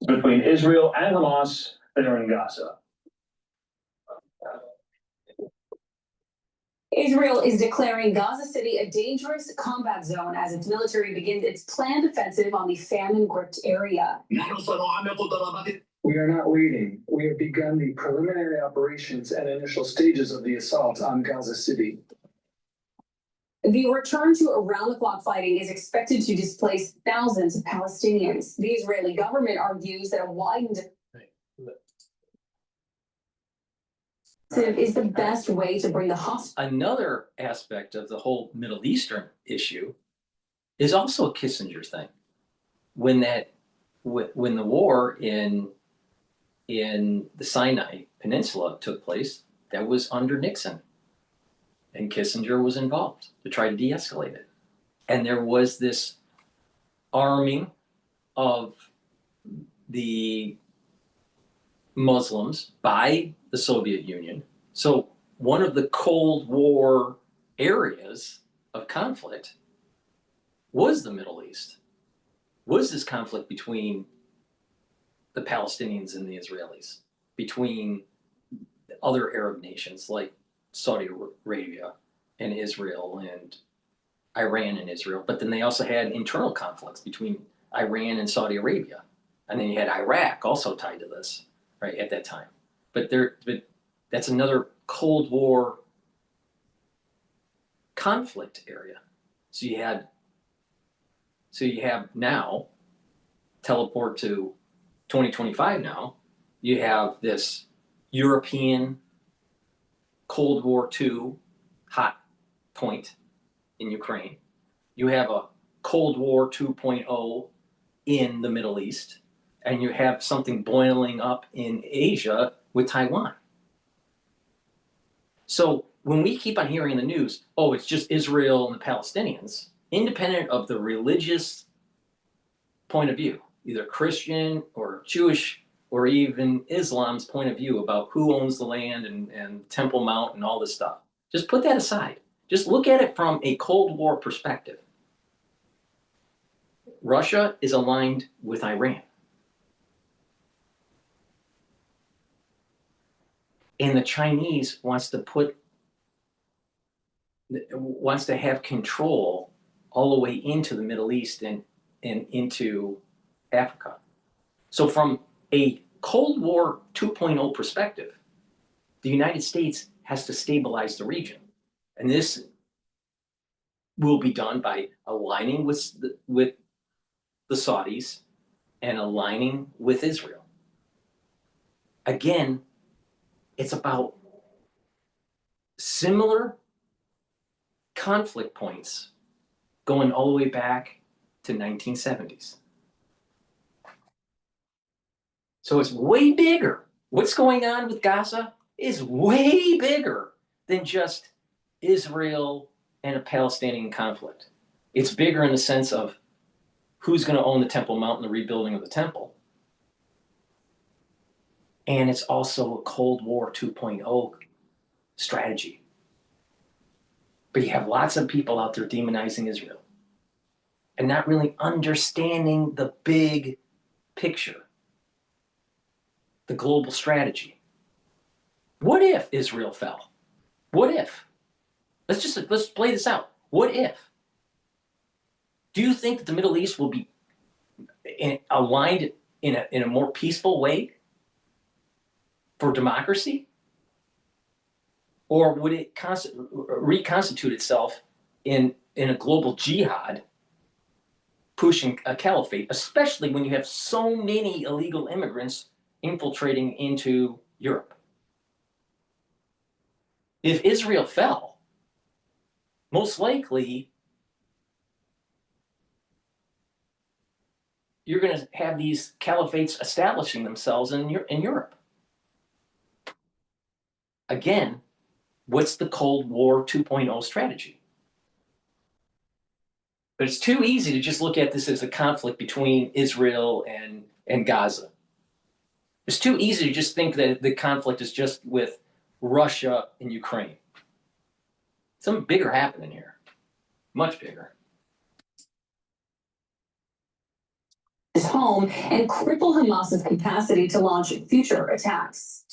Between Israel and Hamas there in Gaza. Israel is declaring Gaza City a dangerous combat zone as its military begins its planned offensive on the famine-gripped area. We are not waiting. We have begun the preliminary operations and initial stages of the assault on Gaza City. The return to around-the-clock fighting is expected to displace thousands of Palestinians. The Israeli government argues that a widened is the best way to bring the hostage. Another aspect of the whole Middle Eastern issue is also a Kissinger thing. When the war in the Sinai Peninsula took place, that was under Nixon. And Kissinger was involved to try to de-escalate it. And there was this arming of the Muslims by the Soviet Union. So one of the Cold War areas of conflict was the Middle East, was this conflict between the Palestinians and the Israelis, between other Arab nations like Saudi Arabia and Israel and Iran and Israel. But then they also had internal conflicts between Iran and Saudi Arabia. And then you had Iraq also tied to this, right, at that time. But that's another Cold War conflict area. So you have now, teleport to 2025 now, you have this European Cold War II hot point in Ukraine. You have a Cold War 2.0 in the Middle East, and you have something boiling up in Asia with Taiwan. So when we keep on hearing in the news, oh, it's just Israel and the Palestinians, independent of the religious point of view, either Christian or Jewish or even Islam's point of view about who owns the land and Temple Mount and all this stuff. Just put that aside. Just look at it from a Cold War perspective. Russia is aligned with Iran. And the Chinese wants to have control all the way into the Middle East and into Africa. So from a Cold War 2.0 perspective, the United States has to stabilize the region. And this will be done by aligning with the Saudis and aligning with Israel. Again, it's about similar conflict points going all the way back to 1970s. So it's way bigger. What's going on with Gaza is way bigger than just Israel and a Palestinian conflict. It's bigger in the sense of who's going to own the Temple Mount and the rebuilding of the temple. And it's also a Cold War 2.0 strategy. But you have lots of people out there demonizing Israel and not really understanding the big picture, the global strategy. What if Israel fell? What if? Let's play this out. What if? Do you think that the Middle East will be aligned in a more peaceful way for democracy? Or would it reconstitute itself in a global jihad pushing a caliphate, especially when you have so many illegal immigrants infiltrating into Europe? If Israel fell, most likely you're going to have these caliphates establishing themselves in Europe. Again, what's the Cold War 2.0 strategy? But it's too easy to just look at this as a conflict between Israel and Gaza. It's too easy to just think that the conflict is just with Russia and Ukraine. Something bigger happening here, much bigger. His home and cripple Hamas's capacity to launch future attacks.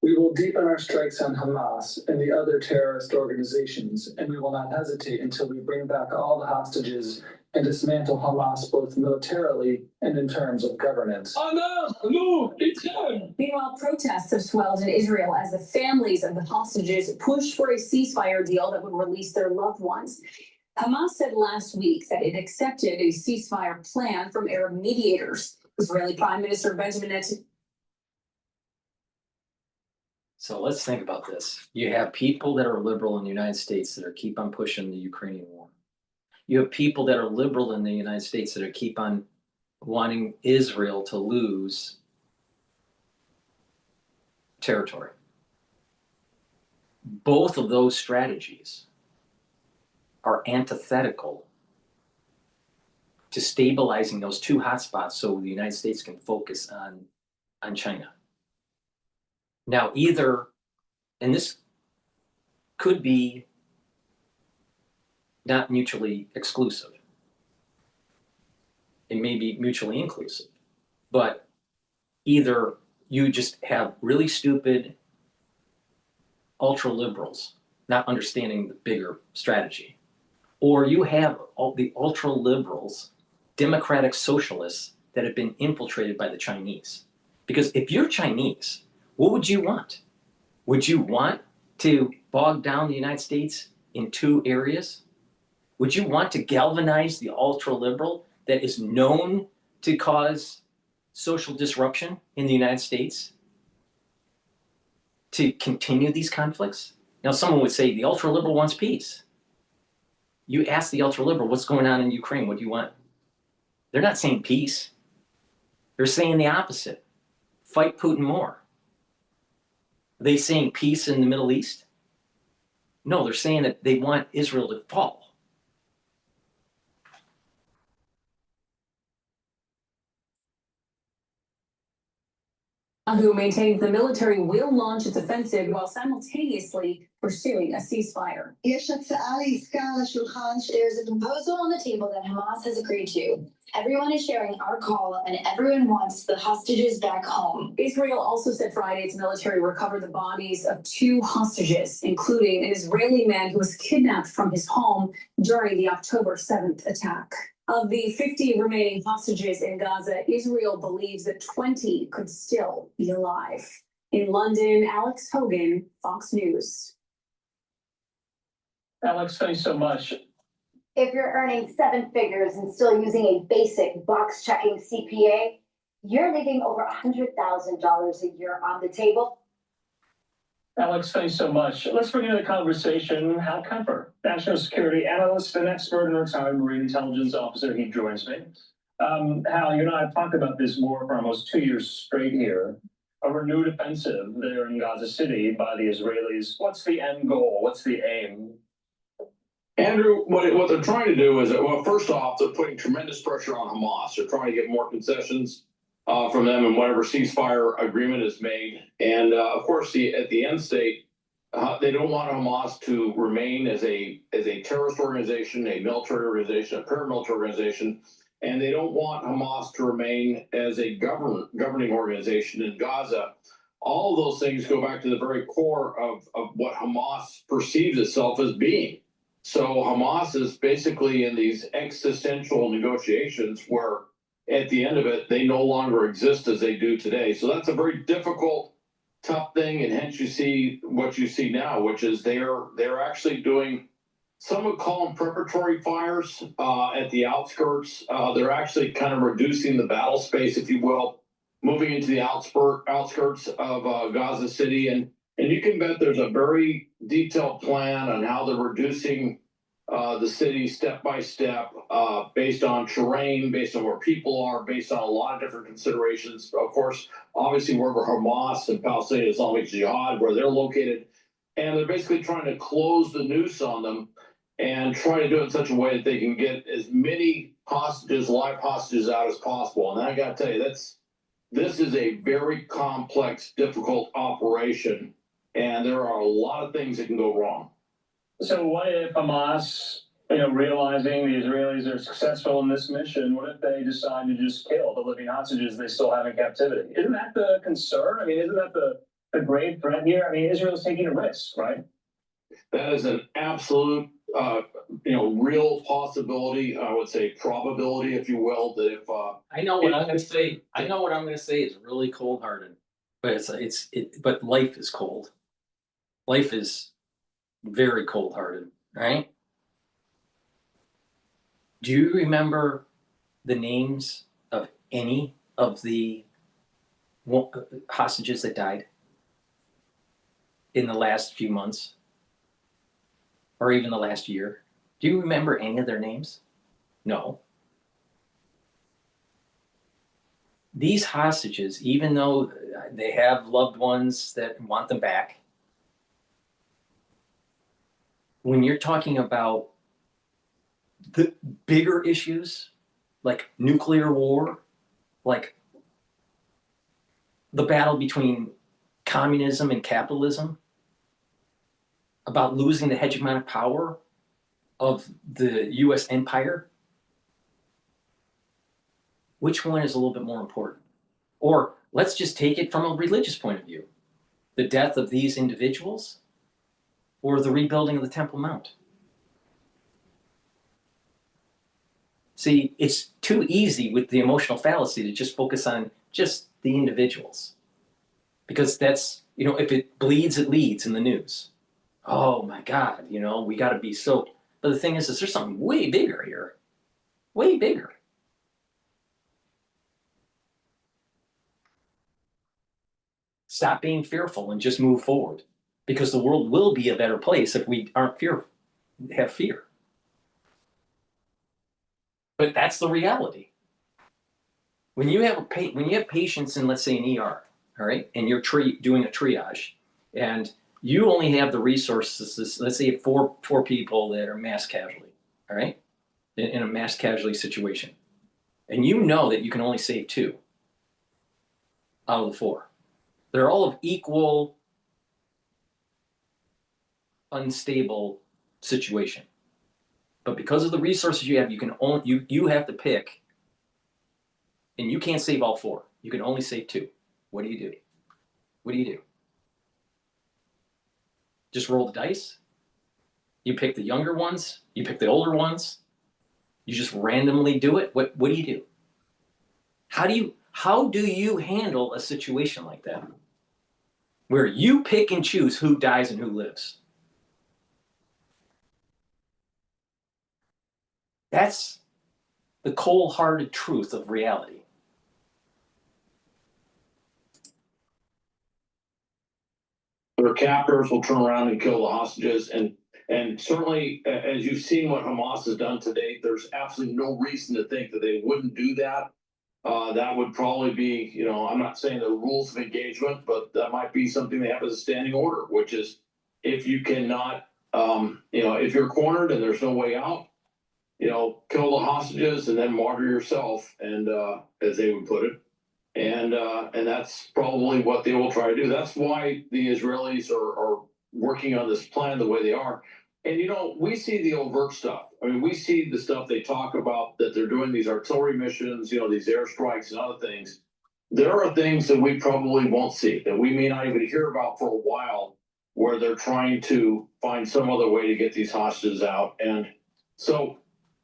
We will deepen our strikes on Hamas and the other terrorist organizations, and we will not hesitate until we bring back all the hostages and dismantle Hamas both militarily and in terms of governance. Meanwhile, protests have swelled in Israel as the families of the hostages push for a ceasefire deal that would release their loved ones. Hamas said last week that it accepted a ceasefire plan from Arab mediators. Israeli Prime Minister Benjamin Netanyahu. So let's think about this. You have people that are liberal in the United States that are keep on pushing the Ukrainian war. You have people that are liberal in the United States that are keep on wanting Israel to lose territory. Both of those strategies are antithetical to stabilizing those two hotspots so the United States can focus on China. Now, either, and this could be not mutually exclusive. It may be mutually inclusive, but either you just have really stupid ultra liberals not understanding the bigger strategy, or you have all the ultra liberals, democratic socialists that have been infiltrated by the Chinese. Because if you're Chinese, what would you want? Would you want to bog down the United States in two areas? Would you want to galvanize the ultra-liberal that is known to cause social disruption in the United States to continue these conflicts? Now, someone would say the ultra-liberal wants peace. You ask the ultra-liberal, what's going on in Ukraine? What do you want? They're not saying peace. They're saying the opposite. Fight Putin more. Are they saying peace in the Middle East? No, they're saying that they want Israel to fall. Who maintains the military will launch its offensive while simultaneously pursuing a ceasefire. There's a proposal on the table that Hamas has agreed to. Everyone is sharing our call and everyone wants the hostages back home. Israel also said Friday its military recovered the bodies of 2 hostages, including an Israeli man who was kidnapped from his home during the October 7th attack. Of the 50 remaining hostages in Gaza, Israel believes that 20 could still be alive. In London, Alex Hogan, Fox News. Alex, thanks so much. If you're earning 7 figures and still using a basic box-checking CPA, you're leaving over $100,000 a year on the table. Alex, thanks so much. Let's bring in the conversation Hal Kemper, national security analyst and expert in retired Marine intelligence officer. He joins me. Hal, you and I have talked about this war for almost 2 years straight here. A renewed offensive there in Gaza City by the Israelis. What's the end goal? What's the aim? Andrew, what they're trying to do is, well, first off, they're putting tremendous pressure on Hamas. They're trying to get more concessions from them in whatever ceasefire agreement is made. And of course, at the end state, they don't want Hamas to remain as a terrorist organization, a military organization, a paramilitary organization, and they don't want Hamas to remain as a governing organization in Gaza. All of those things go back to the very core of what Hamas perceives itself as being. So Hamas is basically in these existential negotiations where at the end of it, they no longer exist as they do today. So that's a very difficult, tough thing. And hence you see what you see now, which is they're actually doing, some would call them preparatory fires at the outskirts. They're actually kind of reducing the battle space, if you will, moving into the outskirts of Gaza City. And you can bet there's a very detailed plan on how they're reducing the city step by step, based on terrain, based on where people are, based on a lot of different considerations. Of course, obviously wherever Hamas and Palestinian Islamic Jihad, where they're located, and they're basically trying to close the noose on them and try to do it in such a way that they can get as many hostages, live hostages out as possible. And I got to tell you, this is a very complex, difficult operation, and there are a lot of things that can go wrong. So what if Hamas, realizing the Israelis are successful in this mission, what if they decide to just kill the living hostages they still have in captivity? Isn't that the concern? I mean, isn't that the grave threat here? I mean, Israel's taking a risk, right? That is an absolute, real possibility. I would say probability, if you will, that if I know what I'm going to say. I know what I'm going to say is really cold-hearted, but but life is cold. Life is very cold-hearted, right? Do you remember the names of any of the hostages that died in the last few months, or even the last year? Do you remember any of their names? No. These hostages, even though they have loved ones that want them back, when you're talking about the bigger issues like nuclear war, like the battle between communism and capitalism, about losing the hegemonic power of the US empire, which one is a little bit more important? Or let's just take it from a religious point of view. The death of these individuals or the rebuilding of the Temple Mount? See, it's too easy with the emotional fallacy to just focus on just the individuals. Because that's, if it bleeds, it leads in the news. Oh my God, we got to be so. But the thing is there's something way bigger here. Way bigger. Stop being fearful and just move forward. Because the world will be a better place if we aren't have fear. But that's the reality. When you have patients in, let's say, an ER, all right, and you're doing a triage, and you only have the resources, let's say four people that are mass casualty, all right, in a mass casualty situation, and you know that you can only save 2 out of the 4. They're all of equal unstable situation. But because of the resources you have, you have to pick, and you can't save all 4. You can only save 2. What do you do? What do you do? Just roll the dice? You pick the younger ones? You pick the older ones? You just randomly do it? What do you do? How do you handle a situation like that? Where you pick and choose who dies and who lives? That's the cold-hearted truth of reality. Their captors will turn around and kill the hostages. And And certainly, as you've seen what Hamas has done to date, there's absolutely no reason to think that they wouldn't do that. That would probably be, you know, I'm not saying the rules of engagement, but that might be something they have as a standing order, which is if you cannot, you know, if you're cornered and there's no way out, you know, kill the hostages and then martyr yourself, and as they would put it. And that's probably what they will try to do. That's why the Israelis are working on this plan the way they are. And, you know, we see the overt stuff. I mean, we see the stuff they talk about, that they're doing these artillery missions, you know, these airstrikes and other things. There are things that we probably won't see, that we may not even hear about for a while, where they're trying to find some other way to get these hostages out. And so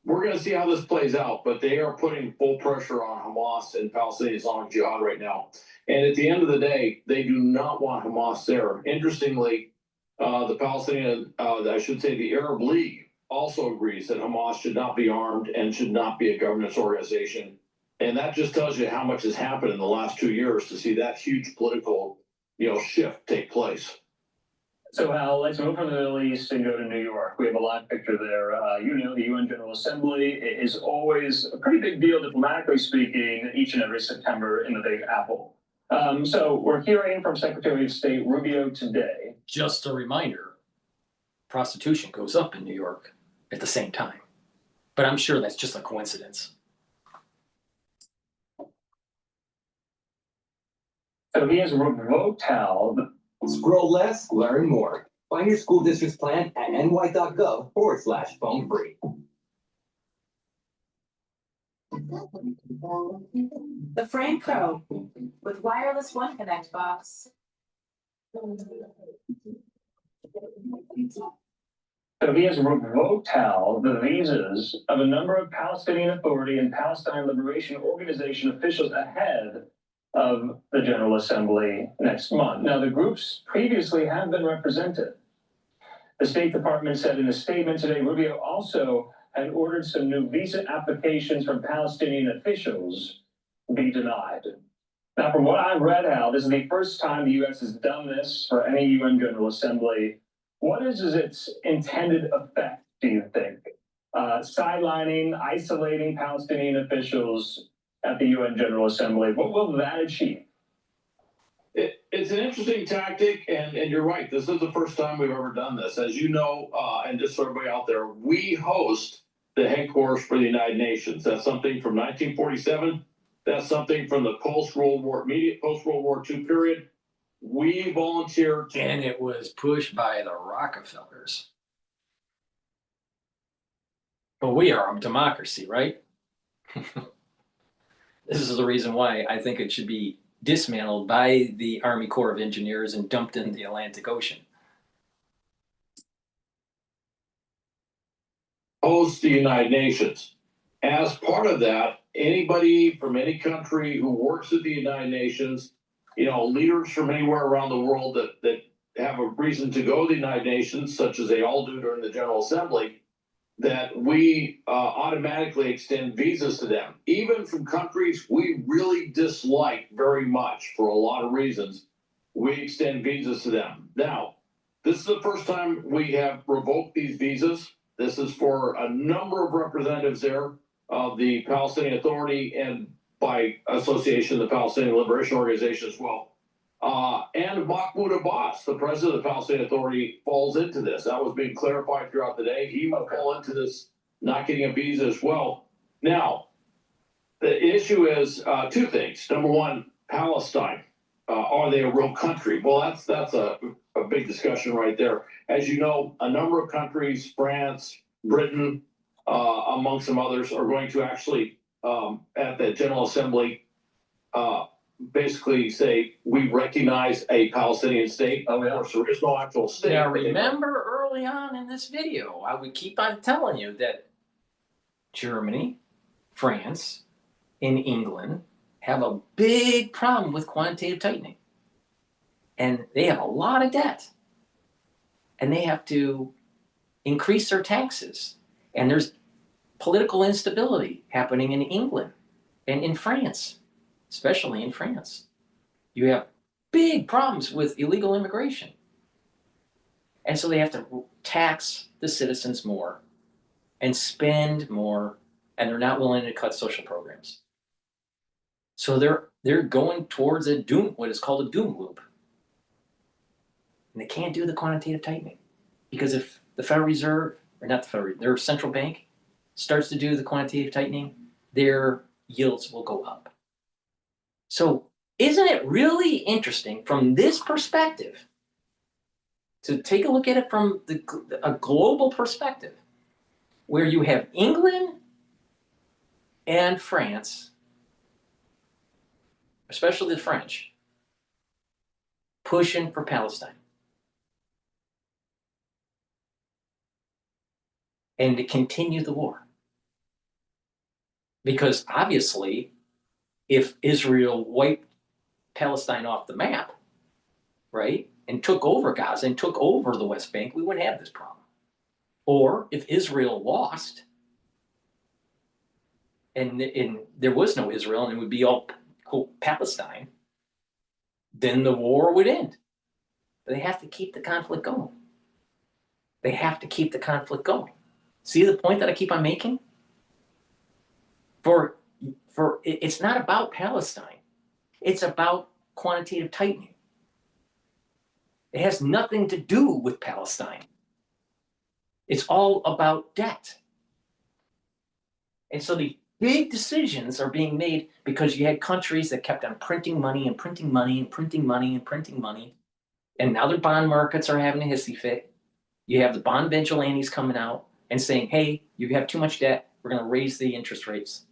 we're going to see how this plays out, but they are putting full pressure on Hamas and Palestinian Islamic Jihad right now. And at the end of the day, they do not want Hamas there. Interestingly, the Palestinian, I should say the Arab League, also agrees that Hamas should not be armed and should not be a governance organization. And that just tells you how much has happened in the last 2 years to see that huge political, you know, shift take place. So Hal, let's move from the Middle East and go to New York. We have a live picture there. You know, the UN General Assembly is always a pretty big deal, diplomatically speaking, each and every September in the Big Apple. So we're hearing from Secretary of State Rubio today. Just a reminder, prostitution goes up in New York at the same time. But I'm sure that's just a coincidence. So he has revoked Hal. Scroll less, learn more. Find your school district's plan at ny.gov/phone free. The Frank Pro with wireless One Connect box. So he has revoked Hal the visas of a number of Palestinian Authority and Palestine Liberation Organization officials ahead of the General Assembly next month. Now, the groups previously have been represented. The State Department said in a statement today, Rubio also had ordered some new visa applications from Palestinian officials be denied. Now, from what I read, Hal, this is the first time the U.S. has done this for any UN General Assembly. What is its intended effect, do you think? Sidelining, isolating Palestinian officials at the UN General Assembly. What will that achieve? It's an interesting tactic, and you're right. This is the first time we've ever done this. As you know, and just so everybody out there, we host the headquarters for the United Nations. That's something from 1947. That's something from the post-World War II period. We volunteered. And it was pushed by the Rockefellers. But we are a democracy, right? This is the reason why I think it should be dismantled by the Army Corps of Engineers and dumped in the Atlantic Ocean. Host the United Nations. As part of that, anybody from any country who works at the United Nations, you know, leaders from anywhere around the world that have a reason to go to the United Nations, such as they all do during the General Assembly, that we automatically extend visas to them, even from countries we really dislike very much for a lot of reasons. We extend visas to them. Now, this is the first time we have revoked these visas. This is for a number of representatives there of the Palestinian Authority and by association, the Palestinian Liberation Organization as well. And Mahmoud Abbas, the president of the Palestinian Authority, falls into this. That was being clarified throughout the day. He will fall into this not getting a visa as well. Now, the issue is two things. Number one, Palestine. Are they a real country? Well, that's a big discussion right there. As you know, a number of countries, France, Britain, among some others, are going to actually, at the General Assembly, basically say, we recognize a Palestinian state. Of course, there is no actual state. Now, remember early on in this video, I would keep on telling you that Germany, France, and England have a big problem with quantitative tightening. And they have a lot of debt. And they have to increase their taxes. And there's political instability happening in England and in France, especially in France. You have big problems with illegal immigration. And so they have to tax the citizens more and spend more, and they're not willing to cut social programs. So they're going towards what is called a doom loop. And they can't do the quantitative tightening. Because if the Federal Reserve, or not the Federal, their central bank starts to do the quantitative tightening, their yields will go up. So isn't it really interesting from this perspective to take a look at it from a global perspective, where you have England and France, especially the French, pushing for Palestine. And to continue the war. Because obviously, if Israel wiped Palestine off the map, right, and took over Gaza and took over the West Bank, we wouldn't have this problem. Or if Israel lost, and there was no Israel and it would be all Palestine, then the war would end. But they have to keep the conflict going. They have to keep the conflict going. See the point that I keep on making? For it's not about Palestine. It's about quantitative tightening. It has nothing to do with Palestine. It's all about debt. And so the big decisions are being made because you had countries that kept on printing money and printing money and printing money and printing money. And now their bond markets are having a hissy fit. You have the bond vigilantes coming out and saying, hey, you have too much debt. We're going to raise the interest rates.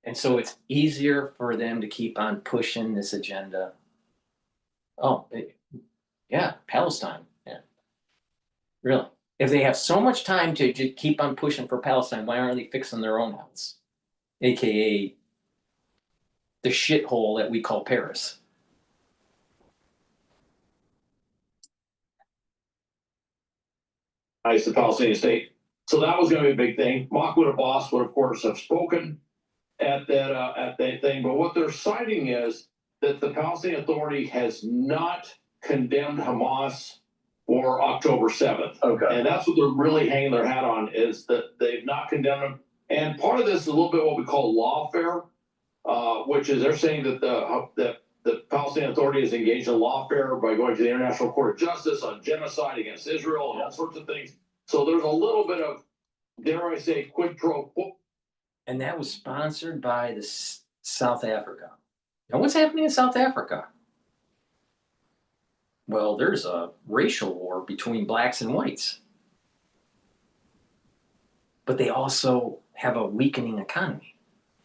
And so it's easier for them to keep on pushing this agenda. Oh, yeah, Palestine. Yeah. Really. If they have so much time to keep on pushing for Palestine, why aren't they fixing their own house? AKA the shithole that we call Paris. Nice, the Palestinian state. So that was going to be a big thing. Mahmoud Abbas would, of course, have spoken at that thing. But what they're citing is that the Palestinian Authority has not condemned Hamas for October 7th. Okay. And that's what they're really hanging their hat on, is that they've not condemned them. And part of this is a little bit what we call lawfare, which is they're saying that the Palestinian Authority is engaged in lawfare by going to the International Court of Justice on genocide against Israel and all sorts of things. So there's a little bit of, dare I say, quid pro quo. And that was sponsored by the South Africa. Now, what's happening in South Africa? Well, there's a racial war between blacks and whites. But they also have a weakening economy.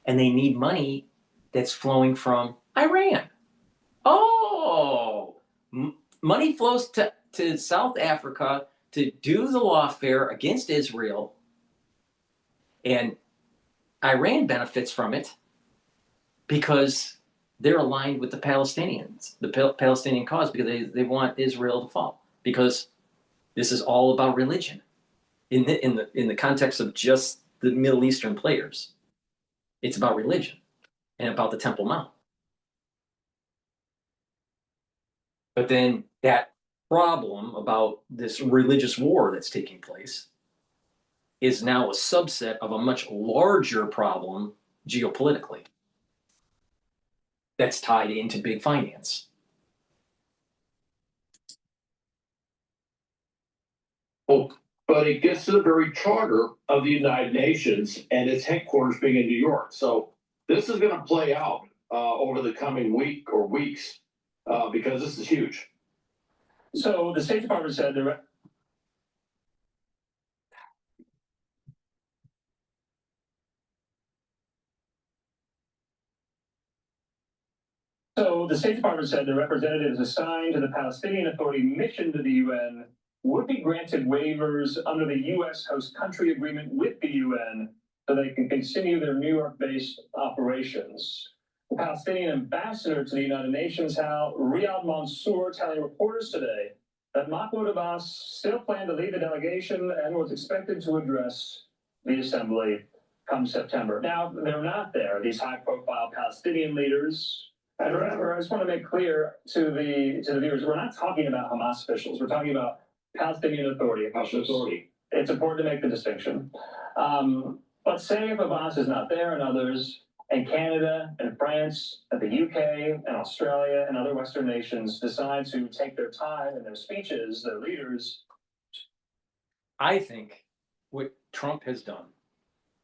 And they need money that's flowing from Iran. Oh, money flows to South Africa to do the lawfare against Israel. And Iran benefits from it because they're aligned with the Palestinians, the Palestinian cause, because they want Israel to fall. Because this is all about religion in the context of just the Middle Eastern players. It's about religion and about the Temple Mount. But then that problem about this religious war that's taking place is now a subset of a much larger problem geopolitically that's tied into big finance. Oh, but it gets to the very charter of the United Nations and its headquarters being in New York. So this is going to play out over the coming week or weeks because this is huge. So the State Department said the representatives assigned to the Palestinian Authority mission to the UN would be granted waivers under the U.S. host country agreement with the UN so they can continue their New York-based operations. The Palestinian ambassador to the United Nations, Riyad Mansour, telling reporters today that Mahmoud Abbas still planned to lead the delegation and was expected to address the assembly come September. Now, they're not there. These high-profile Palestinian leaders I just want to make clear to the viewers, we're not talking about Hamas officials. We're talking about Palestinian Authority officials. It's important to make the distinction. But say if Abbas is not there and others, and Canada and France and the UK and Australia and other Western nations decide to take their time in their speeches, their leaders. I think what Trump has done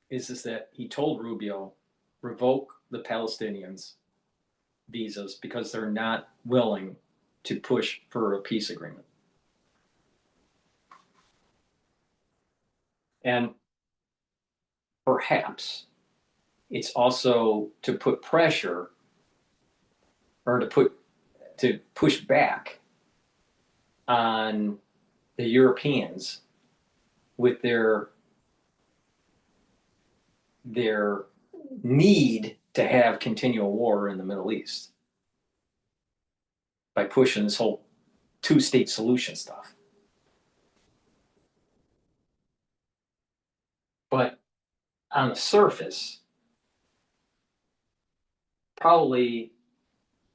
is that he told Rubio, revoke the Palestinians' visas because they're not willing to push for a peace agreement. And perhaps it's also to put pressure or to push back on the Europeans with their need to have continual war in the Middle East by pushing this whole two-state solution stuff. But on the surface, probably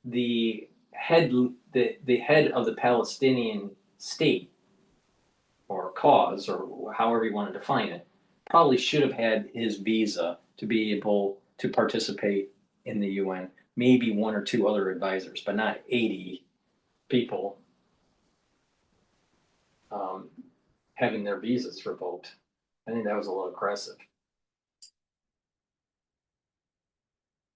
the head of the Palestinian state or cause, or however you want to define it, probably should have had his visa to be able to participate in the UN. Maybe one or two other advisors, but not 80 people having their visas revoked. I think that was a little aggressive.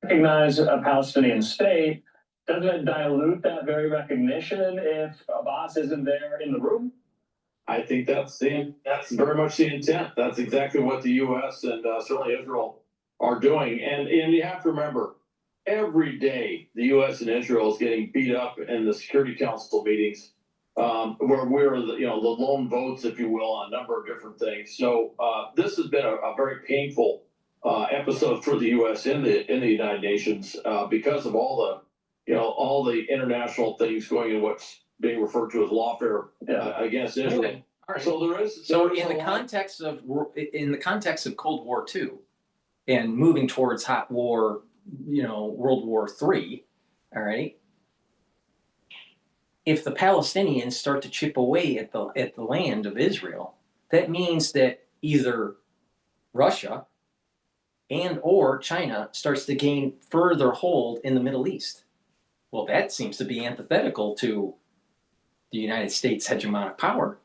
Recognize a Palestinian state, doesn't it dilute that very recognition if Abbas isn't there in the room? I think that's very much the intent. That's exactly what the U.S. and certainly Israel are doing. And you have to remember, every day the U.S. and Israel is getting beat up in the Security Council meetings, where we're the lone votes, if you will, on a number of different things. So this has been a very painful episode for the U.S. in the United Nations because of all the international things going in what's being referred to as lawfare against Israel. Okay. All right. So there is. In the context of Cold War II and moving towards hot war, World War III, all right. If the Palestinians start to chip away at the land of Israel, that means that either Russia and or China starts to gain further hold in the Middle East. Well, that seems to be antithetical to the United States' hegemonic power.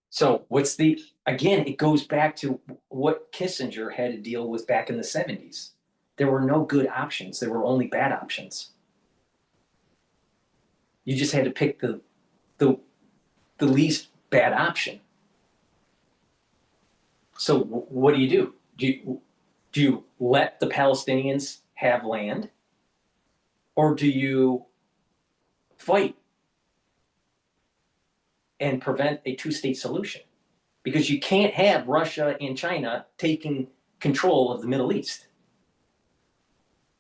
So again, it goes back to what Kissinger had to deal with back in the 70s. There were no good options. There were only bad options. You just had to pick the least bad option. So what do? Do you let the Palestinians have land? Or do you fight and prevent a two-state solution? Because you can't have Russia and China taking control of the Middle East.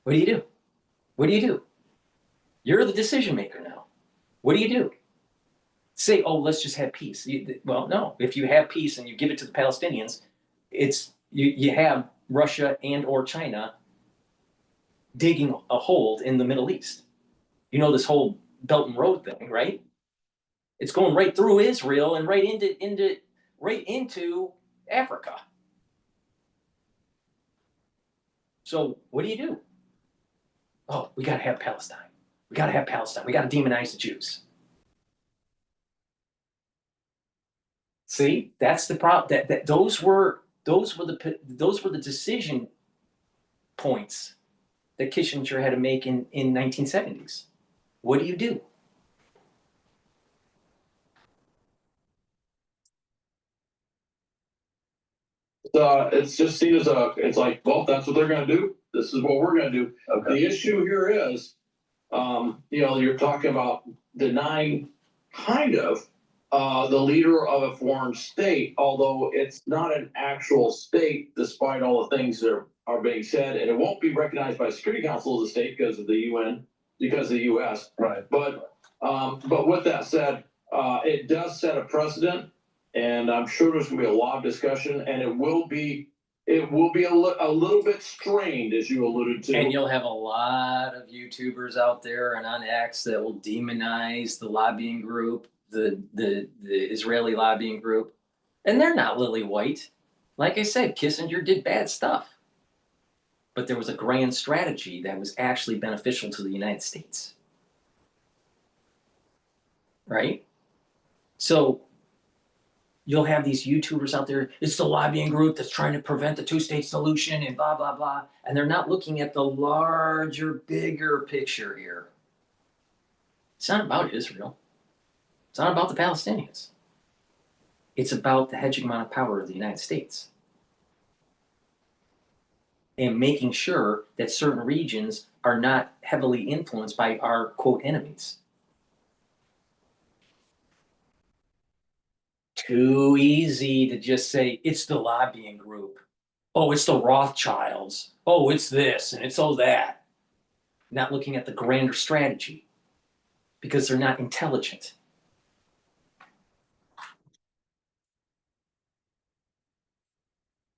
What do you do? What do you do? You're the decision maker now. What do you do? Say, oh, let's just have peace. Well, no. If you have peace and you give it to the Palestinians, you have Russia and or China digging a hold in the Middle East. You know this whole Belt and Road thing, right? It's going right through Israel and right into Africa. So what do you do? Oh, we got to have Palestine. We got to have Palestine. We got to demonize the Jews. See, that's the problem. Those were the decision points that Kissinger had to make in 1970s. What do you do? It's just seen as it's like, well, that's what they're going to do. This is what we're going to do. Okay. The issue here is, you're talking about denying kind of the leader of a foreign state, although it's not an actual state, despite all the things that are being said, and it won't be recognized by the Security Council as a state because of the UN, because of the U.S. Right. But with that said, it does set a precedent. And I'm sure there's going to be a lot of discussion, and it will be it will be a little bit strained, as you alluded to. And you'll have a lot of YouTubers out there and on X that will demonize the lobbying group, the Israeli lobbying group. And they're not lily white. Like I said, Kissinger did bad stuff. But there was a grand strategy that was actually beneficial to the United States. Right? So you'll have these YouTubers out there, it's the lobbying group that's trying to prevent the two-state solution and blah, blah, blah. And they're not looking at the larger, bigger picture here. It's not about Israel. It's not about the Palestinians. It's about the hegemonic power of the United States. And making sure that certain regions are not heavily influenced by our, quote, enemies. Too easy to just say, it's the lobbying group. Oh, it's the Rothschilds. Oh, it's this and it's all that. Not looking at the grander strategy because they're not intelligent.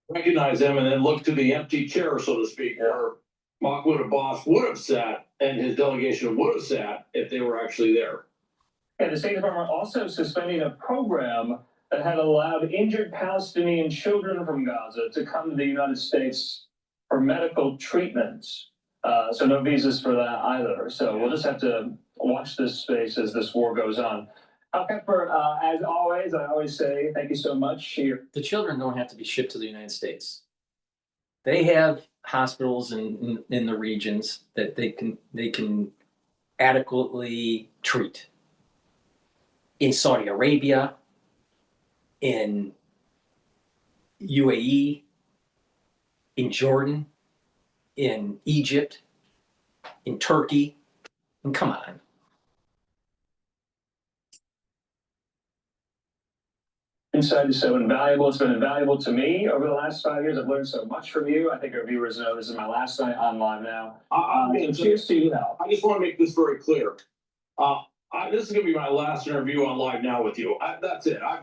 Recognize them and then look to the empty chair, so to speak, where Mahmoud Abbas would have sat and his delegation would have sat if they were actually there. And the State Department also suspending a program that had allowed injured Palestinian children from Gaza to come to the United States for medical treatments. So no visas for that either. So we'll just have to watch this space as this war goes on. Kepler, as always, I always say thank you so much. The children don't have to be shipped to the United States. They have hospitals in the regions that they can adequately treat. In Saudi Arabia, in UAE, in Jordan, in Egypt, in Turkey, and come on. Insight is so invaluable. It's been invaluable to me over the last 5 years. I've learned so much from you. I think our viewers know this is my last night on live now. Cheers to you now. I just want to make this very clear. This is going to be my last interview on Live Now with you. That's it. I've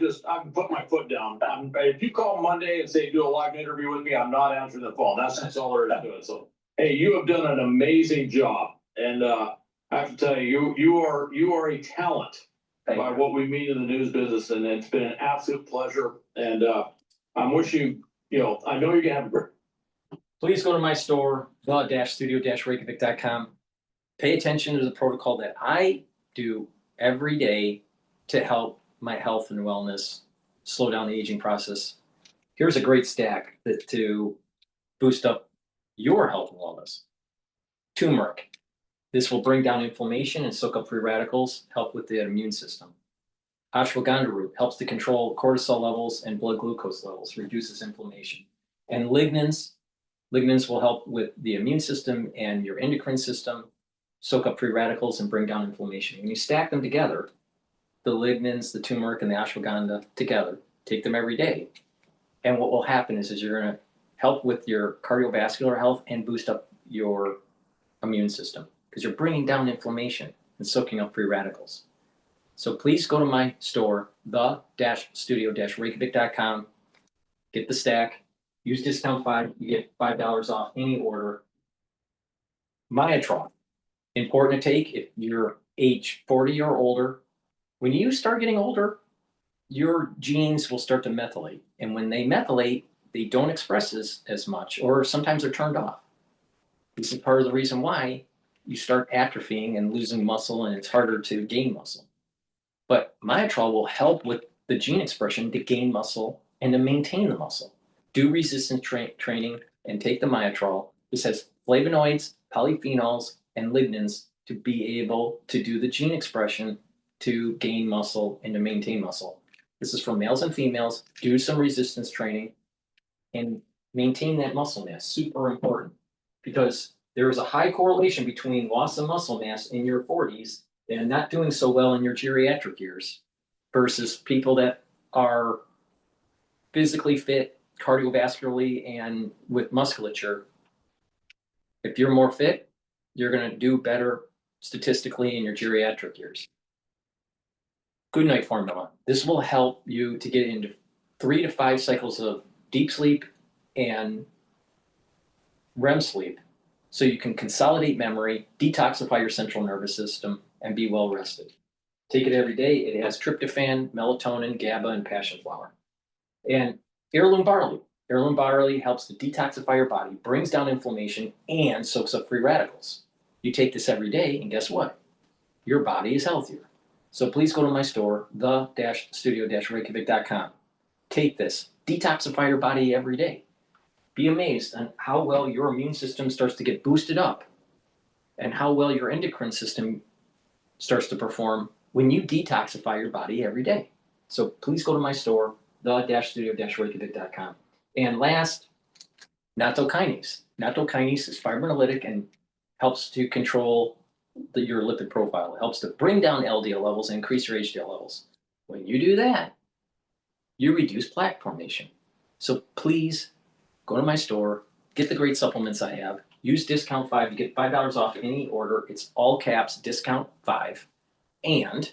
put my foot down. If you call Monday and say do a live interview with me, I'm not answering the phone. That's all there is to it. So, hey, you have done an amazing job, and I have to tell you, you are a talent by what we mean in the news business, and it's been an absolute pleasure. And I'm wishing I know you're gonna have a great. Please go to my store, the-studio-reykjavik.com. Pay attention to the protocol that I do every day to help my health and wellness, slow down the aging process. Here's a great stack to boost up your health and wellness. Turmeric. This will bring down inflammation and soak up free radicals, help with the immune system. Ashwagandha root helps to control cortisol levels and blood glucose levels, reduces inflammation. And lignans will help with the immune system and your endocrine system, soak up free radicals and bring down inflammation. When you stack them together, the lignans, the turmeric, and the ashwagandha together, take them every day. And what will happen is you're going to help with your cardiovascular health and boost up your immune system because you're bringing down inflammation and soaking up free radicals. So please go to my store, the-studio-reykjavik.com, get the stack, use discount 5, you get $5 off any order. Myotron. Important to take if you're age 40 or older. When you start getting older, your genes will start to methylate. And when they methylate, they don't express as much, or sometimes they're turned off. This is part of the reason why you start atrophying and losing muscle, and it's harder to gain muscle. But Myotrol will help with the gene expression to gain muscle and to maintain the muscle. Do resistance training and take the Myotrol. This has flavonoids, polyphenols, and lignans to be able to do the gene expression to gain muscle and to maintain muscle. This is for males and females. Do some resistance training and maintain that muscle mass. Super important because there is a high correlation between loss of muscle mass in your 40s and not doing so well in your geriatric years versus people that are physically fit, cardiovascularly, and with musculature. If you're more fit, you're going to do better statistically in your geriatric years. Good night formula. This will help you to get into 3 to 5 cycles of deep sleep and REM sleep so you can consolidate memory, detoxify your central nervous system, and be well rested. Take it every day. It has tryptophan, melatonin, GABA, and passion flower. And heirloom barley. Heirloom barley helps to detoxify your body, brings down inflammation, and soaks up free radicals. You take this every day, and guess what? Your body is healthier. So please go to my store, the-studio-reykjavik.com. Take this. Detoxify your body every day. Be amazed on how well your immune system starts to get boosted up and how well your endocrine system starts to perform when you detoxify your body every day. So please go to my store, the-studio-reykjavik.com. And last, nattokinase. Nattokinase is fibrinolytic and helps to control your lipid profile. It helps to bring down LDL levels and increase your HDL levels. When you do that, you reduce plaque formation. So please go to my store, get the great supplements I have, use discount 5, you get $5 off any order. It's all caps, discount 5. And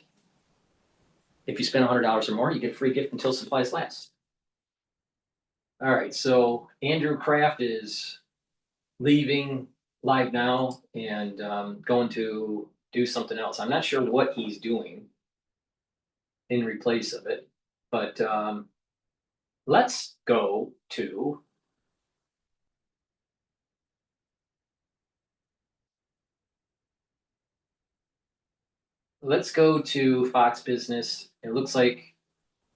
if you spend $100 or more, you get a free gift until supplies last. All right, so Andrew Kraft is leaving live now and going to do something else. I'm not sure what he's doing in replace of it, but let's go to Fox Business. It looks like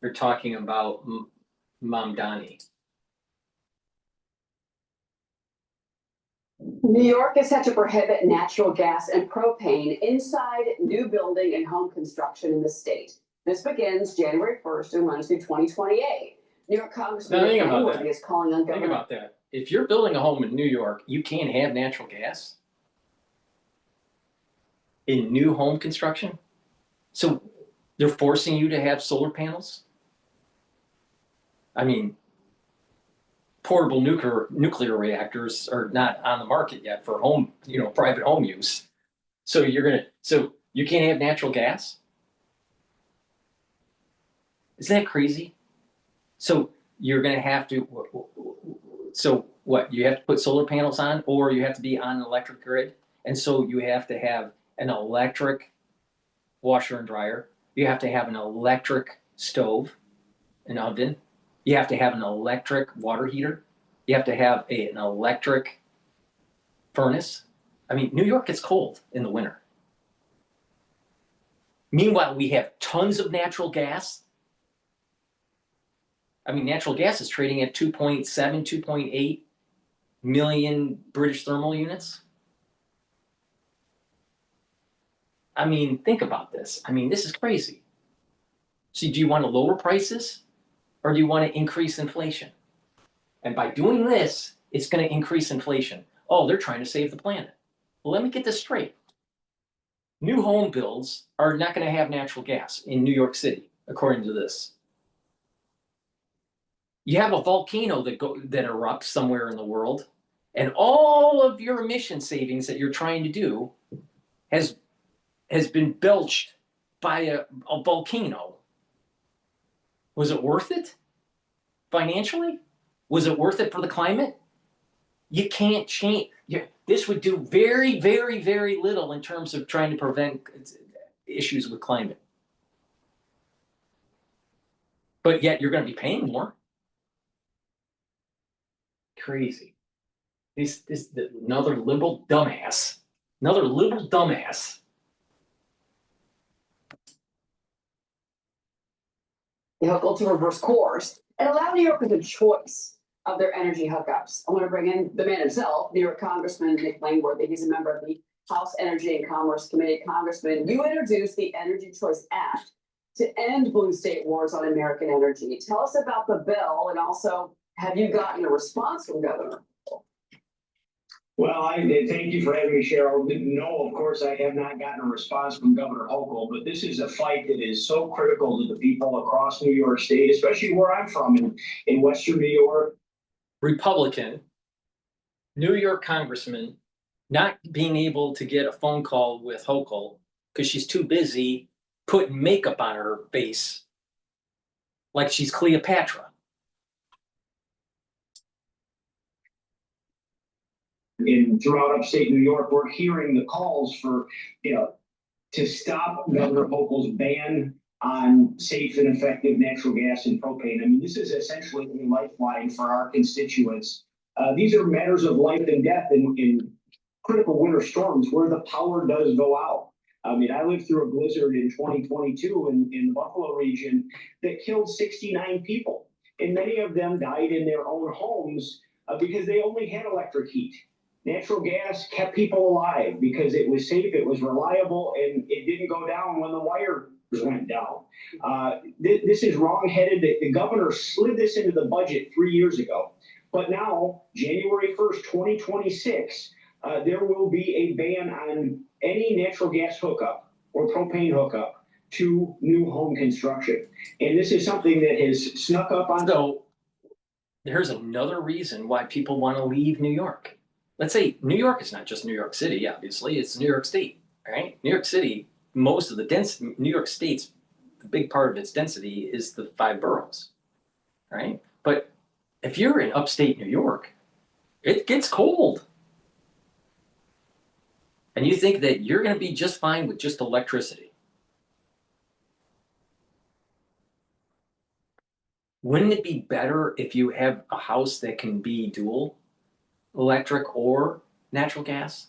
they're talking about Mamdani. New York is set to prohibit natural gas and propane inside new building and home construction in the state. This begins January 1st and runs through 2028. New York Congressman Now, think about Langworthy is calling on Think Governor. about that. If you're building a home in New York, you can't have natural gas in new home construction. So they're forcing you to have solar panels. I mean, portable nuclear reactors are not on the market yet for home, private home use. So you can't have natural gas. Isn't that crazy? So you're going to have to. So what? You have to put solar panels on, or you have to be on an electric grid, and so you have to have an electric washer and dryer. You have to have an electric stove, an oven. You have to have an electric water heater. You have to have an electric furnace. I mean, New York gets cold in the winter. Meanwhile, we have tons of natural gas. I mean, natural gas is trading at 2.7, 2.8 million British thermal units. I mean, think about this. I mean, this is crazy. So do you want to lower prices or do you want to increase inflation? And by doing this, it's going to increase inflation. Oh, they're trying to save the planet. Well, let me get this straight. New home builds are not going to have natural gas in New York City, according to this. You have a volcano that erupts somewhere in the world, and all of your emission savings that you're trying to do has been belched by a volcano. Was it worth it financially? Was it worth it for the climate? You can't change. This would do very, very, very little in terms of trying to prevent issues with climate. But yet you're going to be paying more. Crazy. This another liberal dumbass. Another liberal dumbass. The Hochul to reverse course and allow New Yorkers a choice of their energy hookups. I want to bring in the man himself, New York Congressman Nick Langworthy. He's a member of the House Energy and Commerce Committee. Congressman, you introduced the Energy Choice Act to end blue state wars on American energy. Tell us about the bill, and also, have you gotten a response from Governor? Well, thank you for having me, Cheryl. No, of course, I have not gotten a response from Governor Hochul, but this is a fight that is so critical to the people across New York State, especially where I'm from in Western New York. Republican, New York congressman, not being able to get a phone call with Hochul because she's too busy putting makeup on her face like she's Cleopatra. in throughout upstate New York, we're hearing the calls for, to stop Governor Hochul's ban on safe and effective natural gas and propane. I mean, this is essentially a lifeline for our constituents. These are matters of life and death in critical winter storms where the power does go out. I mean, I lived through a blizzard in 2022 in the Buffalo region that killed 69 people. And many of them died in their own homes because they only had electric heat. Natural gas kept people alive because it was safe, it was reliable, and it didn't go down when the wires went down. This is wrong-headed. The governor slid this into the budget 3 years ago. But now, January 1st, 2026, there will be a ban on any natural gas hookup or propane hookup to new home construction. And this is something that has snuck up on. So there's another reason why people want to leave New York. Let's say New York is not just New York City, obviously, it's New York State, right? New York City, most of the density, New York State's, the big part of its density is the 5 boroughs, right? But if you're in upstate New York, it gets cold. And you think that you're going to be just fine with just electricity. Wouldn't it be better if you have a house that can be dual electric or natural gas?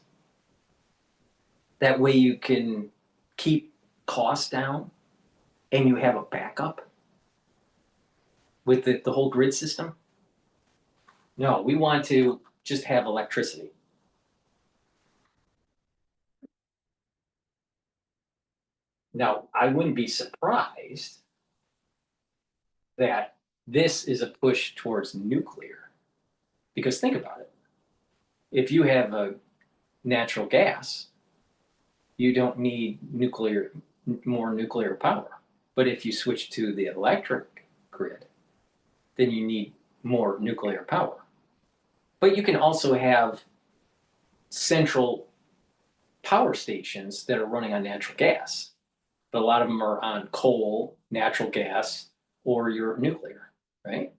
That way you can keep costs down and you have a backup with the whole grid system? No, we want to just have electricity. Now, I wouldn't be surprised that this is a push towards nuclear. Because think about it. If you have a natural gas, you don't need more nuclear power. But if you switch to the electric grid, then you need more nuclear power. But you can also have central power stations that are running on natural gas. But a lot of them are on coal, natural gas, or your nuclear, right?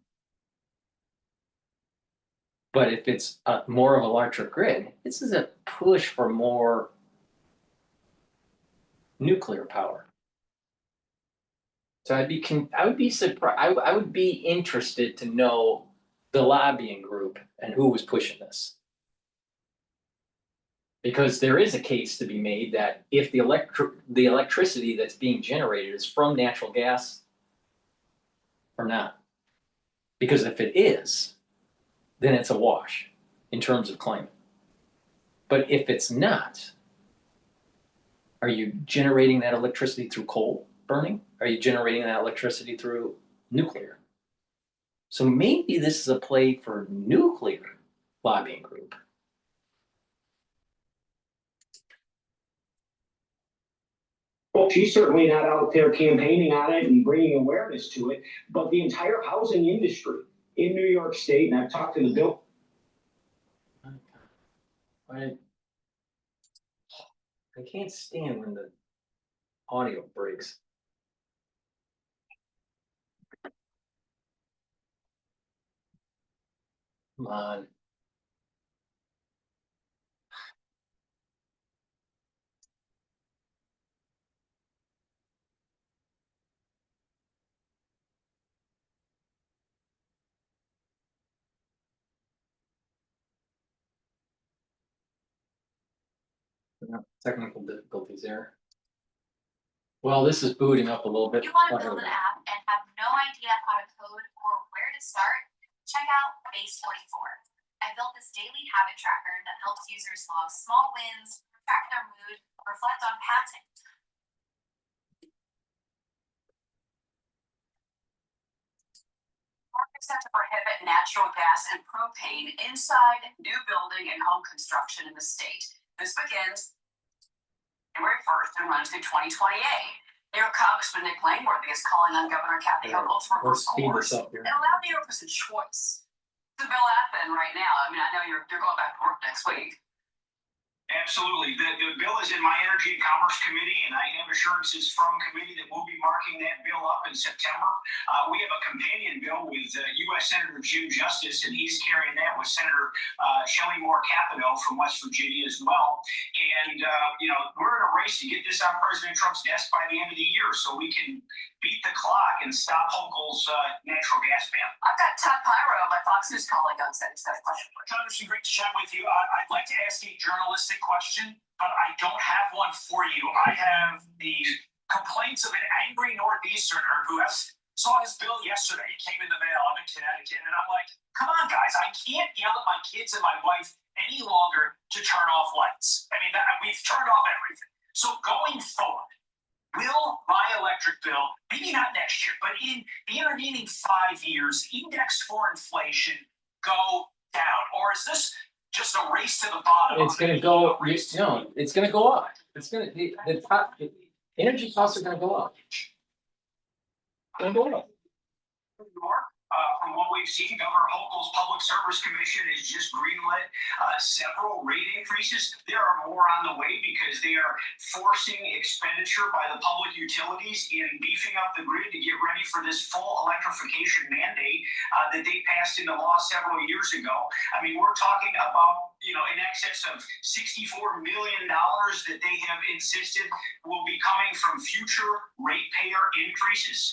But if it's more of an electric grid, this is a push for more nuclear power. So I would be surprised. I would be interested to know the lobbying group and who was pushing this. Because there is a case to be made that if the electricity that's being generated is from natural gas or not. Because if it is, then it's a wash in terms of climate. But if it's not, are you generating that electricity through coal burning? Are you generating that electricity through nuclear? So maybe this is a play for nuclear lobbying group. Well, she's certainly not out there campaigning on it and bringing awareness to it, but the entire housing industry in New York State, and I've talked to the bill. I can't stand when the audio breaks. Come on. Technical difficulties there. Well, this is booting up a little bit. You want to build an app and have no idea how to code or where to start? Check out Base44. I built this daily habit tracker that helps users log small wins, track their mood, reflect on patterns. Set to prohibit natural gas and propane inside new building and home construction in the state. This begins January 1st and runs through 2028. New York Congressman Nick Langworthy is calling on Governor Kathy Hochul to reverse course and allow New Yorkers a choice. The bill happening right now. I mean, I know you're going back to work next week. Absolutely. The bill is in my Energy and Commerce Committee, and I have assurances from committee that we'll be marking that bill up in September. We have a companion bill with U.S. Senator Jim Justice, and he's carrying that with Senator Shelley Moore Capito from West Virginia as well. And, we're in a race to get this on President Trump's desk by the end of the year so we can beat the clock and stop Hochul's natural gas ban. I've got Todd Pyro, my Fox News colleague, on set. He's got a question. Congressman, great to chat with you. I'd like to ask a journalistic question, but I don't have one for you. I have the complaints of an angry Northeasterner who saw his bill yesterday. It came in the mail. I'm in Connecticut, and I'm like, come on, guys. I can't yell at my kids and my wife any longer to turn off lights. I mean, we've turned off everything. So going forward, will my electric bill, maybe not next year, but in the intervening 5 years, indexed for inflation, go down? Or is this just a race to the bottom? It's going to go. No, it's going to go up. It's going to the energy costs are going to go up. Going to go up. From what we've seen, Governor Hochul's Public Service Commission has just greenlit several rate increases. There are more on the way because they are forcing expenditure by the public utilities in beefing up the grid to get ready for this full electrification mandate that they passed into law several years ago. I mean, we're talking about, in excess of $64 million that they have insisted will be coming from future ratepayer increases.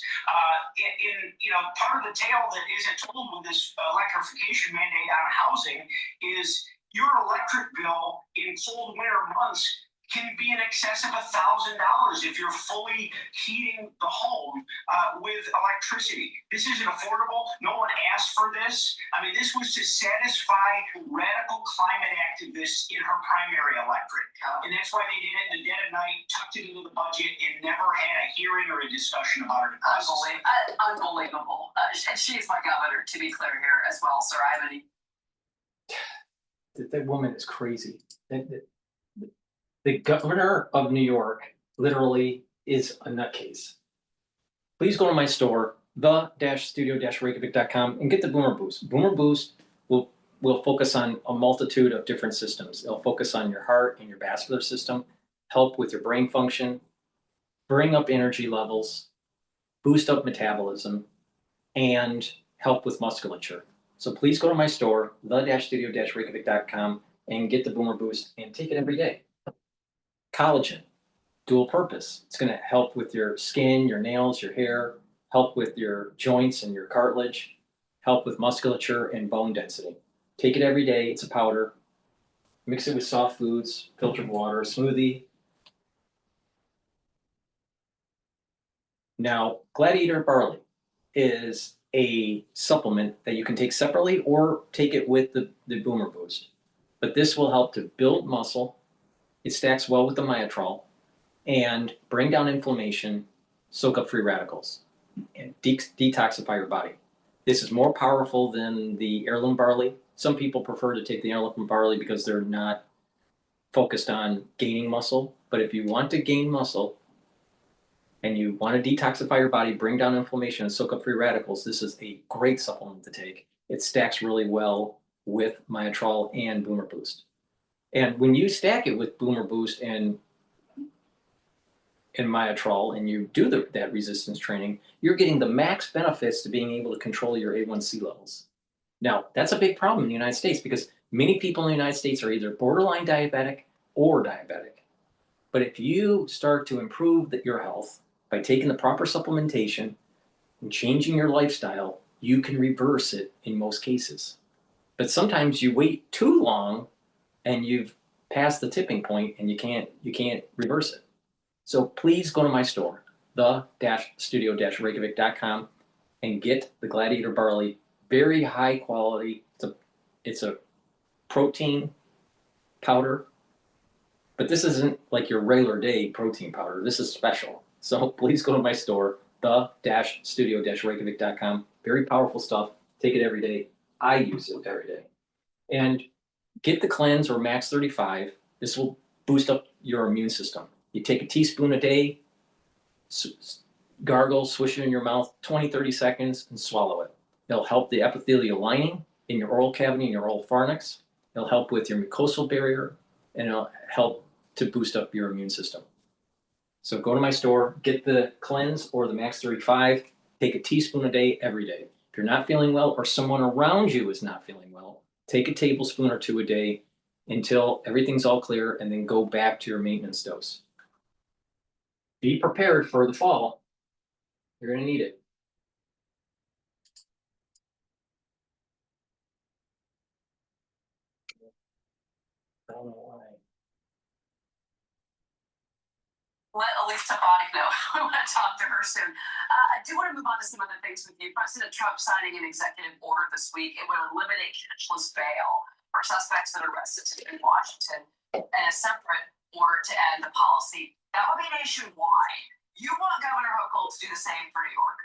Part of the tale that isn't told with this electrification mandate on housing is your electric bill in cold winter months can be in excess of $1,000 if you're fully heating the home with electricity. This isn't affordable. No one asked for this. I mean, this was to satisfy radical climate activists in her primary electorate. And that's why they did it in the dead of night, tucked it into the budget, and never had a hearing or a discussion about it. Unbelievable. And she's my governor, to be clear here as well, sir. I have any. That woman is crazy. The governor of New York literally is a nutcase. Please go to my store, the-studio-reykjavik.com, and get the Boomer Boost. Boomer Boost will focus on a multitude of different systems. It'll focus on your heart and your vascular system, help with your brain function, bring up energy levels, boost up metabolism, and help with musculature. So please go to my store, the-studio-reykjavik.com, and get the Boomer Boost and take it every day. Collagen, dual purpose. It's going to help with your skin, your nails, your hair, help with your joints and your cartilage, help with musculature and bone density. Take it every day. It's a powder. Mix it with soft foods, filtered water, smoothie. Now, Gladiator Barley is a supplement that you can take separately or take it with the Boomer Boost. But this will help to build muscle. It stacks well with the Myotrol and bring down inflammation, soak up free radicals, and detoxify your body. This is more powerful than the heirloom barley. Some people prefer to take the heirloom barley because they're not focused on gaining muscle. But if you want to gain muscle and you want to detoxify your body, bring down inflammation, and soak up free radicals, this is a great supplement to take. It stacks really well with Myotrol and Boomer Boost. And when you stack it with Boomer Boost and Myotrol and you do that resistance training, you're getting the max benefits to being able to control your A1C levels. Now, that's a big problem in the United States because many people in the United States are either borderline diabetic or diabetic. But if you start to improve your health by taking the proper supplementation and changing your lifestyle, you can reverse it in most cases. But sometimes you wait too long and you've passed the tipping point and you can't reverse it. So please go to my store, the-studio-reykjavik.com, and get the Gladiator Barley. Very high quality. It's a protein powder, but this isn't like your regular day protein powder. This is special. So please go to my store, the-studio-reykjavik.com. Very powerful stuff. Take it every day. I use it every day. And get the cleanse or max 35. This will boost up your immune system. You take a teaspoon a day, gargle, swish it in your mouth, 20, 30 seconds, and swallow it. It'll help the epithelial lining in your oral cavity and your oral pharynx. It'll help with your mucosal barrier, and it'll help to boost up your immune system. So go to my store, get the Cleanse or the Max 35, take a teaspoon a day every day. If you're not feeling well or someone around you is not feeling well, take a tablespoon or two a day until everything's all clear, and then go back to your maintenance dose. Be prepared for the fall. You're going to need it. I don't know why. Let Elise Stefanik know. I want to talk to her soon. I do want to move on to some other things with you. President Trump signing an executive order this week. It would eliminate cashless bail for suspects that are arrested today in Washington, and a separate order to end the policy. That would be nationwide. You want Governor Hochul to do the same for New York.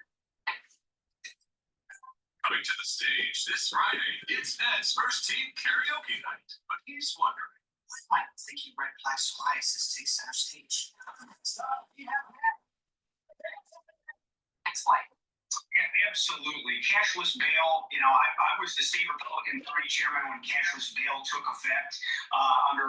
Coming to the stage this Friday, it's Ed's first team karaoke night. But he's wondering, I don't think he red flag psoriasis takes center stage. Stop. You have that. Explain. Yeah, absolutely. Cashless bail, I was the state Republican Party chairman when cashless bail took effect under,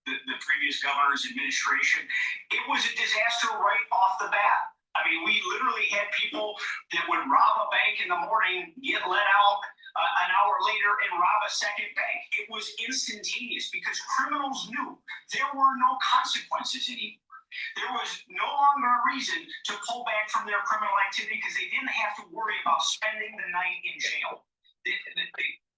the previous governor's administration. It was a disaster right off the bat. I mean, we literally had people that would rob a bank in the morning, get let out an hour later and rob a second bank. It was instantaneous because criminals knew there were no consequences anymore. There was no longer a reason to pull back from their criminal activity because they didn't have to worry about spending the night in jail.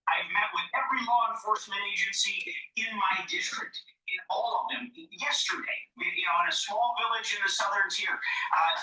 I've met with every law enforcement agency in my district, in all of them, yesterday, in a small village in the southern tier.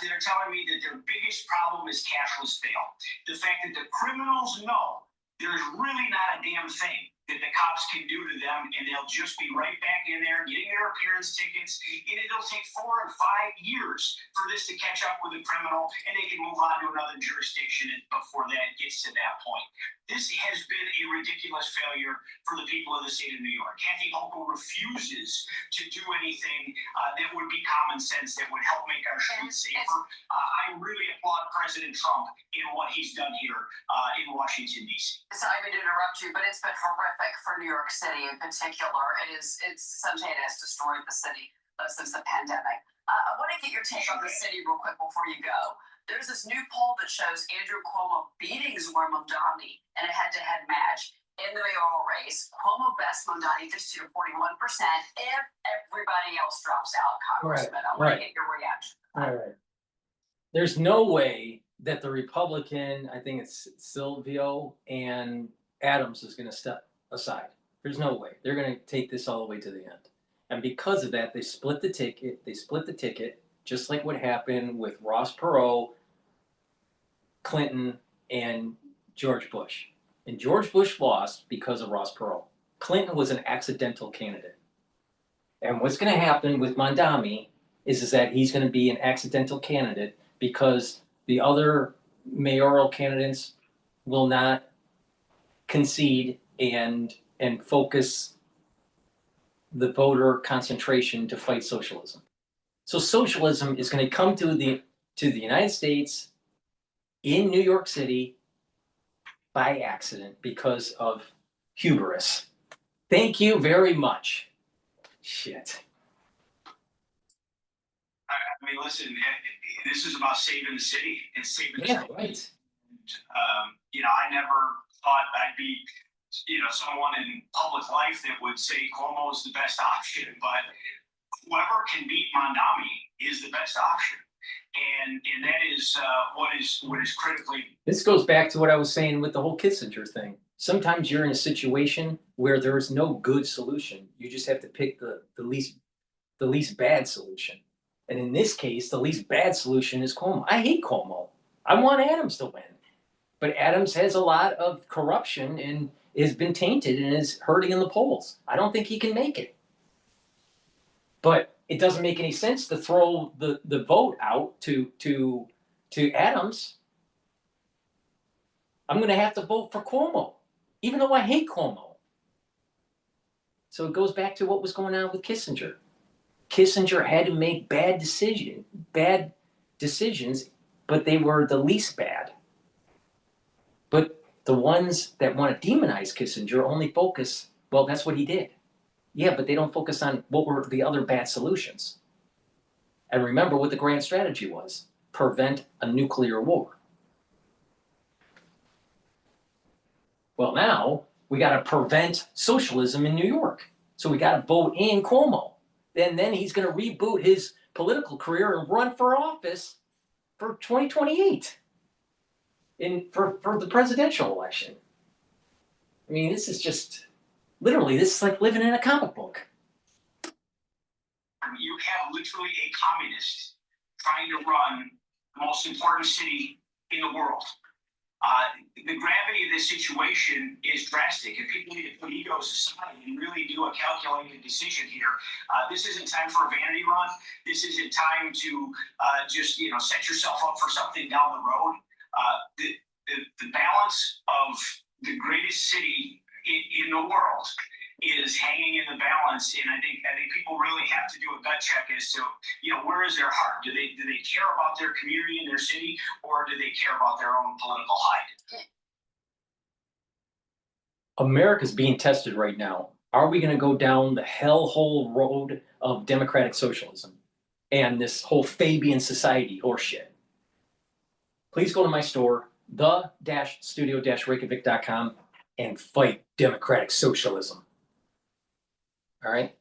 They're telling me that their biggest problem is cashless bail. The fact that the criminals know there's really not a damn thing that the cops can do to them, and they'll just be right back in there getting their appearance tickets, and it'll take 4 or 5 years for this to catch up with a criminal, and they can move on to another jurisdiction before that gets to that point. This has been a ridiculous failure for the people of the state of New York. Kathy Hochul refuses to do anything that would be common sense, that would help make our streets safer. I really applaud President Trump in what he's done here in Washington, D.C. Sorry to interrupt you, but it's been horrific for New York City in particular. It's something that has destroyed the city since the pandemic. I want to get your take on the city real quick before you go. There's this new poll that shows Andrew Cuomo beating Zohar Mamdani in a head-to-head match in the mayoral race. Cuomo best Mamdani 52 to 41% if everybody else drops out, Congressman. I want to get your reaction. All right. There's no way that the Republican, I think it's Silvio and Adams, is going to step aside. There's no way. They're going to take this all the way to the end. And because of that, they split the ticket. They split the ticket, just like what happened with Ross Perot, Clinton, and George Bush. And George Bush lost because of Ross Perot. Clinton was an accidental candidate. And what's going to happen with Mamdani is that he's going to be an accidental candidate because the other mayoral candidates will not concede and focus the voter concentration to fight socialism. So socialism is going to come to the United States in New York City by accident because of hubris. Thank you very much. Shit. I mean, listen, this is about saving the city and saving the city. Right. I never thought I'd be, someone in public life that would say Cuomo is the best option, but whoever can beat Mamdani is the best option. And that is what is critically. This goes back to what I was saying with the whole Kissinger thing. Sometimes you're in a situation where there's no good solution. You just have to pick the least bad solution. And in this case, the least bad solution is Cuomo. I hate Cuomo. I want Adams to win. But Adams has a lot of corruption and has been tainted and is hurting in the polls. I don't think he can make it. But it doesn't make any sense to throw the vote out to Adams. I'm going to have to vote for Cuomo, even though I hate Cuomo. So it goes back to what was going on with Kissinger. Kissinger had to make bad decisions, but they were the least bad. But the ones that want to demonize Kissinger only focus, well, that's what he did. Yeah, but they don't focus on what were the other bad solutions. And remember what the grand strategy was: prevent a nuclear war. Well, now we got to prevent socialism in New York. So we got to vote in Cuomo. And then he's going to reboot his political career and run for office for 2028 for the presidential election. I mean, this is just literally, this is like living in a comic book. You have literally a communist trying to run the most important city in the world. The gravity of this situation is drastic, and people need to put egos aside and really do a calculated decision here. This isn't time for a vanity run. This isn't time to just set yourself up for something down the road. The balance of the greatest city in the world is hanging in the balance, and I think people really have to do a gut check as to where is their heart? Do they care about their community and their city, or do they care about their own political hide? America's being tested right now. Are we going to go down the hellhole road of democratic socialism and this whole Fabian society horseshit? Please go to my store, the-studio-reykjavik.com, and fight democratic socialism. All right?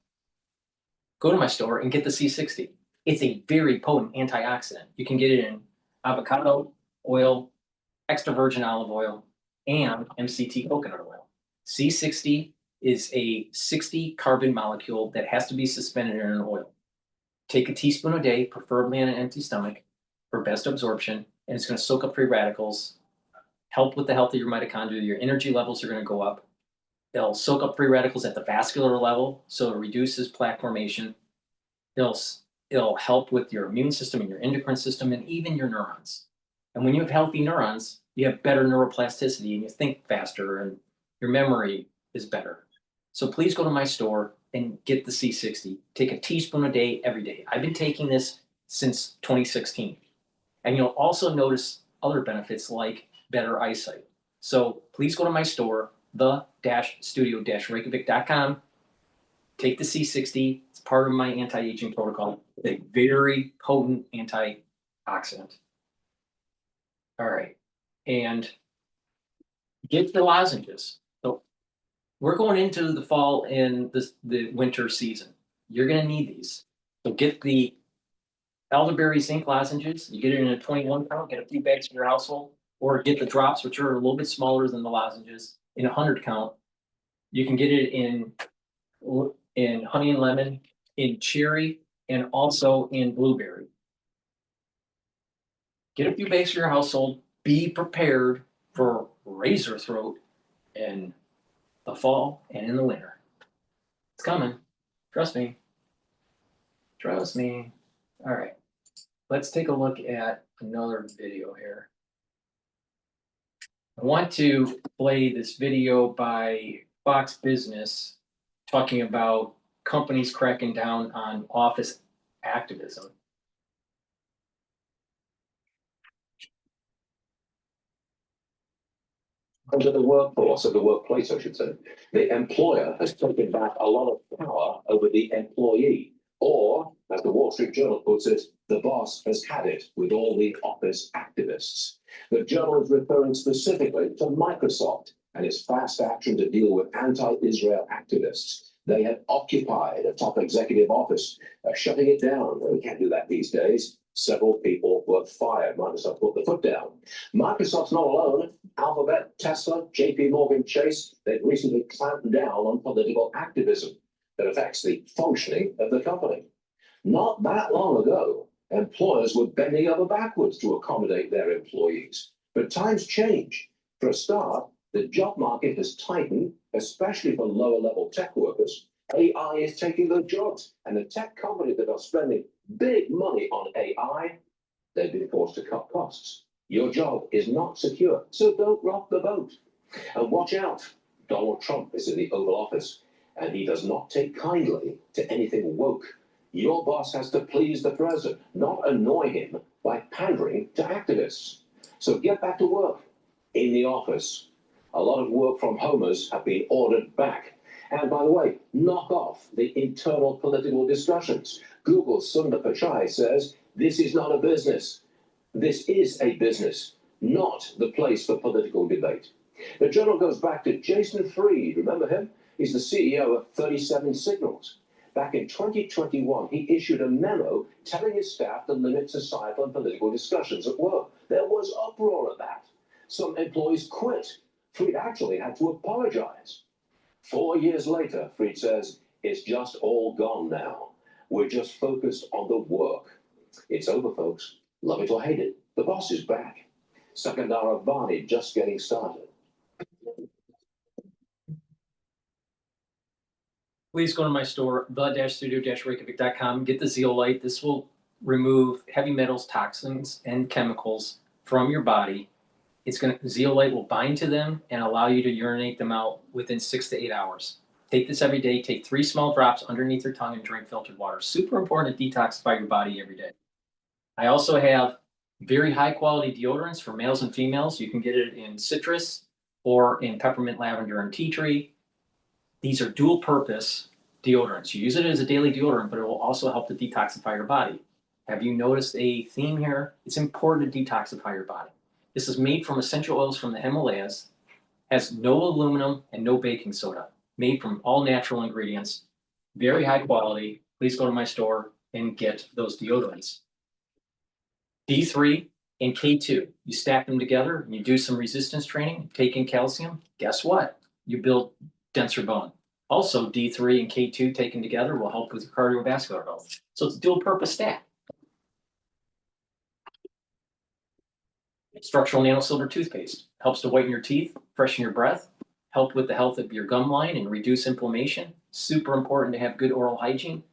Go to my store and get the C60. It's a very potent antioxidant. You can get it in avocado oil, extra virgin olive oil, and MCT coconut oil. C60 is a 60 carbon molecule that has to be suspended in an oil. Take a teaspoon a day, preferably on an empty stomach, for best absorption, and it's going to soak up free radicals, help with the health of your mitochondria. Your energy levels are going to go up. It'll soak up free radicals at the vascular level, so it reduces plaque formation. It'll help with your immune system and your endocrine system and even your neurons. And when you have healthy neurons, you have better neuroplasticity and you think faster and your memory is better. So please go to my store and get the C60. Take a teaspoon a day, every day. I've been taking this since 2016. And you'll also notice other benefits like better eyesight. So please go to my store, the-studio-reykjavik.com. Take the C60. It's part of my anti-aging protocol. It's a very potent antioxidant. All right. And get the lozenges. So we're going into the fall and the winter season. You're going to need these. So get the elderberry zinc lozenges. You get it in a 21 count, get a few bags for your household, or get the drops, which are a little bit smaller than the lozenges, in 100 count. You can get it in honey and lemon, in cherry, and also in blueberry. Get a few bags for your household. Be prepared for razor throat in the fall and in the winter. It's coming. Trust me. Trust me. All right. Let's take a look at another video here. I want to play this video by Fox Business talking about companies cracking down on office activism. Under the workforce, of the workplace, I should say, the employer has taken back a lot of power over the employee. Or, as the Wall Street Journal puts it, the boss has had it with all the office activists. The journal is referring specifically to Microsoft and its fast action to deal with anti-Israel activists. They had occupied a top executive office, shutting it down. We can't do that these days. Several people were fired. Microsoft put the foot down. Microsoft's not alone. Alphabet, Tesla, JP Morgan Chase, they've recently clamped down on political activism that affects the functioning of the company. Not that long ago, employers were bending over backwards to accommodate their employees. But times change. For a start, the job market has tightened, especially for lower-level tech workers. AI is taking those jobs, and the tech companies that are spending big money on AI, they've been forced to cut costs. Your job is not secure, so don't rock the boat. And watch out, Donald Trump is in the Oval Office, and he does not take kindly to anything woke. Your boss has to please the president, not annoy him by pandering to activists. So get back to work in the office. A lot of work from homers have been ordered back, And by the way, knock off the internal political discussions. Google's Sundar Pichai says this is not a business. This is a business, not the place for political debate. The journal goes back to Jason Fried. Remember him? He's the CEO of 37 Signals. Back in 2021, he issued a memo telling his staff to limit societal and political discussions at work. There was uproar at that. Some employees quit. Fried actually had to apologize. 4 years later, Fried says, it's just all gone now. We're just focused on the work. It's over, folks. Love it or hate it, the boss is back. Sakandara Varney just getting started. Please go to my store, the-studio-reykjavik.com. Get the zeolite. This will remove heavy metals, toxins, and chemicals from your body. Zeolite will bind to them and allow you to urinate them out within 6 to 8 hours. Take this every day. Take 3 small drops underneath your tongue and drink filtered water. Super important to detoxify your body every day. I also have very high quality deodorants for males and females. You can get it in citrus or in peppermint, lavender, and tea tree. These are dual purpose deodorants. You use it as a daily deodorant, but it will also help to detoxify your body. Have you noticed a theme here? It's important to detoxify your body. This is made from essential oils from the Himalayas, has no aluminum and no baking soda, made from all natural ingredients, very high quality. Please go to my store and get those deodorants. D3 and K2, you stack them together and you do some resistance training, take in calcium, guess what? You build denser bone. Also, D3 and K2 taken together will help with your cardiovascular health. So it's a dual purpose stack. Structural nanosilver toothpaste helps to whiten your teeth, freshen your breath, help with the health of your gum line and reduce inflammation. Super important to have good oral hygiene.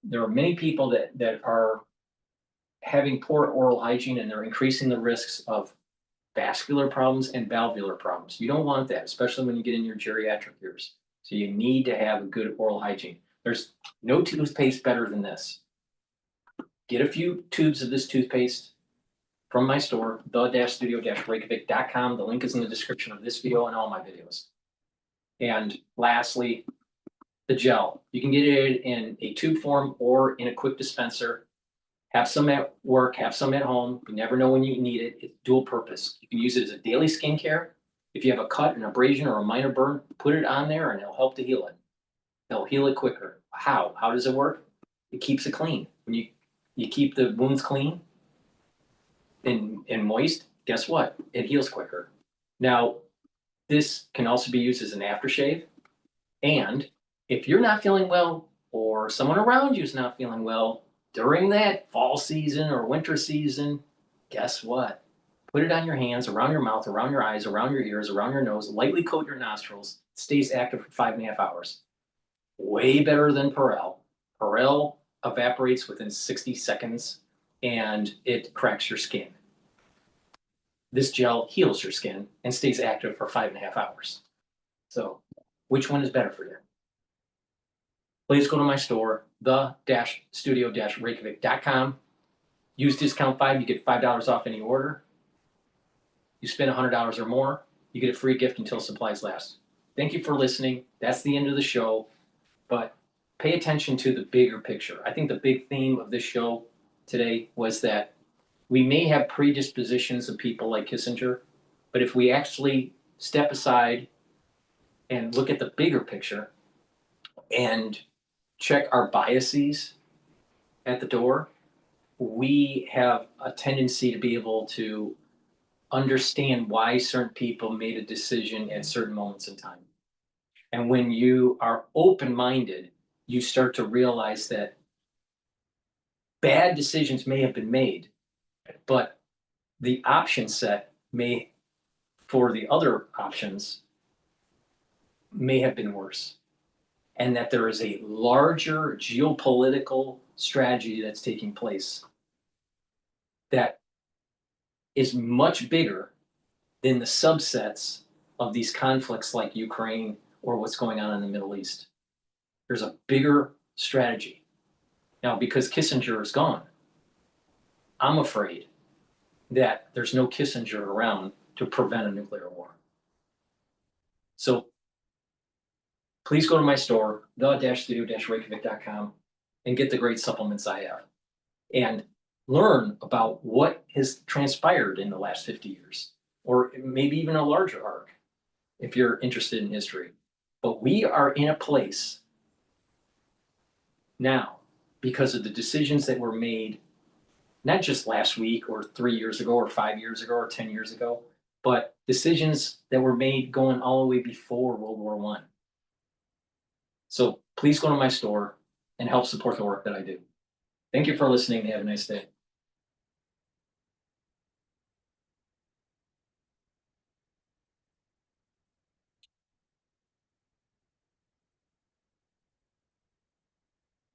There are many people that are having poor oral hygiene and they're increasing the risks of vascular problems and valvular problems. You don't want that, especially when you get in your geriatric years. So you need to have a good oral hygiene. There's no toothpaste better than this. Get a few tubes of this toothpaste from my store, the-studio-reykjavik.com. The link is in the description of this video and all my videos. And lastly, the gel. You can get it in a tube form or in a quick dispenser. Have some at work, have some at home. You never know when you need it. It's dual purpose. You can use it as a daily skincare. If you have a cut, an abrasion, or a minor burn, put it on there and it'll help to heal it. It'll heal it quicker. How? How does it work? It keeps it clean. When you keep the wounds clean and moist, guess what? It heals quicker. Now, this can also be used as an aftershave. And if you're not feeling well or someone around you is not feeling well, during that fall season or winter season, guess what? Put it on your hands, around your mouth, around your eyes, around your ears, around your nose, lightly coat your nostrils. It stays active for 5.5 hours. Way better than Perel. Perel evaporates within 60 seconds and it cracks your skin. This gel heals your skin and stays active for 5.5 hours. So which one is better for you? Please go to my store, the-studio-reykjavik.com. Use discount 5, you get $5 off any order. You spend $100 or more, you get a free gift until supplies last. Thank you for listening. That's the end of the show, but pay attention to the bigger picture. I think the big theme of this show today was that we may have predispositions of people like Kissinger, but if we actually step aside and look at the bigger picture and check our biases at the door, we have a tendency to be able to understand why certain people made a decision at certain moments in time. And when you are open-minded, you start to realize that bad decisions may have been made, but the option set for the other options may have been worse. And that there is a larger geopolitical strategy that's taking place that is much bigger than the subsets of these conflicts like Ukraine or what's going on in the Middle East. There's a bigger strategy. Now, because Kissinger is gone, I'm afraid that there's no Kissinger around to prevent a nuclear war. So please go to my store, the-studio-reykjavik.com, and get the great supplements I have. And learn about what has transpired in the last 50 years, or maybe even a larger arc, if you're interested in history. But we are in a place now because of the decisions that were made, not just last week or 3 years ago or 5 years ago or 10 years ago, but decisions that were made going all the way before World War I. So please go to my store and help support the work that I do. Thank you for listening. Have a nice day.